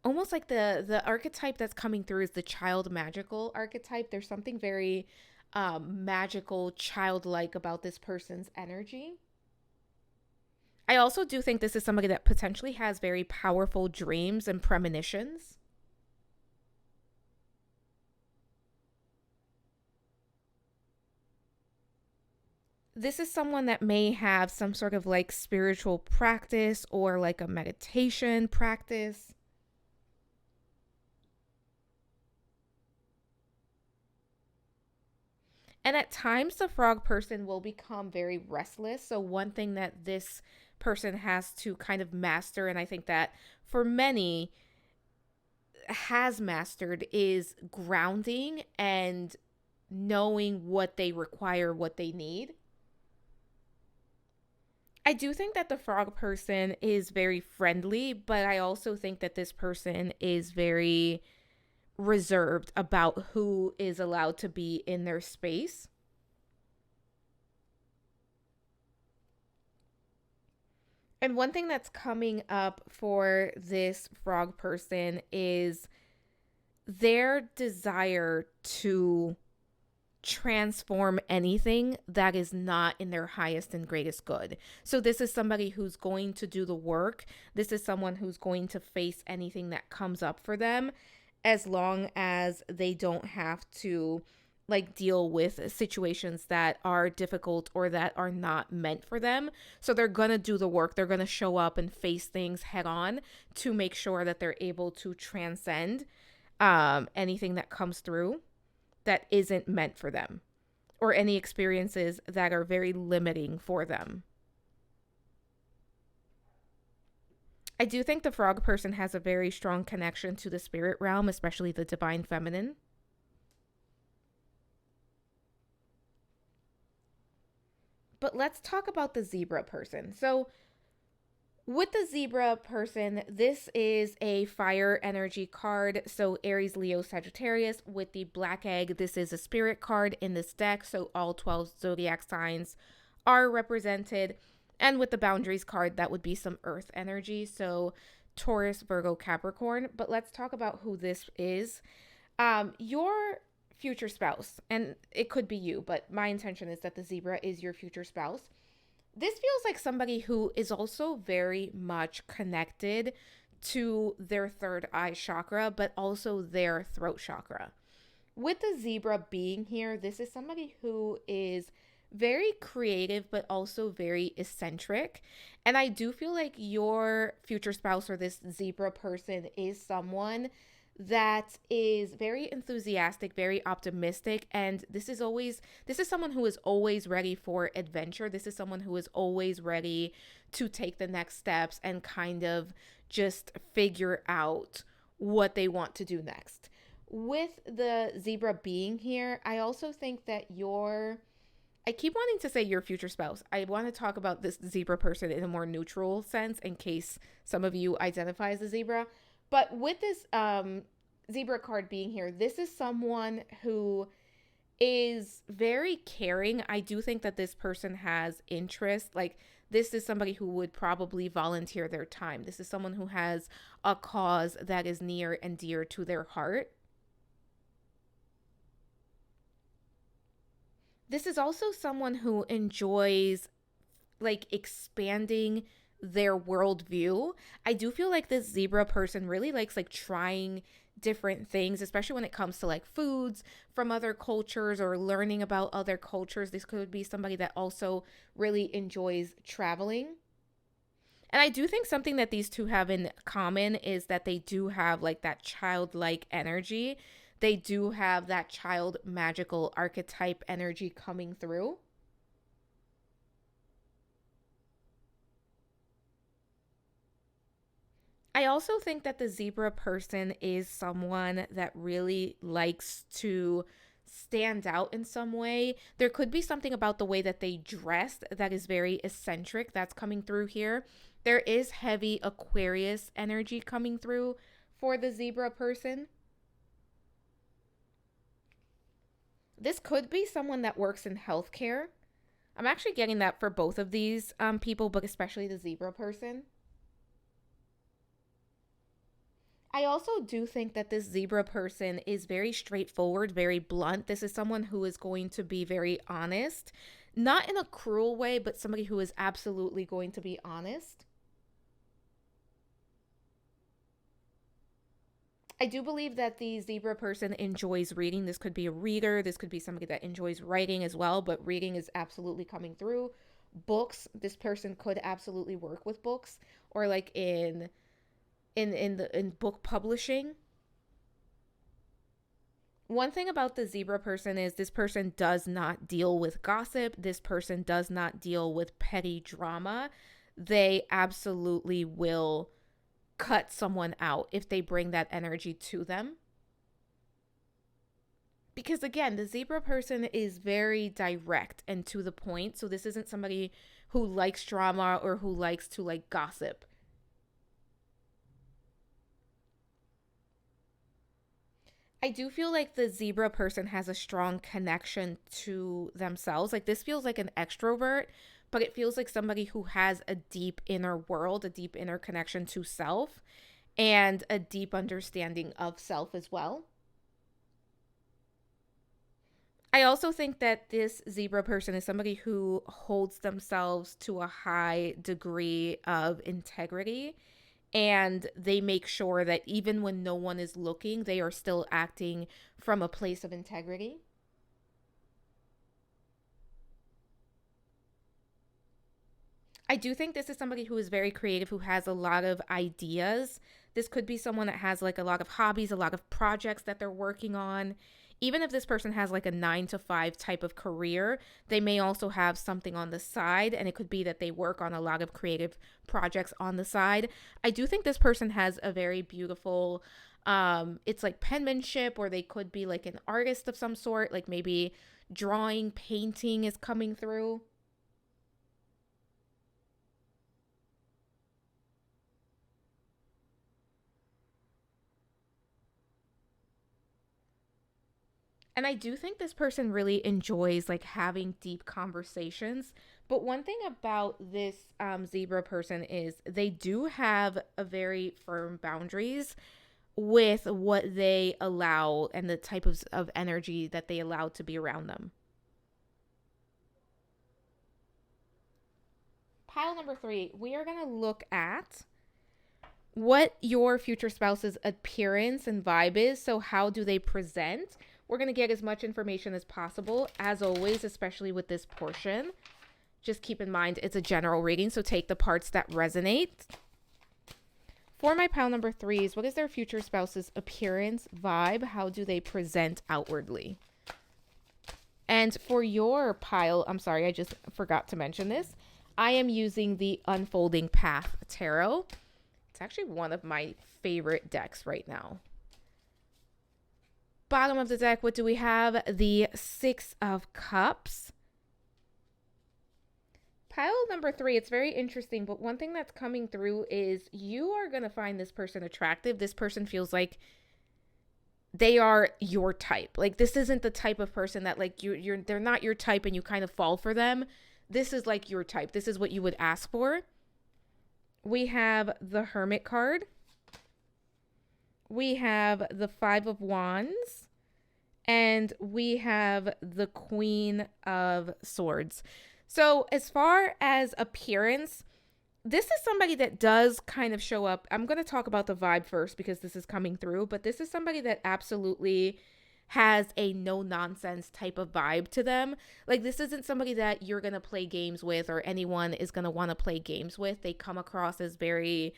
S1: almost like the archetype that's coming through is the child magical archetype. There's something very magical, childlike about this person's energy. I also do think this is somebody that potentially has very powerful dreams and premonitions. This is someone that may have some sort of like spiritual practice or like a meditation practice. And at times, the frog person will become very restless. So, one thing that this person has to kind of master, and I think that for many has mastered, is grounding and knowing what they require, what they need. I do think that the frog person is very friendly, but I also think that this person is very reserved about who is allowed to be in their space. And one thing that's coming up for this frog person is their desire to transform anything that is not in their highest and greatest good. So, this is somebody who's going to do the work. This is someone who's going to face anything that comes up for them, as long as they don't have to like deal with situations that are difficult or that are not meant for them. So they're going to do the work. They're going to show up and face things head on to make sure that they're able to transcend. anything that comes through that isn't meant for them, or any experiences that are very limiting for them. I do think the frog person has a very strong connection to the spirit realm, especially the divine feminine. But let's talk about the zebra person. So, with the zebra person, this is a fire energy card. So, Aries, Leo, Sagittarius. With the black egg, this is a spirit card in this deck. So, all 12 zodiac signs are represented. And with the boundaries card, that would be some earth energy. So, Taurus, Virgo, Capricorn. But let's talk about who this is. Your future spouse, and it could be you, but my intention is that the zebra is your future spouse. This feels like somebody who is also very much connected to their third eye chakra, but also their throat chakra. With the zebra being here, this is somebody who is very creative, but also very eccentric. And I do feel like your future spouse or this zebra person is someone that is very enthusiastic, very optimistic, and this is someone who is always ready for adventure. This is someone who is always ready to take the next steps and kind of just figure out what they want to do next. With the zebra being here, I also think that I keep wanting to say your future spouse. I want to talk about this zebra person in a more neutral sense in case some of you identify as a zebra. But with this zebra card being here, this is someone who is very caring. I do think that this person has interest. Like, this is somebody who would probably volunteer their time. This is someone who has a cause that is near and dear to their heart. This is also someone who enjoys like expanding their worldview. I do feel like this zebra person really likes like trying different things, especially when it comes to like foods from other cultures or learning about other cultures. This could be somebody that also really enjoys traveling. And I do think something that these two have in common is that they do have like that childlike energy. They do have that child magical archetype energy coming through. I also think that the zebra person is someone that really likes to stand out in some way. There could be something about the way that they dress that is very eccentric that's coming through here. There is heavy Aquarius energy coming through for the zebra person. This could be someone that works in healthcare. I'm actually getting that for both of these people, but especially the zebra person. I also do think that this zebra person is very straightforward, very blunt. This is someone who is going to be very honest, not in a cruel way, but somebody who is absolutely going to be honest. I do believe that the zebra person enjoys reading. This could be a reader, this could be somebody that enjoys writing as well, but reading is absolutely coming through. Books, this person could absolutely work with books or like in book publishing. One thing about the zebra person is this person does not deal with gossip. This person does not deal with petty drama. They absolutely will cut someone out if they bring that energy to them. Because again, the zebra person is very direct and to the point. So this isn't somebody who likes drama or who likes to like gossip. I do feel like the zebra person has a strong connection to themselves. Like, this feels like an extrovert, but it feels like somebody who has a deep inner world, a deep inner connection to self, and a deep understanding of self as well. I also think that this zebra person is somebody who holds themselves to a high degree of integrity, and they make sure that even when no one is looking, they are still acting from a place of integrity. I do think this is somebody who is very creative, who has a lot of ideas. This could be someone that has like a lot of hobbies, a lot of projects that they're working on. Even if this person has like a 9 to 5 type of career, they may also have something on the side, and it could be that they work on a lot of creative projects on the side. I do think this person has a very beautiful, it's like penmanship, or they could be like an artist of some sort, like maybe drawing, painting is coming through. And I do think this person really enjoys like having deep conversations. But one thing about this zebra person is they do have a very firm boundaries with what they allow and the type of energy that they allow to be around them. Pile number 3, we are going to look at what your future spouse's appearance and vibe is. So, how do they present? We're going to get as much information as possible, as always, especially with this portion. Just keep in mind it's a general reading, so take the parts that resonate. For my pile number 3s, what is their future spouse's appearance, vibe? How do they present outwardly? And for your pile, I'm sorry, I just forgot to mention this. I am using the Unfolding Path Tarot. It's actually one of my favorite decks right now. Bottom of the deck, what do we have? The 6 of Cups. Pile number 3, it's very interesting, but one thing that's coming through is you are going to find this person attractive. This person feels like they are your type. Like, this isn't the type of person that like they're not your type and you kind of fall for them. This is like your type. This is what you would ask for. We have the Hermit card. We have the 5 of Wands. And we have the Queen of Swords. So as far as appearance, this is somebody that does kind of show up. I'm going to talk about the vibe first because this is coming through. But this is somebody that absolutely has a no nonsense type of vibe to them. Like, this isn't somebody that you're going to play games with or anyone is going to want to play games with. They come across as very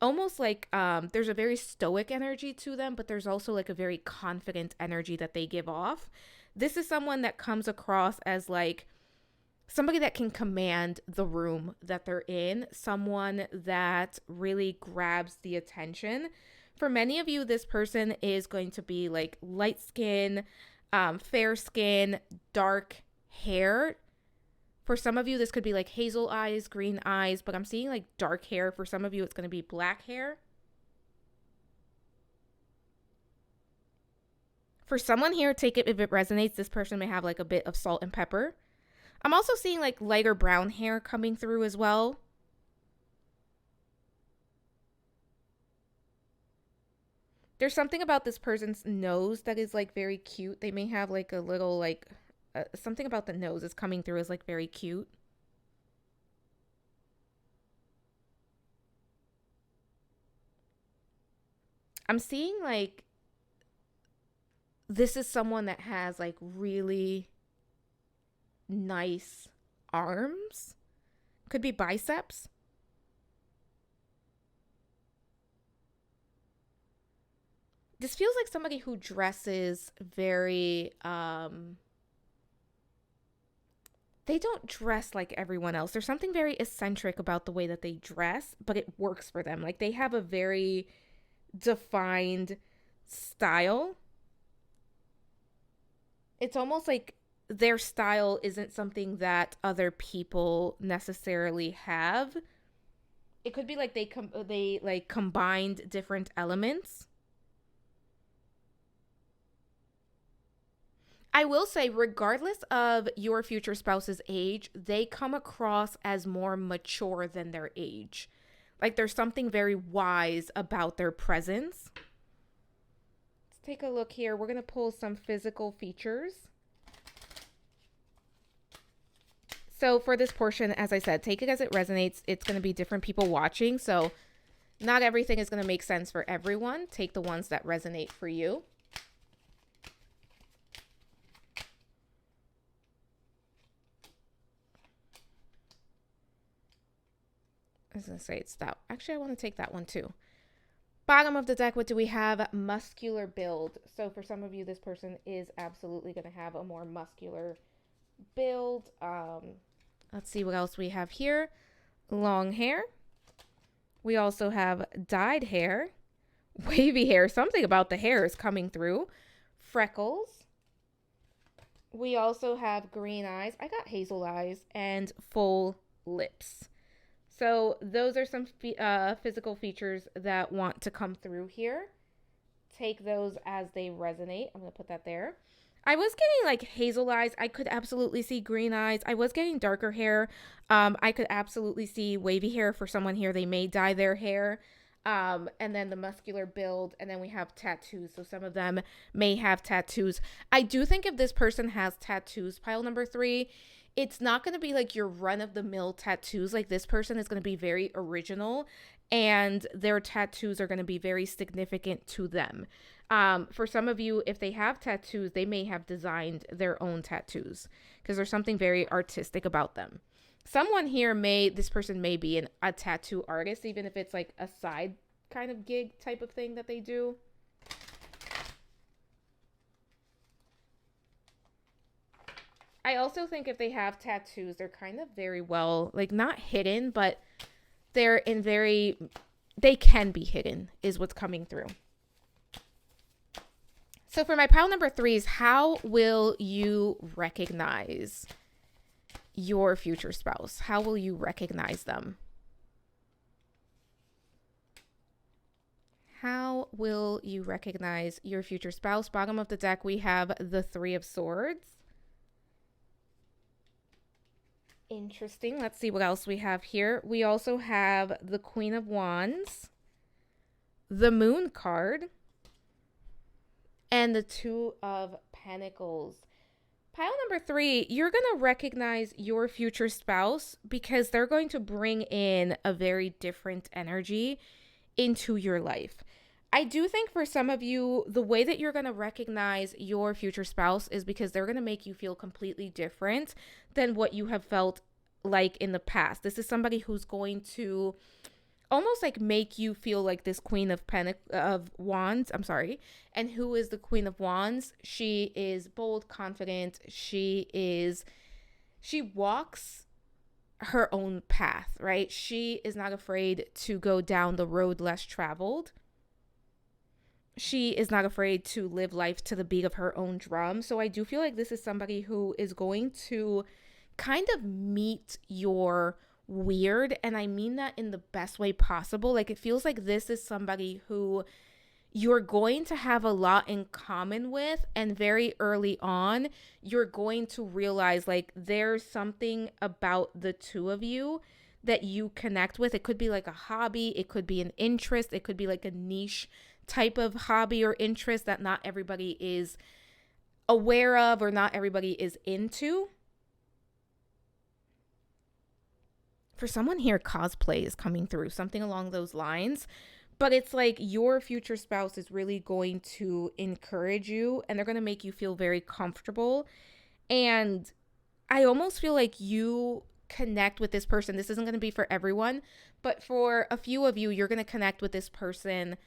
S1: almost like there's a very stoic energy to them, but there's also like a very confident energy that they give off. This is someone that comes across as like somebody that can command the room that they're in, someone that really grabs the attention. For many of you, this person is going to be like light skin, fair skin, dark hair. For some of you, this could be like hazel eyes, green eyes, but I'm seeing like dark hair. For some of you, it's going to be black hair. For someone here, take it if it resonates. This person may have like a bit of salt and pepper. I'm also seeing like lighter brown hair coming through as well. There's something about this person's nose that is like very cute. They may have like a little like something about the nose is coming through as like very cute. I'm seeing like this is someone that has like really nice arms. Could be biceps. This feels like somebody who dresses very they don't dress like everyone else. There's something very eccentric about the way that they dress, but it works for them. Like, they have a very defined style. It's almost like their style isn't something that other people necessarily have. It could be like they like combined different elements. I will say, regardless of your future spouse's age, they come across as more mature than their age. Like, there's something very wise about their presence. Let's take a look here. We're going to pull some physical features. So for this portion, as I said, take it as it resonates. It's going to be different people watching. So not everything is going to make sense for everyone. Take the ones that resonate for you. I was going to say it's that. Actually, I want to take that one too. Bottom of the deck, what do we have? Muscular build. So for some of you, this person is absolutely going to have a more muscular build. Let's see what else we have here. Long hair. We also have dyed hair, wavy hair. Something about the hair is coming through. Freckles. We also have green eyes. I got hazel eyes and full lips. So those are some physical features that want to come through here. Take those as they resonate. I'm going to put that there. I was getting like hazel eyes. I could absolutely see green eyes. I was getting darker hair. I could absolutely see wavy hair for someone here. They may dye their hair. And then the muscular build. And then we have tattoos. So some of them may have tattoos. I do think if this person has tattoos, pile number 3, it's not going to be like your run-of-the-mill tattoos. Like this person is going to be very original. And their tattoos are going to be very significant to them. For some of you, if they have tattoos, they may have designed their own tattoos because there's something very artistic about them. Someone here this person may be a tattoo artist, even if it's like a side kind of gig type of thing that they do. I also think if they have tattoos, they're kind of very well, like not hidden, but they can be hidden is what's coming through. So for my pile number 3s, how will you recognize your future spouse? How will you recognize them? How will you recognize your future spouse? Bottom of the deck, we have the 3 of Swords. Interesting. Let's see what else we have here. We also have the Queen of Wands, the Moon card, and the 2 of Pentacles. Pile number 3, you're going to recognize your future spouse because they're going to bring in a very different energy into your life. I do think for some of you, the way that you're going to recognize your future spouse is because they're going to make you feel completely different than what you have felt like in the past. This is somebody who's going to almost like make you feel like this Queen of Wands. And who is the Queen of Wands? She is bold, confident. She walks her own path, right? She is not afraid to go down the road less traveled. She is not afraid to live life to the beat of her own drum. So I do feel like this is somebody who is going to kind of meet your weird, and I mean that in the best way possible. Like it feels like this is somebody who you're going to have a lot in common with, and very early on you're going to realize like there's something about the 2 of you that you connect with. It could be like a hobby, it could be an interest, it could be like a niche type of hobby or interest that not everybody is aware of or not everybody is into. For someone here, cosplay is coming through, something along those lines. But it's like your future spouse is really going to encourage you and they're going to make you feel very comfortable. And I almost feel like you connect with this person. This isn't going to be for everyone, but for a few of you, you're going to connect with this person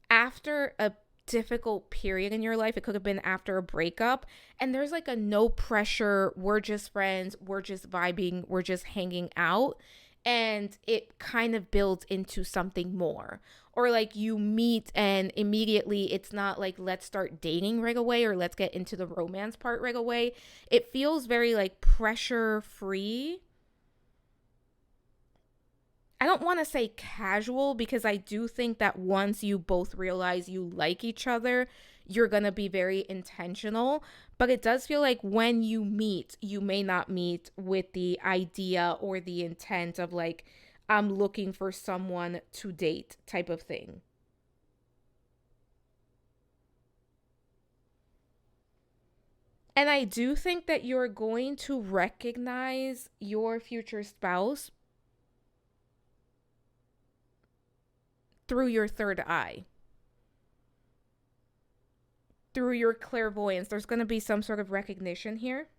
S1: after a difficult period in your life. It could have been after a breakup, and there's like a no pressure, we're just friends, we're just vibing, we're just hanging out, and it kind of builds into something more. Or like you meet and immediately it's not like let's start dating right away or let's get into the romance part right away. It feels very like pressure free. I don't want to say casual because I do think that once you both realize you like each other, you're going to be very intentional. But it does feel like when you meet, you may not meet with the idea or the intent of like, I'm looking for someone to date type of thing. And I do think that you're going to recognize your future spouse through your third eye, through your clairvoyance. There's going to be some sort of recognition here.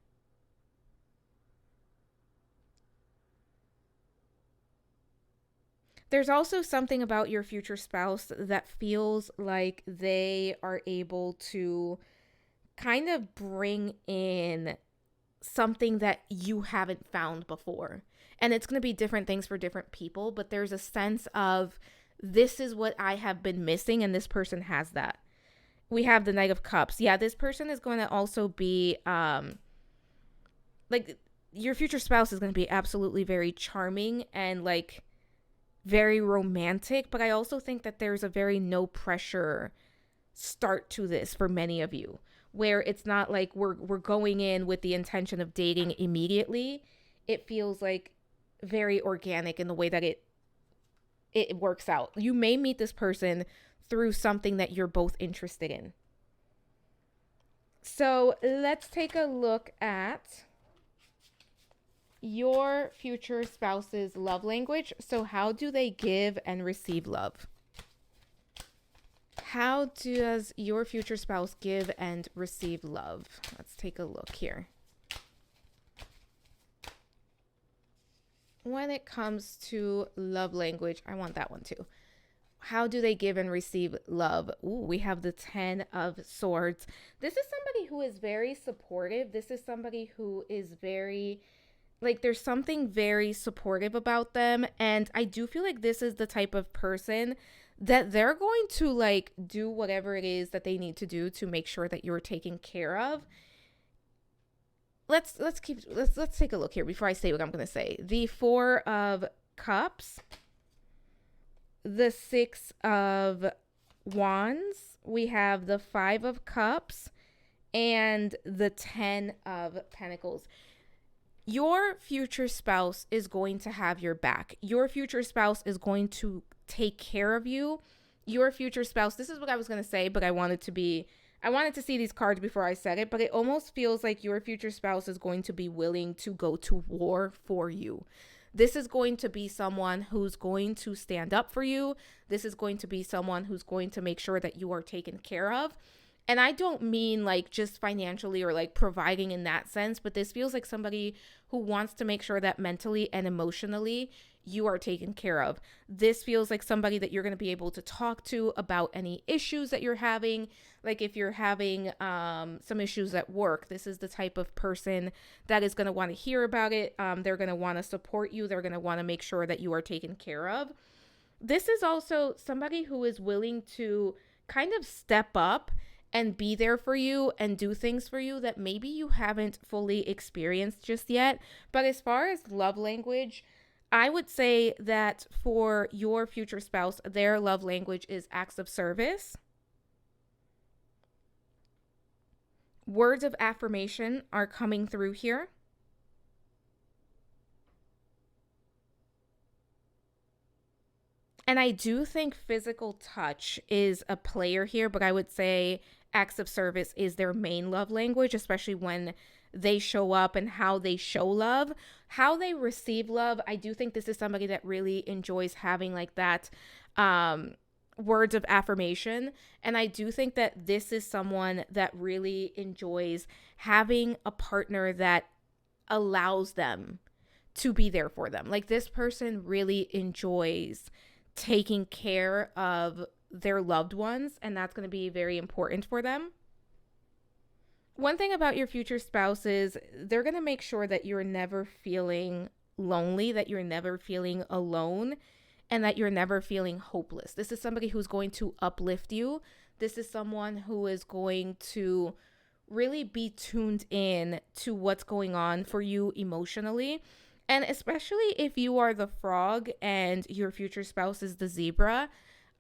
S1: There's also something about your future spouse that feels like they are able to kind of bring in something that you haven't found before. And it's going to be different things for different people, but there's a sense of this is what I have been missing, and this person has that. We have the Knight of Cups. Yeah, this person is going to also be like your future spouse is going to be absolutely very charming and like very romantic, but I also think that there's a very no pressure start to this for many of you, where it's not like we're going in with the intention of dating immediately. It feels like very organic in the way that it works out. You may meet this person through something that you're both interested in. So let's take a look at your future spouse's love language. So how do they give and receive love? How does your future spouse give and receive love? Let's take a look here. When it comes to love language, I want that one too. How do they give and receive love? Ooh, we have the 10 of Swords. This is somebody who is very supportive. This is somebody who is very, like, there's something very supportive about them. And I do feel like this is the type of person that they're going to like do whatever it is that they need to do to make sure that you're taken care of. Let's take a look here before I say what I'm going to say. The 4 of Cups, the 6 of Wands, we have the 5 of Cups, and the 10 of Pentacles. Your future spouse is going to have your back. Your future spouse is going to take care of you. Your future spouse, this is what I was going to say, but I wanted to see these cards before I said it, but it almost feels like your future spouse is going to be willing to go to war for you. This is going to be someone who's going to stand up for you. This is going to be someone who's going to make sure that you are taken care of. And I don't mean like just financially or like providing in that sense, but this feels like somebody who wants to make sure that mentally and emotionally you are taken care of. This feels like somebody that you're going to be able to talk to about any issues that you're having. Like if you're having some issues at work, this is the type of person that is going to want to hear about it. They're going to want to support you. They're going to want to make sure that you are taken care of. This is also somebody who is willing to kind of step up and be there for you and do things for you that maybe you haven't fully experienced just yet. But as far as love language, I would say that for your future spouse, their love language is acts of service. Words of affirmation are coming through here. And I do think physical touch is a player here, but I would say acts of service is their main love language, especially when they show up and how they show love. How they receive love, I do think this is somebody that really enjoys having like that words of affirmation. And I do think that this is someone that really enjoys having a partner that allows them to be there for them. Like this person really enjoys taking care of their loved ones, and that's going to be very important for them. One thing about your future spouse is they're going to make sure that you're never feeling lonely, that you're never feeling alone, and that you're never feeling hopeless. This is somebody who's going to uplift you. This is someone who is going to really be tuned in to what's going on for you emotionally. And especially if you are the frog and your future spouse is the zebra,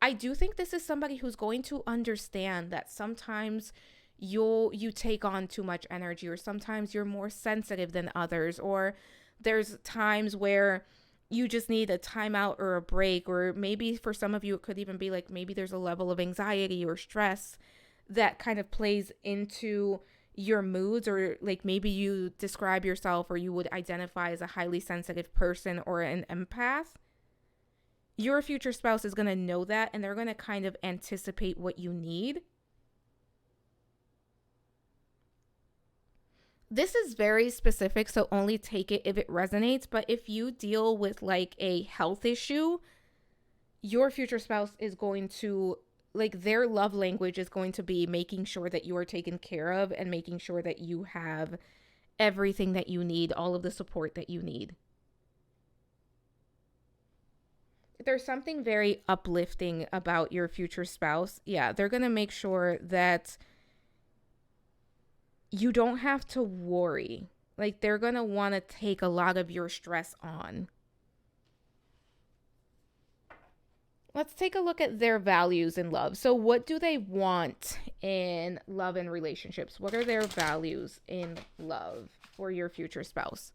S1: I do think this is somebody who's going to understand that sometimes you take on too much energy, or sometimes you're more sensitive than others, or there's times where you just need a timeout or a break, or maybe for some of you it could even be like maybe there's a level of anxiety or stress that kind of plays into your moods, or like maybe you describe yourself or you would identify as a highly sensitive person or an empath. Your future spouse is going to know that, and they're going to kind of anticipate what you need. This is very specific, so only take it if it resonates. But if you deal with like a health issue, your future spouse is going to, like, their love language is going to be making sure that you are taken care of and making sure that you have everything that you need, all of the support that you need. There's something very uplifting about your future spouse. Yeah, they're going to make sure that you don't have to worry. Like, they're going to want to take a lot of your stress on. Let's take a look at their values in love. So, what do they want in love and relationships? What are their values in love for your future spouse?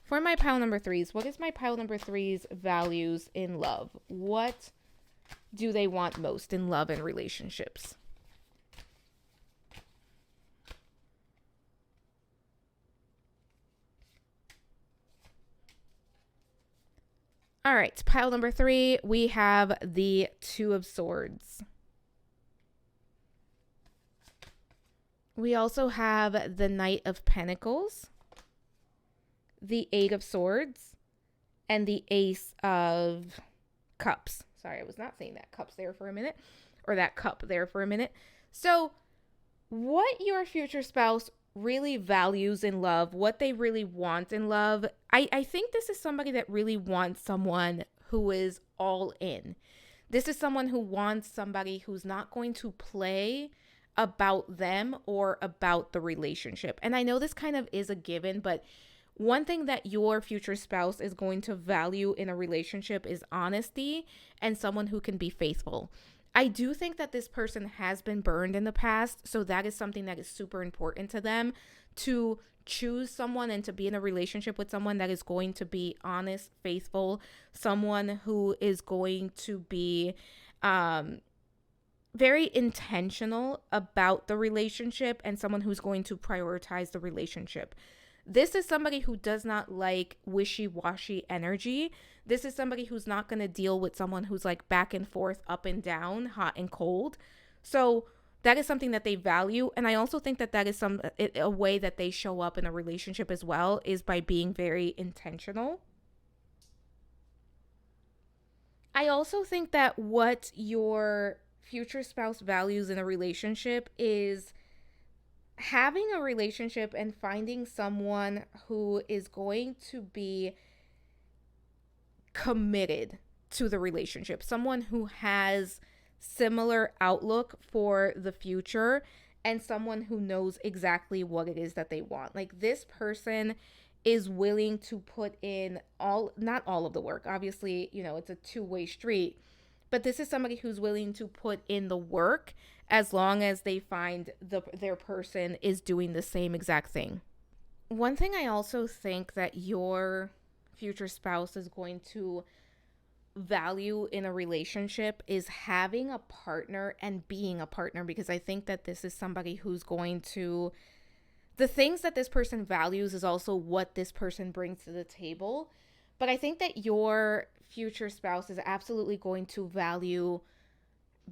S1: For my pile number threes, what is my pile number three's values in love? What do they want most in love and relationships? All right, pile number three, we have the Two of Swords. We also have the Knight of Pentacles, the Eight of Swords, and the Ace of Cups. Sorry, I was not saying that cups there for a minute, or that cup there for a minute. So, what your future spouse really values in love, what they really want in love, I think this is somebody that really wants someone who is all in. This is someone who wants somebody who's not going to play about them or about the relationship. And I know this kind of is a given, but one thing that your future spouse is going to value in a relationship is honesty and someone who can be faithful. I do think that this person has been burned in the past, so that is something that is super important to them, to choose someone and to be in a relationship with someone that is going to be honest, faithful, someone who is going to be very intentional about the relationship and someone who's going to prioritize the relationship. This is somebody who does not like wishy-washy energy. This is somebody who's not going to deal with someone who's like back and forth, up and down, hot and cold. So that is something that they value. And I also think that that is a way that they show up in a relationship as well, is by being very intentional. I also think that what your future spouse values in a relationship is having a relationship and finding someone who is going to be committed to the relationship, someone who has similar outlook for the future, and someone who knows exactly what it is that they want. Like, this person is willing to put in not all of the work. Obviously, it's a two-way street, but this is somebody who's willing to put in the work as long as they find their person is doing the same exact thing. One thing I also think that your future spouse is going to value in a relationship is having a partner and being a partner, because I think that this is somebody who's going to, the things that this person values is also what this person brings to the table. But I think that your future spouse is absolutely going to value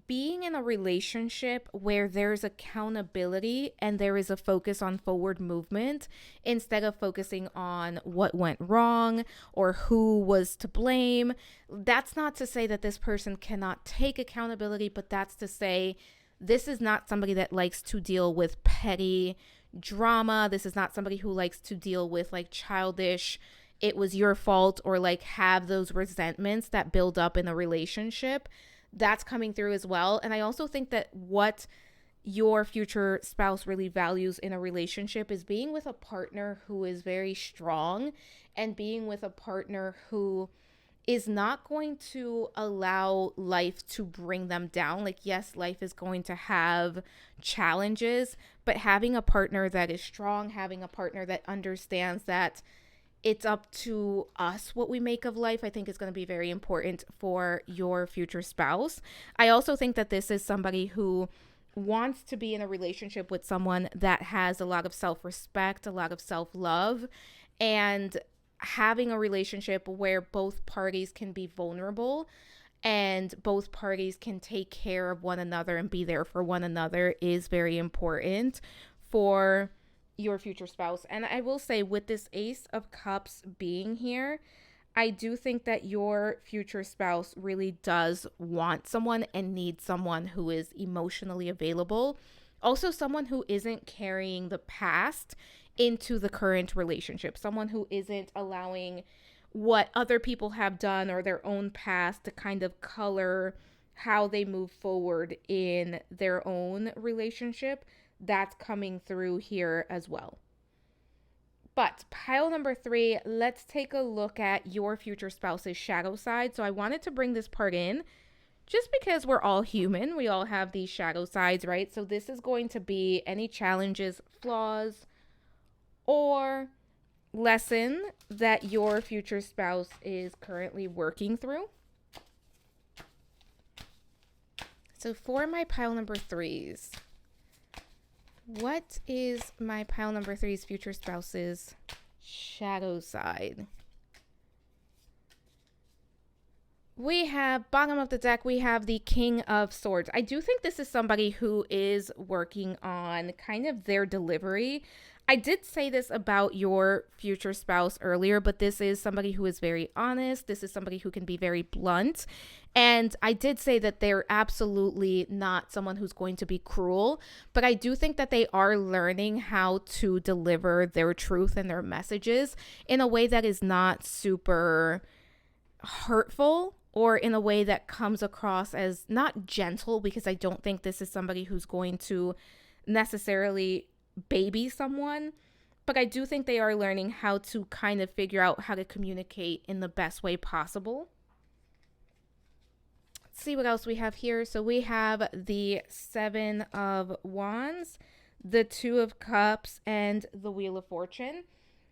S1: being in a relationship where there's accountability and there is a focus on forward movement instead of focusing on what went wrong or who was to blame. That's not to say that this person cannot take accountability, but that's to say this is not somebody that likes to deal with petty drama. This is not somebody who likes to deal with like childish, it was your fault, or like have those resentments that build up in a relationship. That's coming through as well. And I also think that what your future spouse really values in a relationship is being with a partner who is very strong and being with a partner who is not going to allow life to bring them down. Like, yes, life is going to have challenges, but having a partner that is strong, having a partner that understands that it's up to us what we make of life, I think is going to be very important for your future spouse. I also think that this is somebody who wants to be in a relationship with someone that has a lot of self-respect, a lot of self-love, and having a relationship where both parties can be vulnerable and both parties can take care of one another and be there for one another is very important for your future spouse. And I will say, with this Ace of Cups being here, I do think that your future spouse really does want someone and needs someone who is emotionally available. Also, someone who isn't carrying the past into the current relationship, someone who isn't allowing what other people have done or their own past to kind of color how they move forward in their own relationship. That's coming through here as well. But pile number 3, let's take a look at your future spouse's shadow side. So I wanted to bring this part in just because we're all human. We all have these shadow sides, right? So this is going to be any challenges, flaws, or lesson that your future spouse is currently working through. So for my pile number 3s, what is my pile number 3's future spouse's shadow side? We have, bottom of the deck, we have the King of Swords. I do think this is somebody who is working on kind of their delivery. I did say this about your future spouse earlier, but this is somebody who is very honest. This is somebody who can be very blunt. And I did say that they're absolutely not someone who's going to be cruel, but I do think that they are learning how to deliver their truth and their messages in a way that is not super hurtful, or in a way that comes across as not gentle, because I don't think this is somebody who's going to necessarily baby someone, but I do think they are learning how to kind of figure out how to communicate in the best way possible. Let's see what else we have here. So we have the 7 of Wands, the 2 of Cups, and the Wheel of Fortune.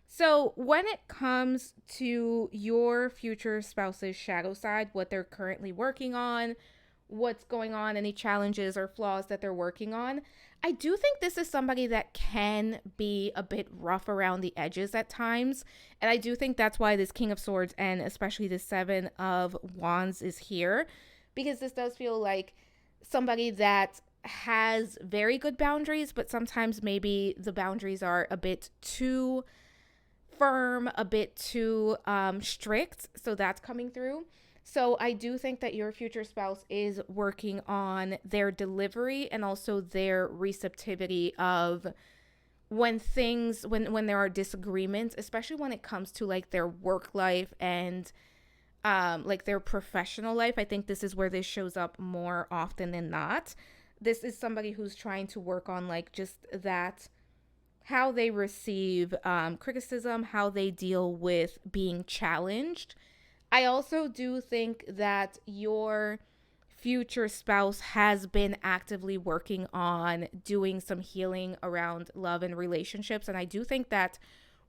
S1: So when it comes to your future spouse's shadow side, what they're currently working on, what's going on, any challenges or flaws that they're working on, I do think this is somebody that can be a bit rough around the edges at times. And I do think that's why this King of Swords and especially the 7 of Wands is here, because this does feel like somebody that has very good boundaries, but sometimes maybe the boundaries are a bit too firm, a bit too strict. So that's coming through. So I do think that your future spouse is working on their delivery and also their receptivity of when things, when there are disagreements, especially when it comes to like their work life and like their professional life. I think this is where this shows up more often than not. This is somebody who's trying to work on like just that, how they receive criticism, how they deal with being challenged. I also do think that your future spouse has been actively working on doing some healing around love and relationships. And I do think that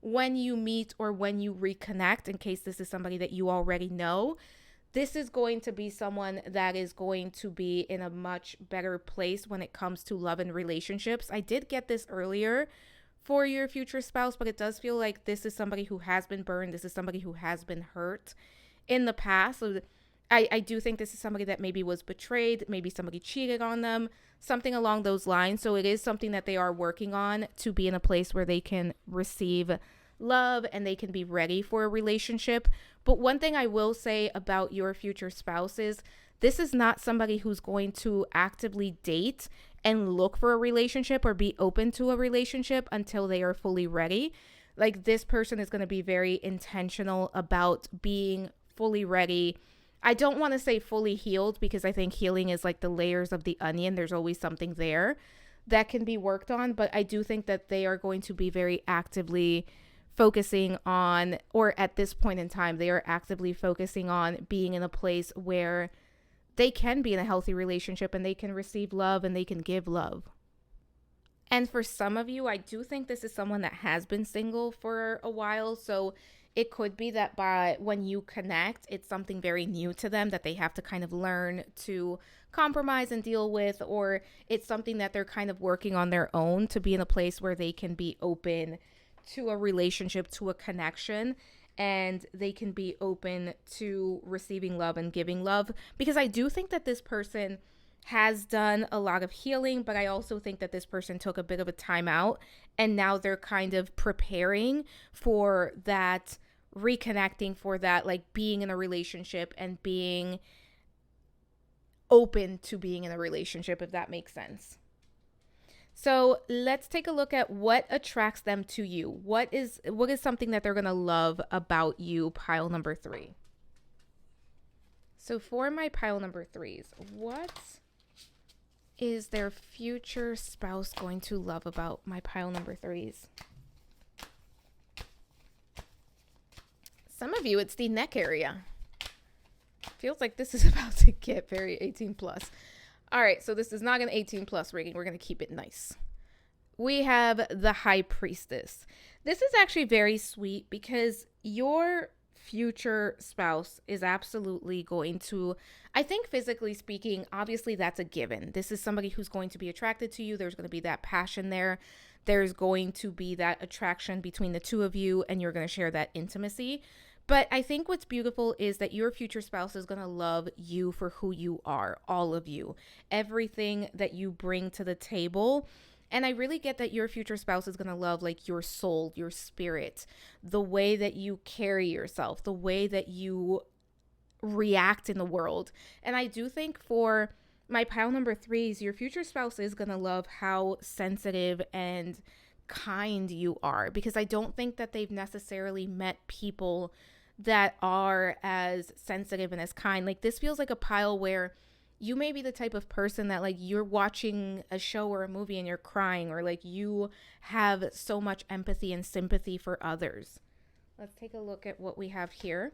S1: when you meet or when you reconnect, in case this is somebody that you already know, this is going to be someone that is going to be in a much better place when it comes to love and relationships. I did get this earlier for your future spouse, but it does feel like this is somebody who has been burned. This is somebody who has been hurt in the past. So I do think this is somebody that maybe was betrayed, maybe somebody cheated on them, something along those lines. So it is something that they are working on to be in a place where they can receive love and they can be ready for a relationship. But one thing I will say about your future spouse is this is not somebody who's going to actively date and look for a relationship or be open to a relationship until they are fully ready. Like this person is going to be very intentional about being fully ready. I don't want to say fully healed because I think healing is like the layers of the onion. There's always something there that can be worked on, but I do think that they are going to be very actively focusing on, or at this point in time, they are actively focusing on being in a place where they can be in a healthy relationship and they can receive love and they can give love. And for some of you, I do think this is someone that has been single for a while. So it could be that by when you connect, it's something very new to them that they have to kind of learn to compromise and deal with, or it's something that they're kind of working on their own to be in a place where they can be open to a relationship, to a connection, and they can be open to receiving love and giving love. Because I do think that this person has done a lot of healing, but I also think that this person took a bit of a time out and now they're kind of preparing for that reconnecting for that, like being in a relationship and being open to being in a relationship, if that makes sense. So let's take a look at what attracts them to you. What is something that they're gonna love about you, pile number 3. So for my pile number 3s, what is their future spouse going to love about my pile number 3s? Some of you, it's the neck area. Feels like this is about to get very 18 plus. All right, so this is not an 18 plus rating. We're going to keep it nice. We have the High Priestess. This is actually very sweet because your future spouse is absolutely going to, I think physically speaking, obviously that's a given. This is somebody who's going to be attracted to you. There's going to be that passion there. There's going to be that attraction between the two of you, and you're going to share that intimacy. But I think what's beautiful is that your future spouse is going to love you for who you are, all of you, everything that you bring to the table. And I really get that your future spouse is going to love like your soul, your spirit, the way that you carry yourself, the way that you react in the world. And I do think for my pile number 3s, your future spouse is going to love how sensitive and kind you are, because I don't think that they've necessarily met people that are as sensitive and as kind. Like this feels like a pile where you may be the type of person that like you're watching a show or a movie and you're crying, or like you have so much empathy and sympathy for others. Let's take a look at what we have here.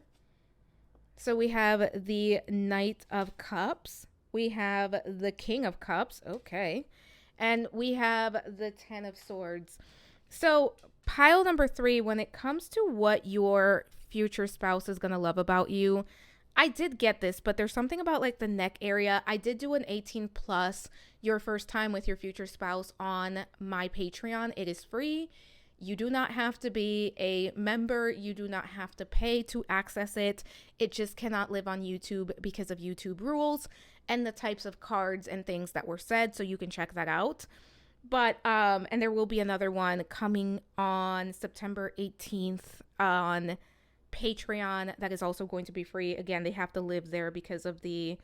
S1: So we have the Knight of Cups. We have the King of Cups. Okay. And we have the 10 of Swords. So pile number 3, when it comes to what your future spouse is going to love about you, I did get this, but there's something about like the neck area. I did do an 18 plus your first time with your future spouse on my Patreon. It is free. You do not have to be a member. You do not have to pay to access it. It just cannot live on YouTube because of YouTube rules and the types of cards and things that were said. So you can check that out. But, and there will be another one coming on September 18th on Patreon that is also going to be free. Again, they have to live there because of the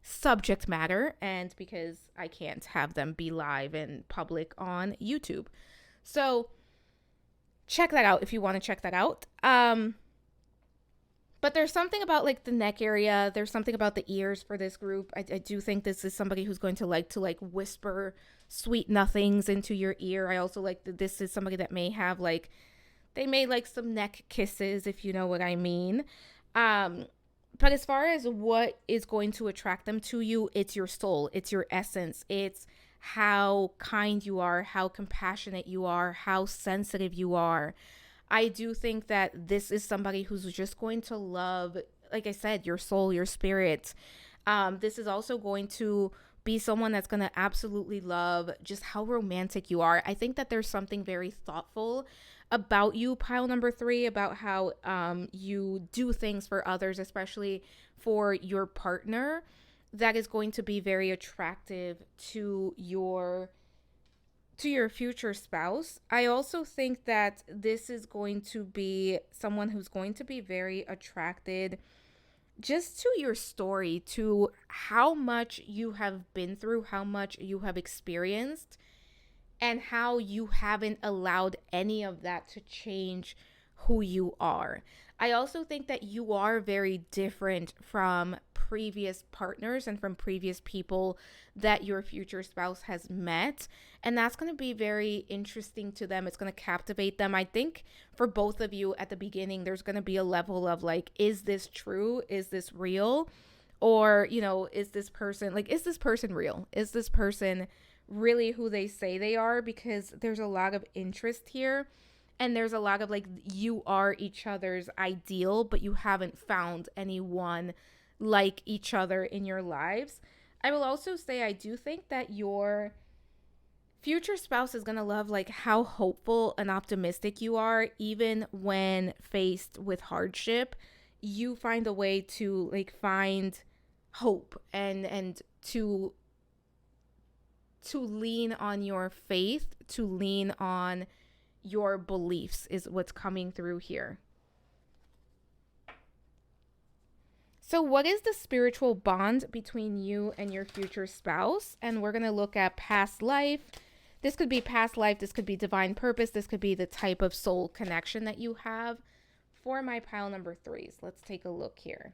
S1: subject matter and because I can't have them be live and public on YouTube. So check that out if you want to check that out. But there's something about like the neck area. There's something about the ears for this group. I do think this is somebody who's going to like whisper sweet nothings into your ear. I also like that this is somebody that may have like, they may like some neck kisses, if you know what I mean. But as far as what is going to attract them to you, it's your soul, it's your essence, it's how kind you are, how compassionate you are, how sensitive you are. I do think that this is somebody who's just going to love, like I said, your soul, your spirit. This is also going to be someone that's going to absolutely love just how romantic you are. I think that there's something very thoughtful about you, pile number 3, about how you do things for others, especially for your partner, that is going to be very attractive to your future spouse. I also think that this is going to be someone who's going to be very attracted just to your story, to how much you have been through, how much you have experienced, and how you haven't allowed any of that to change who you are. I also think that you are very different from previous partners and from previous people that your future spouse has met. And that's going to be very interesting to them. It's going to captivate them. I think for both of you at the beginning, there's going to be a level of like, is this true? Is this real? Or, you know, is this person real? Is this person really who they say they are? Because there's a lot of interest here. And there's a lot of like, you are each other's ideal, but you haven't found anyone like each other in your lives. I will also say, I do think that your future spouse is going to love like how hopeful and optimistic you are, even when faced with hardship. You find a way to like find hope and to lean on your faith, to lean on your beliefs is what's coming through here. So, what is the spiritual bond between you and your future spouse? And we're going to look at past life. This could be past life, this could be divine purpose, this could be the type of soul connection that you have. For my pile number threes, let's take a look here.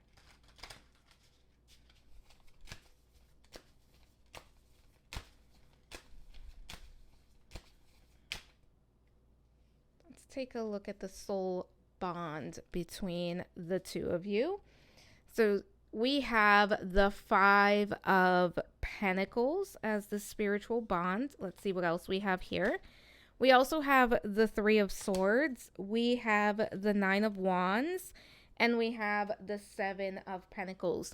S1: Let's take a look at the soul bond between the two of you. So we have the Five of Pentacles as the spiritual bond. Let's see what else we have here. We also have the Three of Swords. We have the Nine of Wands. And we have the Seven of Pentacles.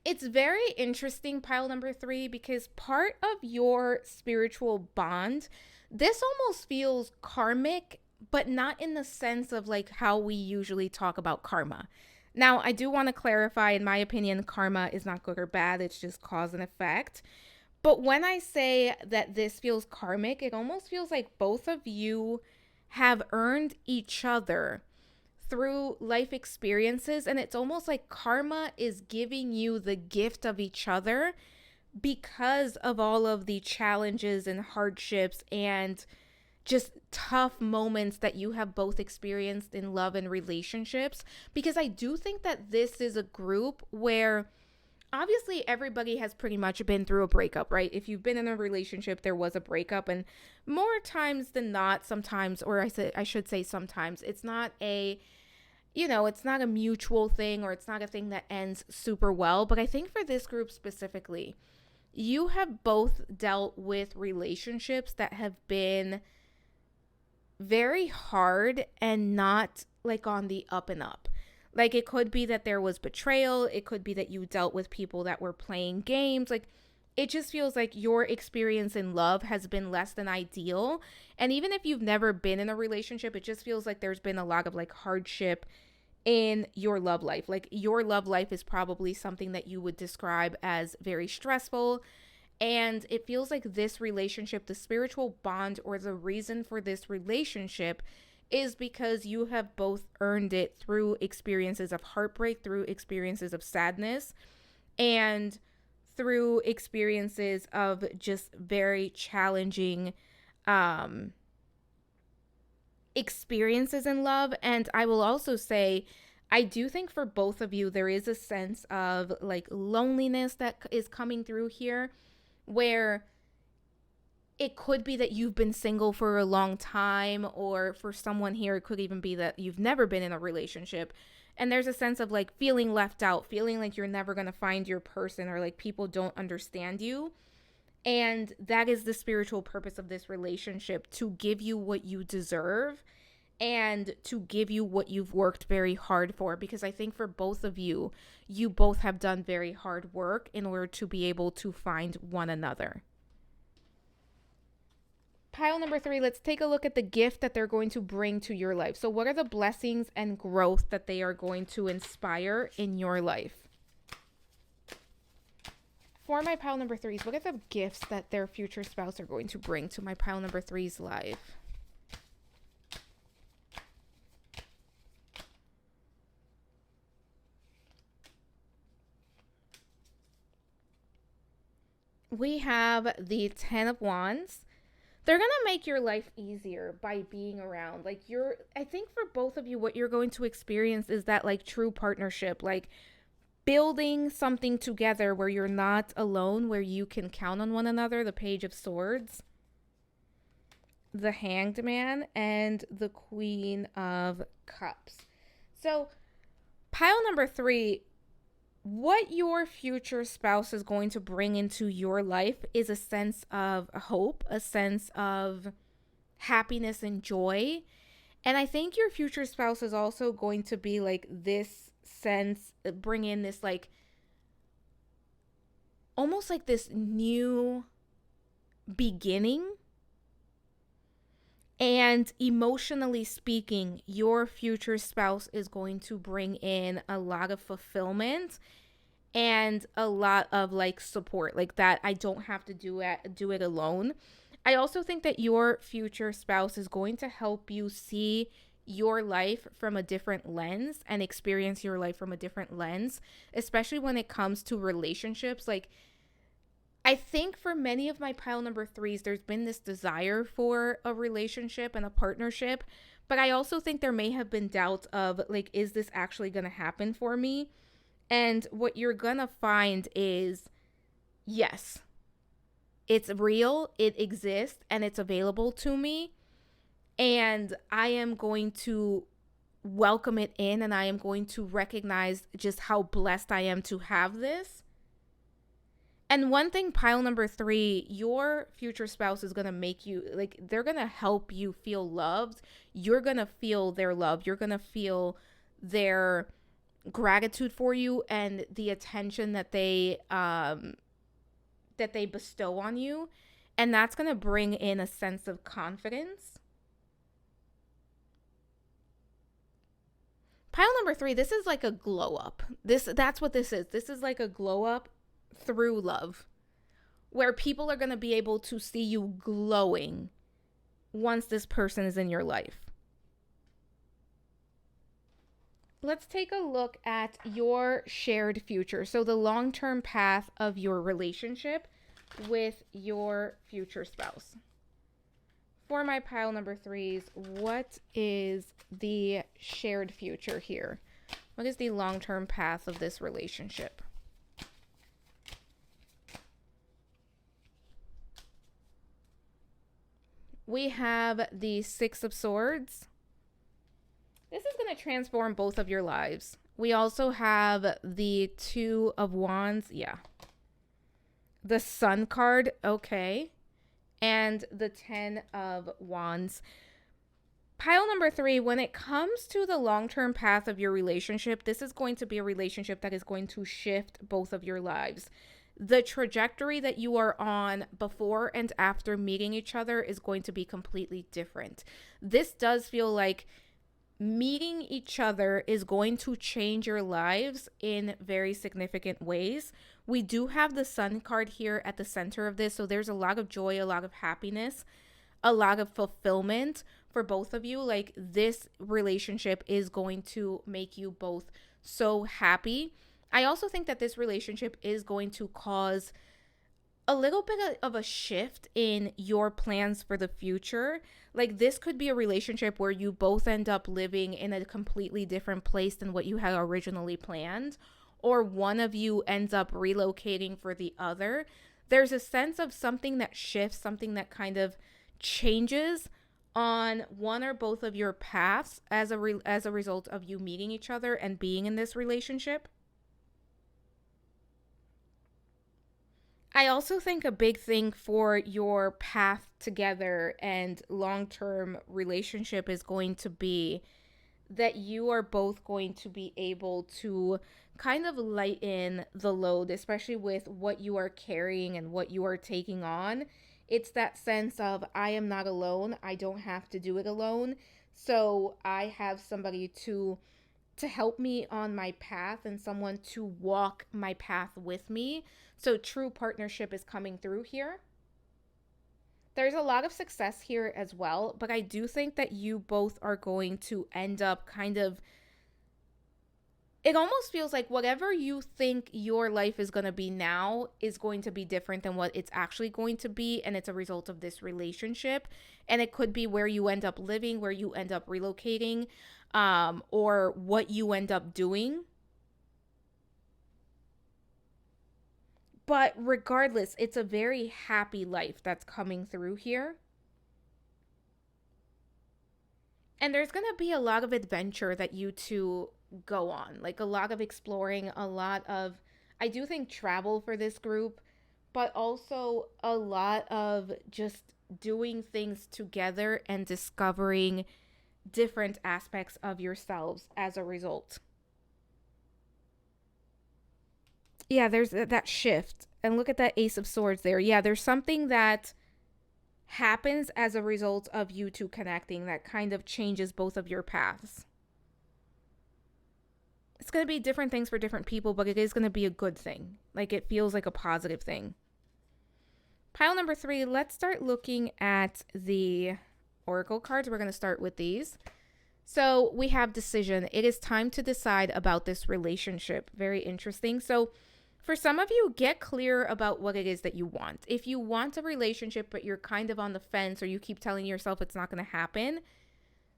S1: It's very interesting, pile number three, because part of your spiritual bond, this almost feels karmic, but not in the sense of like how we usually talk about karma. Now, I do want to clarify, in my opinion, karma is not good or bad. It's just cause and effect. But when I say that this feels karmic, it almost feels like both of you have earned each other through life experiences. And it's almost like karma is giving you the gift of each other because of all of the challenges and hardships and just tough moments that you have both experienced in love and relationships. Because I do think that this is a group where obviously everybody has pretty much been through a breakup, right? If you've been in a relationship, there was a breakup, and more times than not, sometimes, or I should say sometimes, it's not a it's not a mutual thing, or it's not a thing that ends super well. But I think for this group specifically, you have both dealt with relationships that have been very hard and not like on the up and up. Like, it could be that there was betrayal. It could be that you dealt with people that were playing games. Like, it just feels like your experience in love has been less than ideal. And even if you've never been in a relationship, it just feels like there's been a lot of like hardship in your love life. Like, your love life is probably something that you would describe as very stressful. And it feels like this relationship, the spiritual bond or the reason for this relationship, is because you have both earned it through experiences of heartbreak, through experiences of sadness, and through experiences of just very challenging experiences in love. And I will also say, I do think for both of you, there is a sense of like loneliness that is coming through here, where it could be that you've been single for a long time, or for someone here, it could even be that you've never been in a relationship. And there's a sense of like feeling left out, feeling like you're never going to find your person, or like people don't understand you. And that is the spiritual purpose of this relationship, to give you what you deserve and to give you what you've worked very hard for. Because I think for both of you, you both have done very hard work in order to be able to find one another. Pile number three, let's take a look at the gift that they're going to bring to your life. So what are the blessings and growth that they are going to inspire in your life? For my pile number threes, what are the gifts that their future spouse are going to bring to my pile number three's life? We have the Ten of Wands. They're going to make your life easier by being around. Like, I think for both of you, what you're going to experience is that like true partnership, like building something together where you're not alone, where you can count on one another. The Page of Swords, the Hanged Man, and the Queen of Cups. So pile number three, what your future spouse is going to bring into your life is a sense of hope, a sense of happiness and joy. And I think your future spouse is also going to be like this sense, bring in this like almost like this new beginning. And emotionally speaking, your future spouse is going to bring in a lot of fulfillment and a lot of like support, like that I don't have to do it alone. I also think that your future spouse is going to help you see your life from a different lens and experience your life from a different lens, especially when it comes to relationships. Like, I think for many of my pile number threes, there's been this desire for a relationship and a partnership. But I also think there may have been doubts of, like, is this actually going to happen for me? And what you're going to find is, yes, it's real, it exists, and it's available to me. And I am going to welcome it in, and I am going to recognize just how blessed I am to have this. And one thing, pile number three, your future spouse is going to make you, like, they're going to help you feel loved. You're going to feel their love. You're going to feel their gratitude for you and the attention that they bestow on you. And that's going to bring in a sense of confidence. Pile number three, this is like a glow up. That's what this is. This is like a glow up through love, where people are going to be able to see you glowing once this person is in your life. Let's take a look at your shared future. So the long-term path of your relationship with your future spouse. For my pile number threes, what is the shared future here? What is the long-term path of this relationship? We have the Six of Swords. This is going to transform both of your lives. We also have the Two of Wands. Yeah. The Sun card. Okay. And the Ten of Wands. Pile number three, when it comes to the long-term path of your relationship, this is going to be a relationship that is going to shift both of your lives. The trajectory that you are on before and after meeting each other is going to be completely different. This does feel like meeting each other is going to change your lives in very significant ways. We do have the Sun card here at the center of this, so there's a lot of joy, a lot of happiness, a lot of fulfillment for both of you. Like, this relationship is going to make you both so happy. I also think that this relationship is going to cause a little bit of a shift in your plans for the future. Like, this could be a relationship where you both end up living in a completely different place than what you had originally planned, or one of you ends up relocating for the other. There's a sense of something that shifts, something that kind of changes on one or both of your paths as a result of you meeting each other and being in this relationship. I also think a big thing for your path together and long-term relationship is going to be that you are both going to be able to kind of lighten the load, especially with what you are carrying and what you are taking on. It's that sense of, I am not alone. I don't have to do it alone. So I have somebody to help me on my path and someone to walk my path with me. So true partnership is coming through here. There's a lot of success here as well, but I do think that you both are going to end up kind of, it almost feels like whatever you think your life is going to be now is going to be different than what it's actually going to be, and it's a result of this relationship. And it could be where you end up living, where you end up relocating, or what you end up doing. But regardless, it's a very happy life that's coming through here. And there's going to be a lot of adventure that you two go on, like a lot of exploring, a lot of, I do think, travel for this group, but also a lot of just doing things together and discovering different aspects of yourselves as a result. Yeah, there's that shift. And look at that Ace of Swords there. Yeah, there's something that happens as a result of you two connecting that kind of changes both of your paths. It's going to be different things for different people, but it is going to be a good thing. Like, it feels like a positive thing. Pile number three, let's start looking at the Oracle cards. We're going to start with these. So we have decision. It is time to decide about this relationship. Very interesting. So for some of you, get clear about what it is that you want. If you want a relationship, but you're kind of on the fence, or you keep telling yourself it's not going to happen,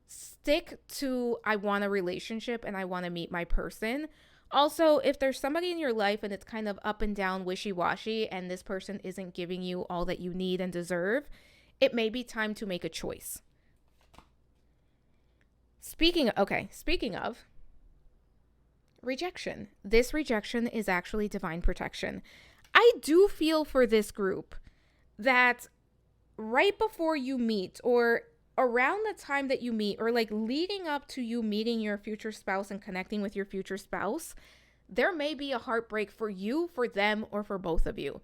S1: stick to I want a relationship and I want to meet my person. Also, if there's somebody in your life and it's kind of up and down, wishy-washy, and this person isn't giving you all that you need and deserve, it may be time to make a choice. Speaking of rejection, this rejection is actually divine protection. I do feel for this group that right before you meet, or around the time that you meet, or like leading up to you meeting your future spouse and connecting with your future spouse, there may be a heartbreak for you, for them, or for both of you.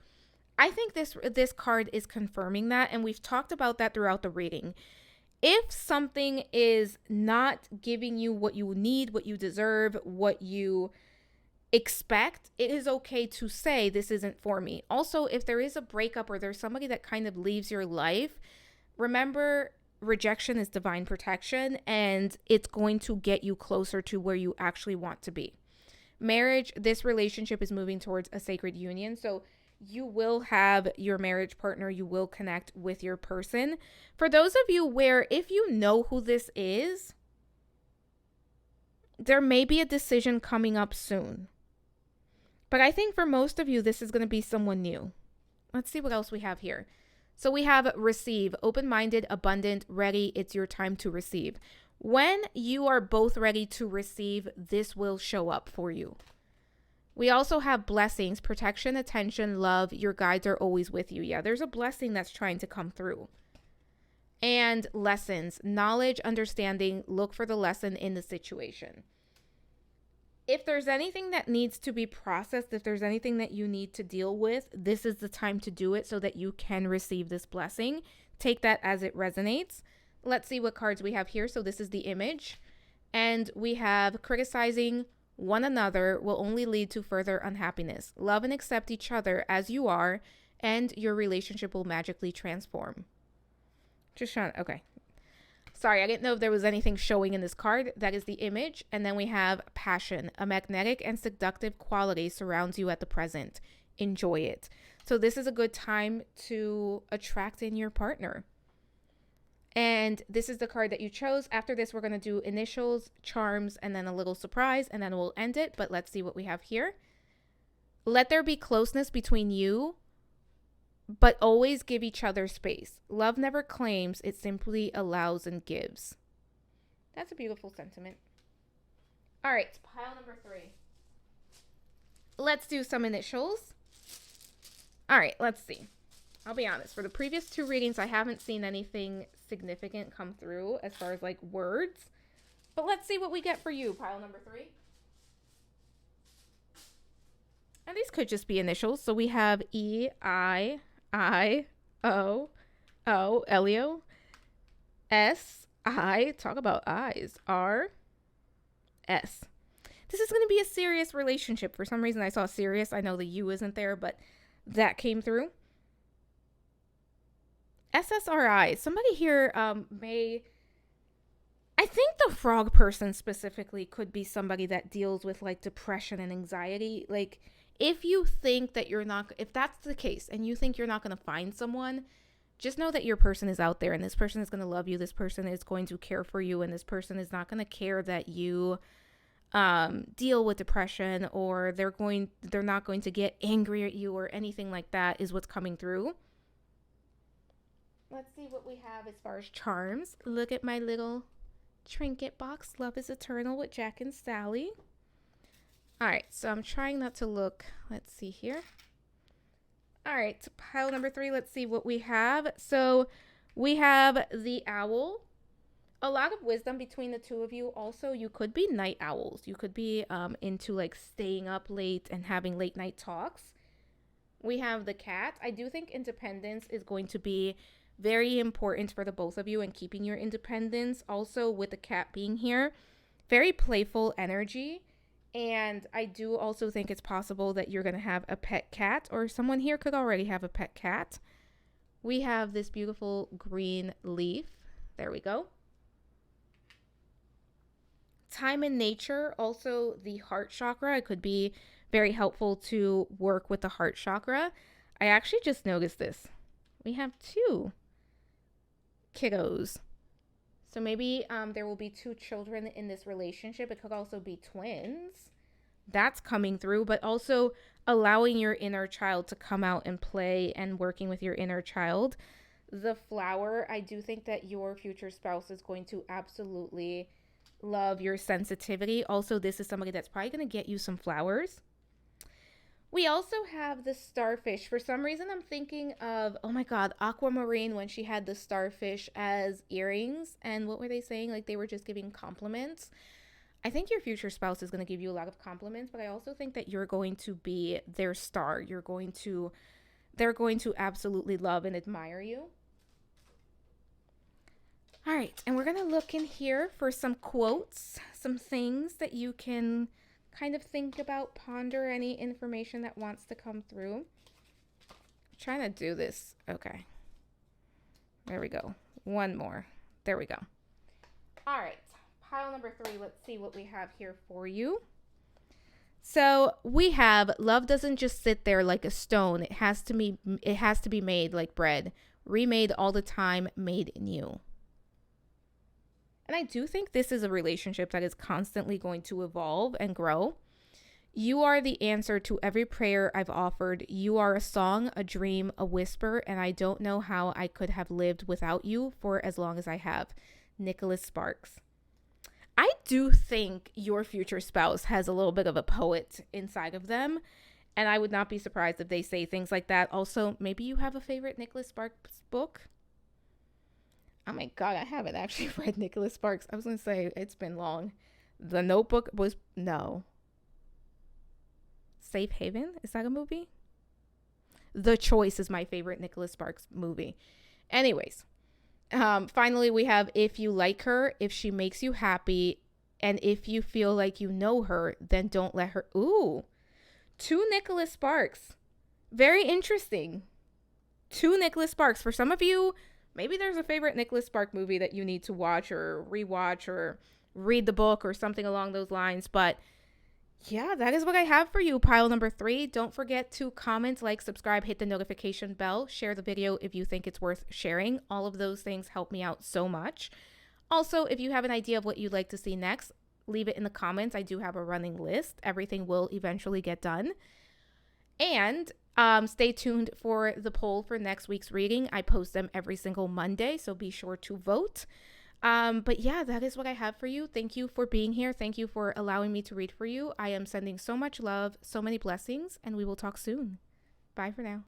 S1: I think this card is confirming that, and we've talked about that throughout the reading. If something is not giving you what you need, what you deserve, what you expect, it is okay to say this isn't for me. Also, if there is a breakup or there's somebody that kind of leaves your life, remember, rejection is divine protection, and it's going to get you closer to where you actually want to be. Marriage, this relationship is moving towards a sacred union. So you will have your marriage partner, you will connect with your person. For those of you where if you know who this is, there may be a decision coming up soon. But I think for most of you, this is going to be someone new. Let's see what else we have here. So we have receive, open-minded, abundant, ready. It's your time to receive. When you are both ready to receive, this will show up for you. We also have blessings, protection, attention, love. Your guides are always with you. Yeah, there's a blessing that's trying to come through. And lessons, knowledge, understanding. Look for the lesson in the situation. If there's anything that needs to be processed, if there's anything that you need to deal with, this is the time to do it so that you can receive this blessing. Take that as it resonates. Let's see what cards we have here. So this is the image. And we have criticizing one another will only lead to further unhappiness. Love and accept each other as you are, and your relationship will magically transform. Just trying, okay. Sorry, I didn't know if there was anything showing in this card. That is the image. And then we have passion. A magnetic and seductive quality surrounds you at the present. Enjoy it. So this is a good time to attract in your partner. And this is the card that you chose. After this, we're going to do initials, charms, and then a little surprise, and then we'll end it. But let's see what we have here. Let there be closeness between you, but always give each other space. Love never claims, it simply allows and gives. That's a beautiful sentiment. All right, pile number 3. Let's do some initials. All right, let's see. I'll be honest, for the previous 2 readings, I haven't seen anything significant come through as far as like words. But let's see what we get for you, pile number 3. And these could just be initials. So we have E, I, O, Elio, S, I, talk about eyes, R, S. This is going to be a serious relationship. For some reason, I saw serious. I know the U isn't there, but that came through. SSRI. Somebody here may... I think the frog person specifically could be somebody that deals with like depression and anxiety. Like if you think that you're not... If that's the case and you think you're not going to find someone, just know that your person is out there and this person is going to love you. This person is going to care for you, and this person is not going to care that you deal with depression, or they're not going to get angry at you or anything like that is what's coming through. Let's see what we have as far as charms. Look at my little trinket box. Love is eternal with Jack and Sally. All right, so I'm trying not to look. Let's see here. All right, pile number 3. Let's see what we have. So we have the owl. A lot of wisdom between the two of you. Also, you could be night owls. You could be into like staying up late and having late night talks. We have the cat. I do think independence is going to be very important for the both of you and keeping your independence. Also, with the cat being here, very playful energy. And I do also think it's possible that you're going to have a pet cat, or someone here could already have a pet cat. We have this beautiful green leaf. There we go. Time in nature, also the heart chakra. It could be very helpful to work with the heart chakra. I actually just noticed this. We have two kiddos. So maybe there will be two children in this relationship. It could also be twins. That's coming through, but also allowing your inner child to come out and play and working with your inner child. The flower, I do think that your future spouse is going to absolutely love your sensitivity. Also, this is somebody that's probably going to get you some flowers. We also have the starfish. For some reason, I'm thinking of, oh my God, Aquamarine when she had the starfish as earrings. And what were they saying? Like they were just giving compliments. I think your future spouse is going to give you a lot of compliments, but I also think that you're going to be their star. They're going to absolutely love and admire you. All right, and we're going to look in here for some quotes, some things that you can kind of think about, ponder any information that wants to come through. I'm trying to do this. Okay. There we go. One more. There we go. All right. Pile number 3. Let's see what we have here for you. So we have love doesn't just sit there like a stone. It has to be made like bread, remade all the time, made new. And I do think this is a relationship that is constantly going to evolve and grow. You are the answer to every prayer I've offered. You are a song, a dream, a whisper, and I don't know how I could have lived without you for as long as I have. Nicholas Sparks. I do think your future spouse has a little bit of a poet inside of them, and I would not be surprised if they say things like that. Also, maybe you have a favorite Nicholas Sparks book. Oh my God, I haven't actually read Nicholas Sparks. I was going to say it's been long. The Notebook was, no. Safe Haven? Is that a movie? The Choice is my favorite Nicholas Sparks movie. Anyways, finally we have if you like her, if she makes you happy, and if you feel like you know her, then don't let her. Ooh, 2 Nicholas Sparks. Very interesting. 2 Nicholas Sparks. For some of you, maybe there's a favorite Nicholas Sparks movie that you need to watch or rewatch or read the book or something along those lines. But yeah, that is what I have for you, pile number 3. Don't forget to comment, like, subscribe, hit the notification bell, share the video if you think it's worth sharing. All of those things help me out so much. Also, if you have an idea of what you'd like to see next, leave it in the comments. I do have a running list. Everything will eventually get done. And stay tuned for the poll for next week's reading. I post them every single Monday, so be sure to vote. But yeah, that is what I have for you. Thank you for being here. Thank you for allowing me to read for you. I am sending so much love, so many blessings, and we will talk soon. Bye for now.